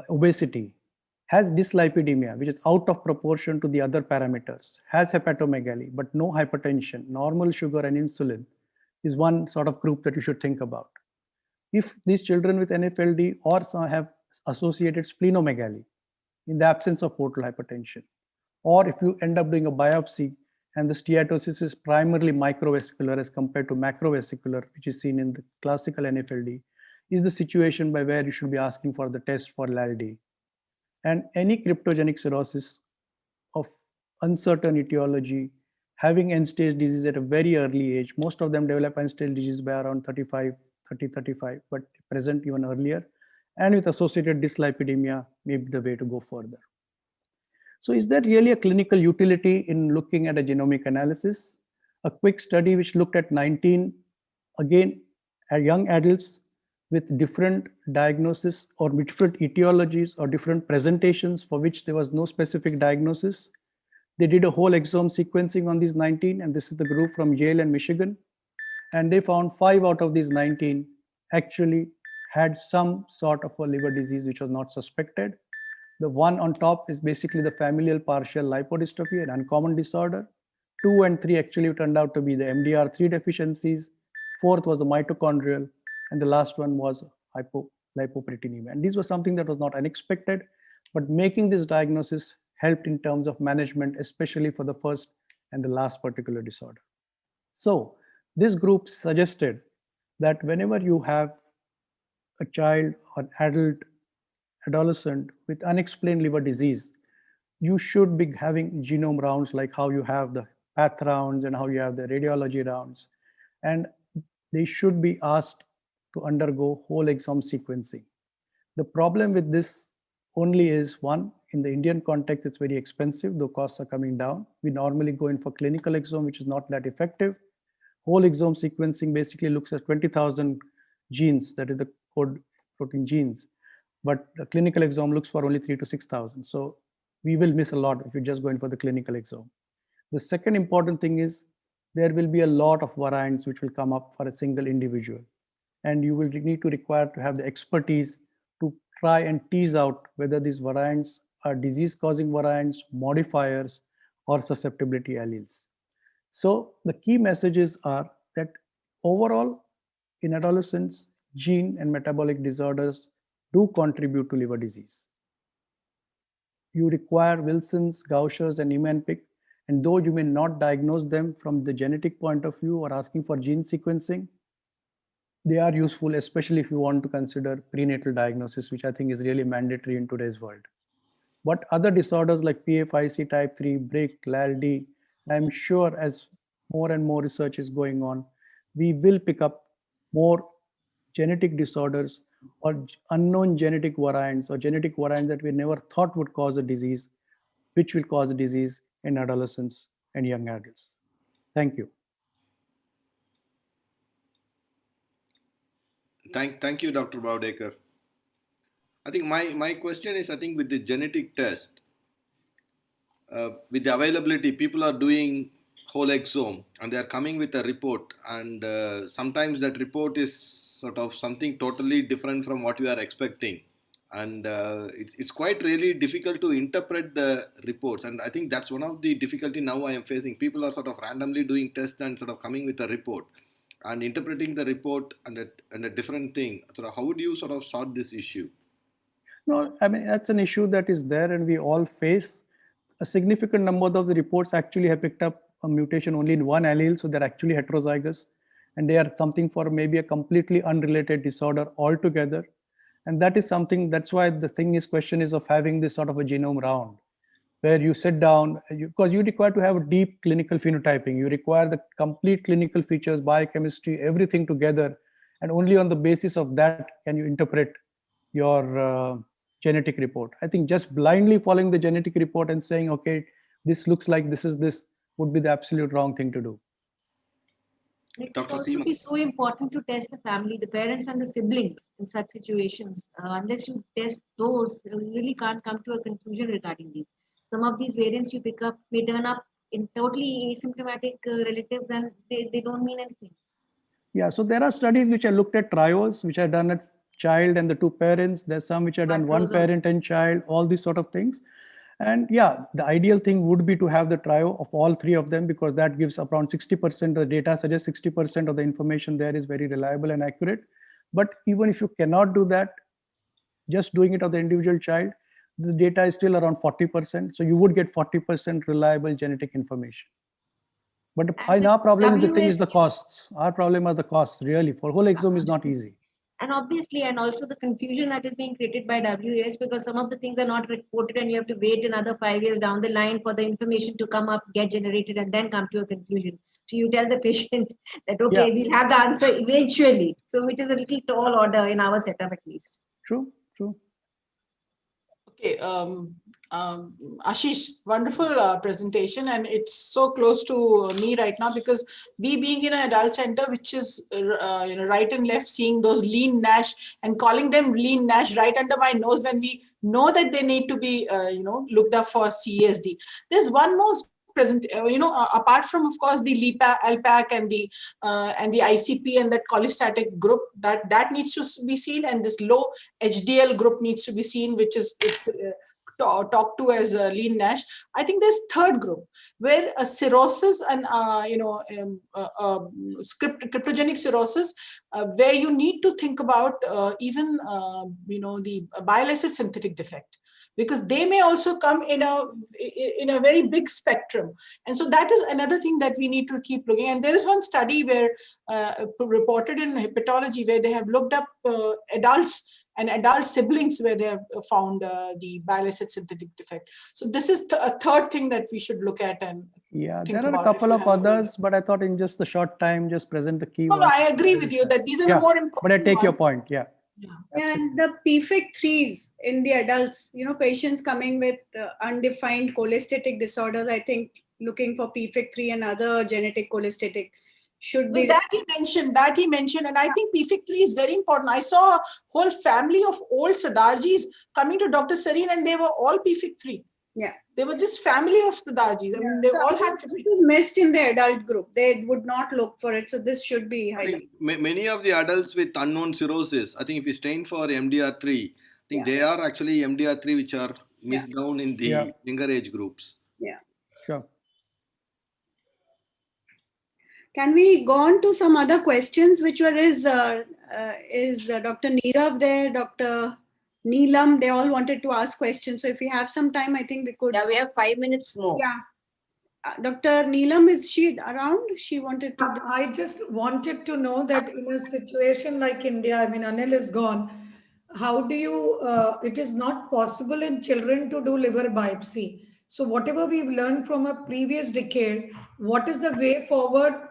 obesity, has dyslipidemia, which is out of proportion to the other parameters, has hepatomegaly, but no hypertension, normal sugar and insulin, is one sort of group that you should think about. If these children with NFLD or have associated splenomegaly in the absence of portal hypertension, or if you end up doing a biopsy and the steatosis is primarily microvesicular as compared to macrovesicular, which is seen in the classical NFLD, is the situation by where you should be asking for the test for LALD. And any cryptogenic cirrhosis of uncertain etiology, having end-stage disease at a very early age, most of them develop end-stage disease by around 35, but present even earlier, and with associated dyslipidemia may be the way to go further. So is there really a clinical utility in looking at a genomic analysis? A quick study which looked at 19 Again, young adults with different diagnosis or different etiologies or different presentations for which there was no specific diagnosis. They did a whole exome sequencing on these 19, and this is the group from Yale and Michigan. And they found 5 out of these 19 actually had some sort of a liver disease which was not suspected. The one on top is basically the familial partial lipodystrophy, an uncommon disorder. 2 and 3 actually turned out to be the MDR3 deficiencies. Fourth was the mitochondrial, and the last one was lipoproteinemia. And these were something that was not unexpected, but making this diagnosis helped in terms of management, especially for the first and the last particular disorder. So this group suggested that whenever you have a child or adult, adolescent with unexplained liver disease, you should be having genome rounds like how you have the path rounds and how you have the radiology rounds. And they should be asked to undergo whole exome sequencing. The problem with this only is one, in the Indian context, it's very expensive, though costs are coming down. We normally go in for clinical exome, which is not that effective. Whole exome sequencing basically looks at 20,000 genes, that is the code protein genes. But the clinical exome looks for only 3 to 6,000. So we will miss a lot if you're just going for the clinical exome. The second important thing is there will be a lot of variants which will come up for a single individual. And you will need to require to have the expertise to try and tease out whether these variants are disease-causing variants, modifiers, or susceptibility alleles. So the key messages are that overall, in adolescents, gene and metabolic disorders do contribute to liver disease. You require Wilson's, Gaucher's, and Niemann-Pick, and though you may not diagnose them from the genetic point of view or asking for gene sequencing, they are useful, especially if you want to consider prenatal diagnosis, which I think is really mandatory in today's world. But other disorders like PF-IC type 3, BRIC, LALD, I'm sure as more and more research is going on, we will pick up more genetic disorders or unknown genetic variants or genetic variants that we never thought would cause a disease, which will cause a disease in adolescents and young adults. Thank you. Thank you, Dr. Bowdekar. I think my question is, I think with the genetic test, with the availability, people are doing whole exome and they are coming with a report, and sometimes that report is sort of something totally different from what you are expecting, and it's quite really difficult to interpret the reports, and I think that's one of the difficulty now I am facing. People are sort of randomly doing tests and sort of coming with a report and interpreting the report and a different thing. So how would you sort of sort this issue? No, I mean, that's an issue that is there and we all face. A significant number of the reports actually have picked up a mutation only in one allele, so they're actually heterozygous, and they are something for maybe a completely unrelated disorder altogether. And that is something, that's why the question is of having this sort of a genome round, where you sit down, because you require to have deep clinical phenotyping. You require the complete clinical features, biochemistry, everything together, and only on the basis of that can you interpret your genetic report. I think just blindly following the genetic report and saying, okay, this looks like this is this, would be the absolute wrong thing to do. It would also be so important to test the family, the parents and the siblings in such situations. Unless you test those, you really can't come to a conclusion regarding these. Some of these variants you pick up may turn up in totally asymptomatic relatives, and they don't mean anything. Yeah, so there are studies which are looked at trios, which are done at child and the two parents. There's some which are done one parent and child, all these sort of things. And yeah, the ideal thing would be to have the trio of all three of them, because that gives around 60%. The data suggests 60% of the information there is very reliable and accurate. But even if you cannot do that, just doing it of the individual child, the data is still around 40%. So you would get 40% reliable genetic information. But our problem is the thing is the costs. Our problem are the costs, really. For whole exome is not easy. And obviously, and also the confusion that is being created by WAS, because some of the things are not reported and you have to wait another 5 years down the line for the information to come up, get generated, and then come to a conclusion. So you tell the patient that, okay, we'll have the answer eventually. So which is a little tall order in our setup at least. True, true. Okay, Ashish, wonderful presentation, and it's so close to me right now because we being in an adult center, which is right and left, seeing those lean NASH and calling them lean NASH right under my nose when we know that they need to be looked up for CSD. There's one more present, apart from of course the LIPA, ALPAC, and the ICP and that cholestatic group that needs to be seen, and this low HDL group needs to be seen, which is talked to as lean NASH. I think there's third group where cirrhosis and cryptogenic cirrhosis, where you need to think about even the bile acid synthetic defect, because they may also come in a very big spectrum. And so that is another thing that we need to keep looking. And there is one study where reported in hepatology where they have looked up adults and adult siblings where they have found the bile acid synthetic defect. So this is a third thing that we should look at and there are a couple of others, but I thought in just the short time, just present the key ones. No, I agree with you that these are the more important. But I take your point, yeah. And the PFIC3s in the adults, patients coming with undefined cholestatic disorders, I think looking for PFIC3 and other genetic cholestatic should be. That he mentioned, and I think PFIC3 is very important. I saw a whole family of old Sadarjis coming to Dr. Sareen, and they were all PFIC3. Yeah. They were just family of Sadarjis. I mean, they all had to be. This is missed in the adult group. They would not look for it. So this should be highlighted. Many of the adults with unknown cirrhosis, I think if you stain for MDR3, I think they are actually MDR3 which are missed down in the younger age groups. Yeah. Sure. Can we go on to some other questions, which were is Dr. Nirav there, Dr. Neelam, they all wanted to ask questions. So if we have some time, I think we could. Yeah, we have 5 minutes more. Yeah. Dr. Neelam, is she around? She wanted to. I just wanted to know that in a situation like India, I mean, Anil is gone. How do you, it is not possible in children to do liver biopsy. So whatever we've learned from a previous decade, what is the way forward,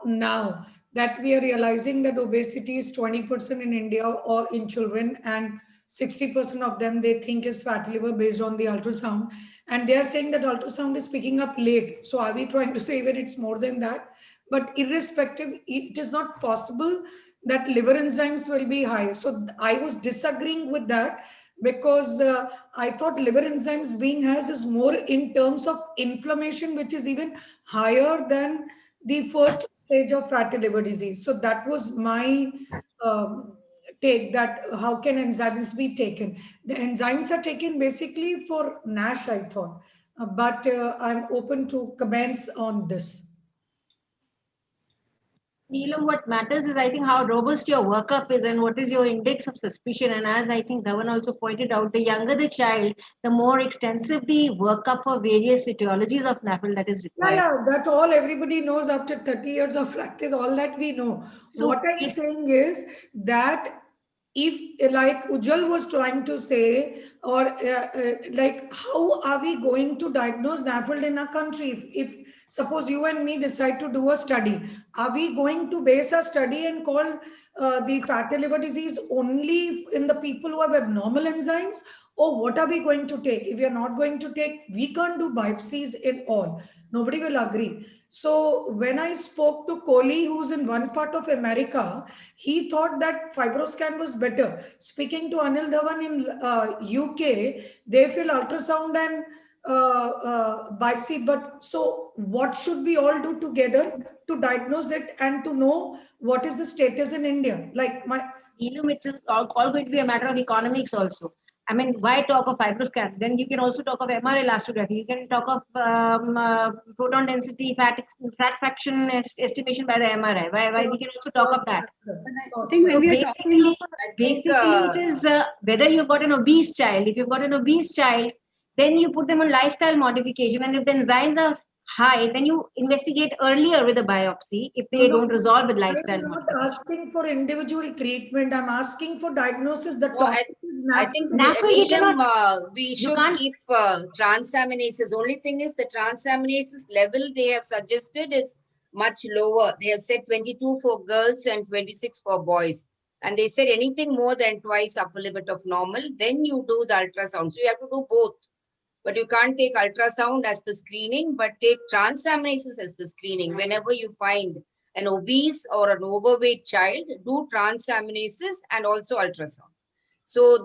now that we are realizing that obesity is 20% in India or in children, and 60% of them they think is fatty liver based on the ultrasound, and they are saying that ultrasound is picking up late. So are we trying to say that it's more than that? But irrespective, it is not possible that liver enzymes will be high. So I was disagreeing with that because I thought liver enzymes being has is more in terms of inflammation, which is even higher than the first stage of fatty liver disease. So that was my take, that how can enzymes be taken? The enzymes are taken basically for NASH, I thought, but I'm open to comments on this. Neelam, what matters is, I think, how robust your workup is and what is your index of suspicion. And as I think Dhawan also pointed out, the younger the child, the more extensive the workup for various etiologies of NAFL that is required. Yeah, that all everybody knows after 30 years of practice, all that we know. So what I'm saying is that if, like Ujjwal was trying to say, or like, how are we going to diagnose NAFLD in a country? If suppose you and me decide to do a study, are we going to base a study and call the fatty liver disease only in the people who have abnormal enzymes? Or what are we going to take? If we are not going to take, we can't do biopsies in all. Nobody will agree. So when I spoke to Kohli, who's in one part of America, he thought that fibroscan was better. Speaking to Anil Dhawan in UK, they feel ultrasound and biopsy. But so what should we all do together to diagnose it and to know what is the status in India? Like my... It is all going to be a matter of economics also. I mean, why talk of fibroscan? Then you can also talk of MR elastography. You can talk of proton density, fat fraction estimation by the MRI. Why we can also talk of that. I think when we are basically it is whether you've got an obese child. If you've got an obese child, then you put them on lifestyle modification. And if the enzymes are high, then you investigate earlier with a biopsy if they don't resolve with lifestyle. I'm not asking for individual treatment. I'm asking for diagnosis. I think we should keep transaminases. Only thing is the transaminases level they have suggested is much lower. They have said 22 for girls and 26 for boys. And they said anything more than twice upper limit of normal, then you do the ultrasound. So you have to do both. But you can't take ultrasound as the screening, but take transaminases as the screening. Whenever you find an obese or an overweight child, do transaminases and also ultrasound. So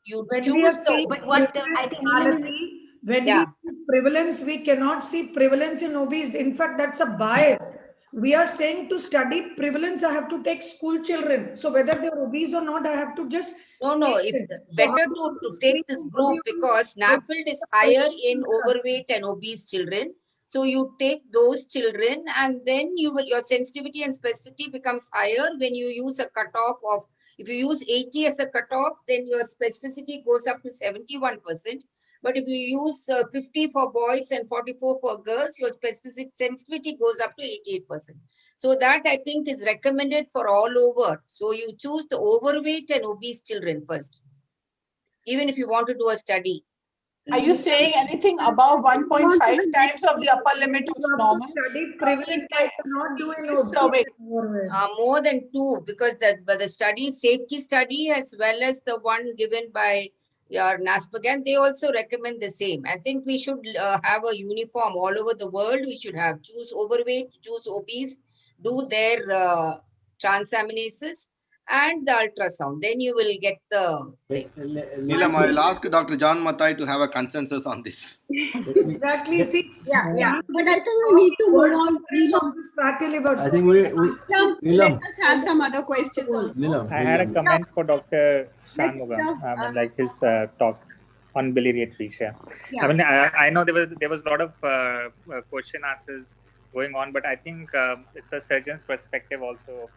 you when we are choose seeing the. But what I prevalence, think Malati, when we Yeah. see prevalence, we cannot see prevalence in obese. In fact, that's a bias. We are saying to study prevalence, I have to take school children. So whether they're obese or not, I have to just No, take if them. So how better do to we take screen this and group because NAFLD is higher in overweight and obese children. So you take those children and then your sensitivity and specificity becomes higher when you use a cutoff of, if you use 80 as a cutoff, then your specificity goes up to 71%. But if you use 50 for boys and 44 for girls, your specific sensitivity goes up to 88%. So that I think is recommended for all over. So you choose the overweight and obese children first, even if you want to do a study. Are you saying anything above 1.5 times of the upper limit of normal? Study prevalence, I cannot do in this survey. More than 2, because the study, safety study, as well as the one given by your NASPGAN, they also recommend the same. I think we should have a uniform all over the world. We should have choose overweight, choose obese, do their transaminases and the ultrasound. Then you will get the thing. Neelam, I will ask Dr. John Mathai to have a consensus on this. Exactly. See, yeah. But I think we need to move on. On this fatty liver. I think we Let us have some other questions also. I had a comment for Dr. Shanmugam. I mean, like his talk on biliary atresia. Yeah. I mean, I know there was a lot of question answers going on, but I think it's a surgeon's perspective also.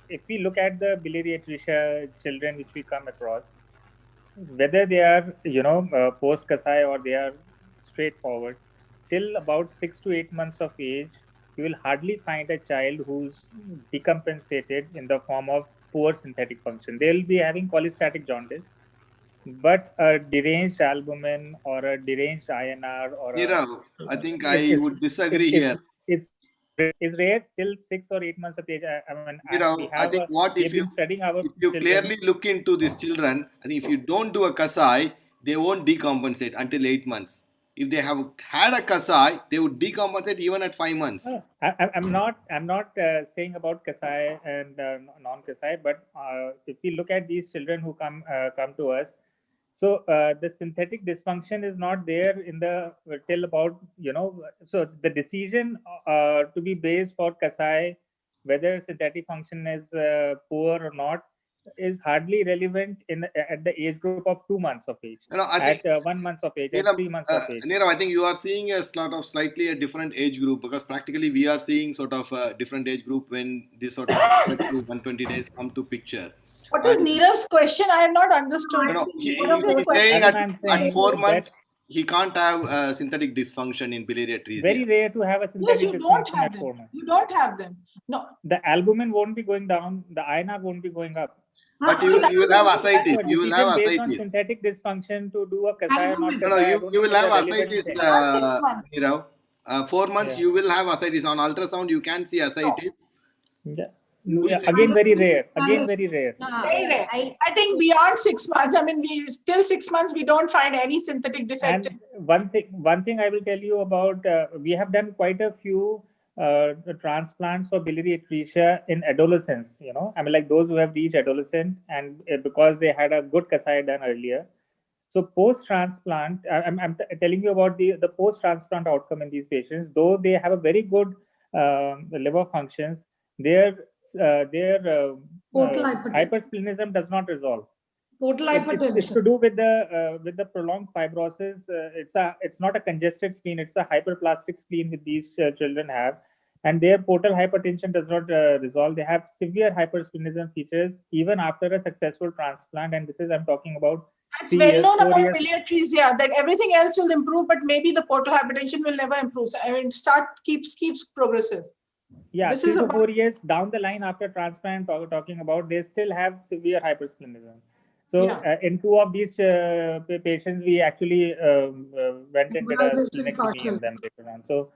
If we look at the biliary atresia children which we come across, whether they are post Kasai or they are straightforward, till about 6 to 8 months of age, you will hardly find a child who's decompensated in the form of poor synthetic function. They will be having cholestatic jaundice, but a deranged albumin or a deranged INR or Neerav, I think I would disagree here. It's rare till 6 or 8 months of age. I mean, Neerav, I think we've been studying our if you children. clearly look into these children, and if you don't do a Kasai, they won't decompensate until 8 months. If they have had a Kasai, they would decompensate even at 5 months. I'm not saying about Kasai and non-Kasai, but if we look at these children who come to us, so the synthetic dysfunction is not there in the till about so the decision to be based for Kasai, whether synthetic function is poor or not, is hardly relevant at the age group of 2 months of age, at 1 month of age, at 3 months of age. Neerav, I think you are seeing a sort of slightly a different age group, because practically we are seeing sort of a different age group when this sort of 120 days come to picture. What is Neerav's question? I have not understood. He's saying at 4 months, he can't have synthetic dysfunction in biliary atresia. Very rare to have a synthetic dysfunction at 4 months. You don't have them. No. The albumin won't be going down. The INR won't be going up. But you will have ascites. You will have based on ascites. synthetic dysfunction to do a Kasai or not. No, you will have ascites. Neerav. 4 months, you will have ascites. On ultrasound, you can see ascites. Again, very rare. Again, very rare. Very rare. I think beyond 6 months, I mean, we still 6 months, we don't find any synthetic defect. And one thing I will tell you about, we have done quite a few transplants for biliary atresia in adolescents. I mean, like those who have reached adolescent, and because they had a good Kasai done earlier. So post-transplant, I'm telling you about the post-transplant outcome in these patients. Though they have a very good liver functions, their hypersplenism does not resolve. Portal hypertension. It's to do with the prolonged fibrosis. It's not a congested spleen. It's a hyperplastic spleen that these children have, and their portal hypertension does not resolve. They have severe hypersplenism features even after a successful transplant. And this is, I'm talking about. It's well known about biliary atresia that everything else will improve, but maybe the portal hypertension will never improve. So, I mean, keeps progressive. Yeah, this 3 to 4 years down the line after transplant, talking about, they still have severe hypersplenism. So in 2 of these patients, we actually went and did a splenectomy in them later on. So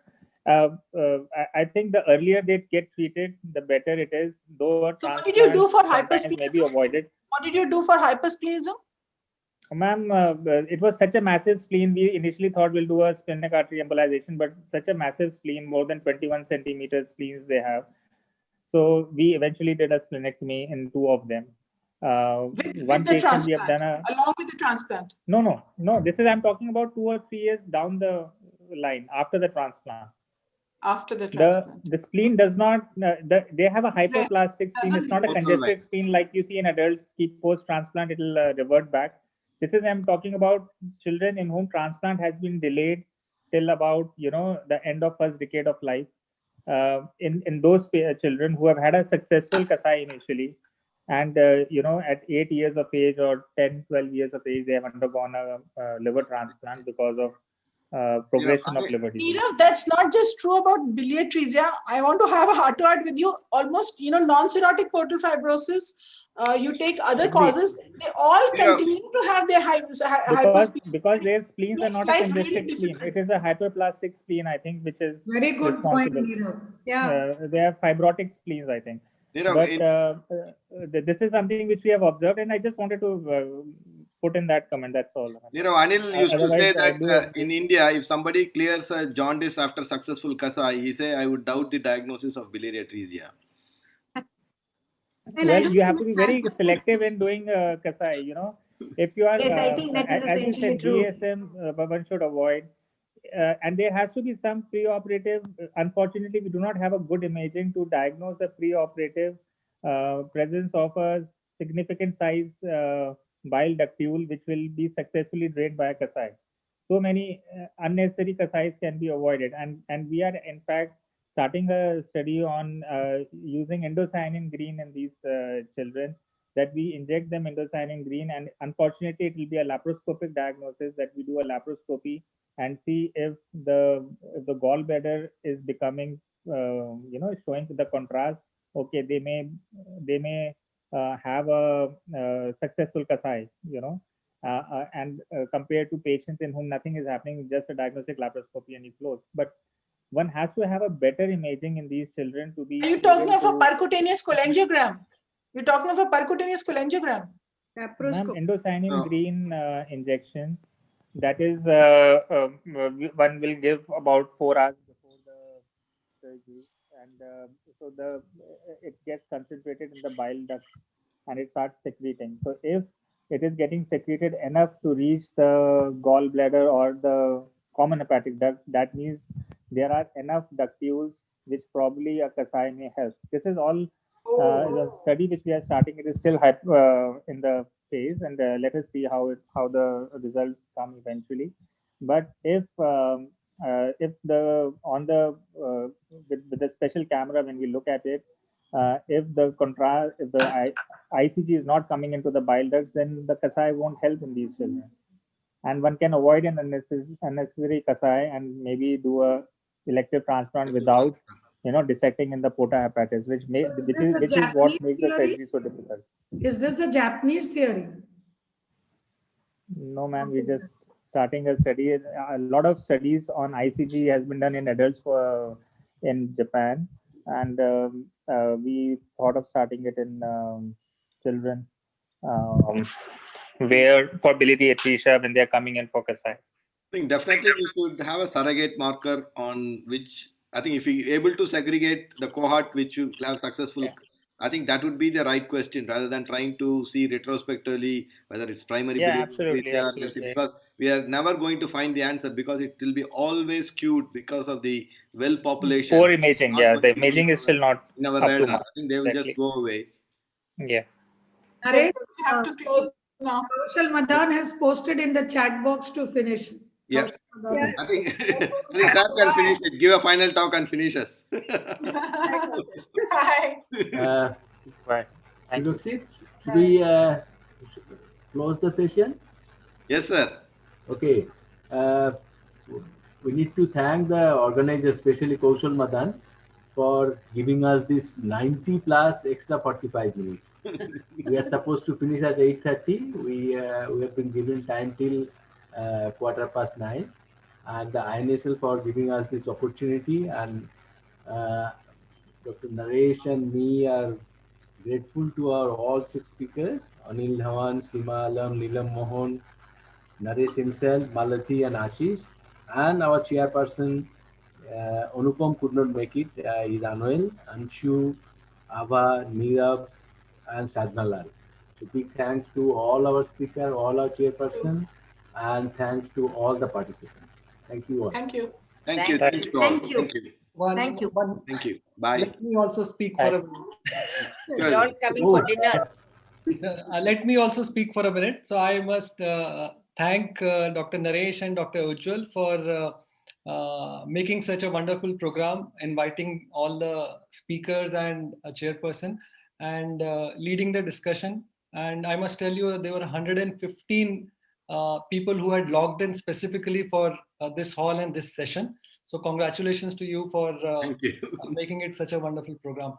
I think the earlier they get treated, the better it is. Though so what did you do for hypersplenism? May be avoided. What did you do for hypersplenism? Ma'am, it was such a massive spleen. We initially thought we'll do a splenic artery embolization, but such a massive spleen, more than 21 centimeters spleens they have. So we eventually did a splenectomy in 2 of them. One with the patient we have transplant, done a along with the transplant. no. This is, I'm talking about 2 or 3 years down the line after the transplant. After the transplant, The spleen does not. They have a hyperplastic spleen. It's not a congested spleen like you see in adults. Keep post transplant, it'll revert back. This is, I'm talking about children in whom transplant has been delayed till about the end of first decade of life. In those children who have had a successful Kasai initially, and at 8 years of age or 10, 12 years of age, they have undergone a liver transplant because of progression of liver disease. Nirav, that's not just true about biliary atresia. I want to have a heart-to-heart with you. Almost, non-cirrhotic portal fibrosis. You take other causes, they all continue to have their hypospleen. Because their spleens are not a congested spleen. It is a hyperplastic spleen, I think, which is very good responsible. point, Nirav. Yeah. They have fibrotic spleens, I think. But this is something which we have observed, and I just wanted to put in that comment. That's all. Anil used to say that in India, if somebody clears a jaundice after successful Kasai, he say, I would doubt the diagnosis of biliary atresia. Well, you have to be very selective in doing Kasai. If you are, yes, I think that is as you essentially said, true. DSM, one should avoid. And there has to be some preoperative. Unfortunately, we do not have a good imaging to diagnose a preoperative presence of a significant size bile ductule, which will be successfully drained by a Kasai. So many unnecessary Kasais can be avoided, and we are in fact starting a study on using indocyanine green in these children, that we inject them indocyanine green, and unfortunately it will be a laparoscopic diagnosis, that we do a laparoscopy and see if the gallbladder is becoming showing the contrast. Okay, they may have a successful Kasai, and compared to patients in whom nothing is happening, just a diagnostic laparoscopy and you close. But one has to have a better imaging in these children to be. Are you talking of a percutaneous cholangiogram? You're talking of a percutaneous cholangiogram? Ma'am, indocyanine green injection. That is, one will give about 4 hours before the surgery, and so it gets concentrated in the bile ducts and it starts secreting. So if it is getting secreted enough to reach the gallbladder or the common hepatic duct, that means there are enough ductules which probably a Kasai may help. This is all the study which we are starting. It is still in the phase, and let us see how the results come eventually. But if the on the with the special camera, when we look at it, if the contrast, if the ICG is not coming into the bile ducts, then the Kasai won't help in these children, and one can avoid an unnecessary Kasai and maybe do a elective transplant without dissecting in the porta hepatis, which is what makes the surgery so difficult. Is this the Japanese theory? No, ma'am. We're just starting a study. A lot of studies on ICG has been done in adults in Japan, and we thought of starting it in children, where for biliary atresia when they are coming in for Kasai. I think definitely we should have a surrogate marker on which, I think if we able to segregate the cohort which will have successful, I think that would be the right question rather than trying to see retrospectively whether it's primary absolutely. Because we are never going to find the answer, because it will be always skewed because of the well population. Poor imaging, the imaging is still not in our radar. I think they will just go away. Yeah. Yes, we have to close now. Kaushal Madan has posted in the chat box to finish. Yeah. I think Sir can finish it. Give a final talk and finish us. Bye. Bye. Thank you. Should we close the session? Yes, sir. Okay. We need to thank the organizer, especially Kaushal Madan, for giving us this 90 plus extra 45 minutes. We are supposed to finish at 8:30. We have been given time till 9:15, and the INASL for giving us this opportunity, and Dr. Naresh and me are grateful to our all 6 speakers, Anil Dhawan, Sima Alam, Neelam Mohan, Naresh himself, Malathi and Ashish, and our chairperson Anupam could not make it. Is Anuel, Anshu, Ava, Neerav, and Sadhna Lal. So big thanks to all our speakers, all our chairperson, and thanks to all the participants. Thank you all. Thank you. Thank you. Thank you all. Thank you. Thank you. Thank you. Thank you. Bye. Let me also speak for a minute. You're all coming for dinner. Let me also speak for a minute. So I must thank Dr. Naresh and Dr. Ujjwal for making such a wonderful program, inviting all the speakers and a chairperson, and leading the discussion. And I must tell you, there were 115 people who had logged in specifically for this hall and this session. So congratulations to you for making it such a wonderful program.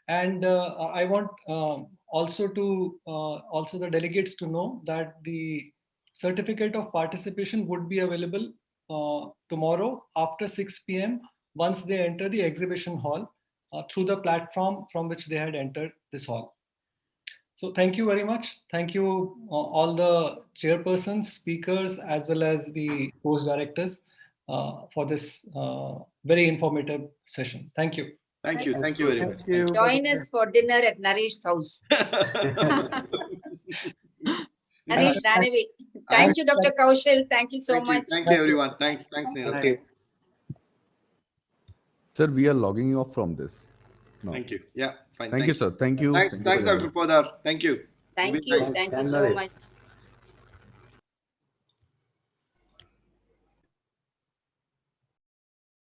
And I want also the delegates to know that the certificate of participation would be available tomorrow after 6 p.m. once they enter the exhibition hall through the platform from which they had entered this hall. So thank you very much. Thank you all the chairpersons, speakers, as well as the host directors for this very informative session. Thank you. Thank you. Thank you very much. Join us for dinner at Naresh's house. Naresh ran away. Thank you, Dr. Kaushal. Thank you so much. Thank you, everyone. Thanks, Neerav. Sir, we are logging off from this. No. Thank you. Yeah, fine. Thank you, sir. Thank you. Thanks, Dr. Podar. Thank you. Thank you. Thank you so much.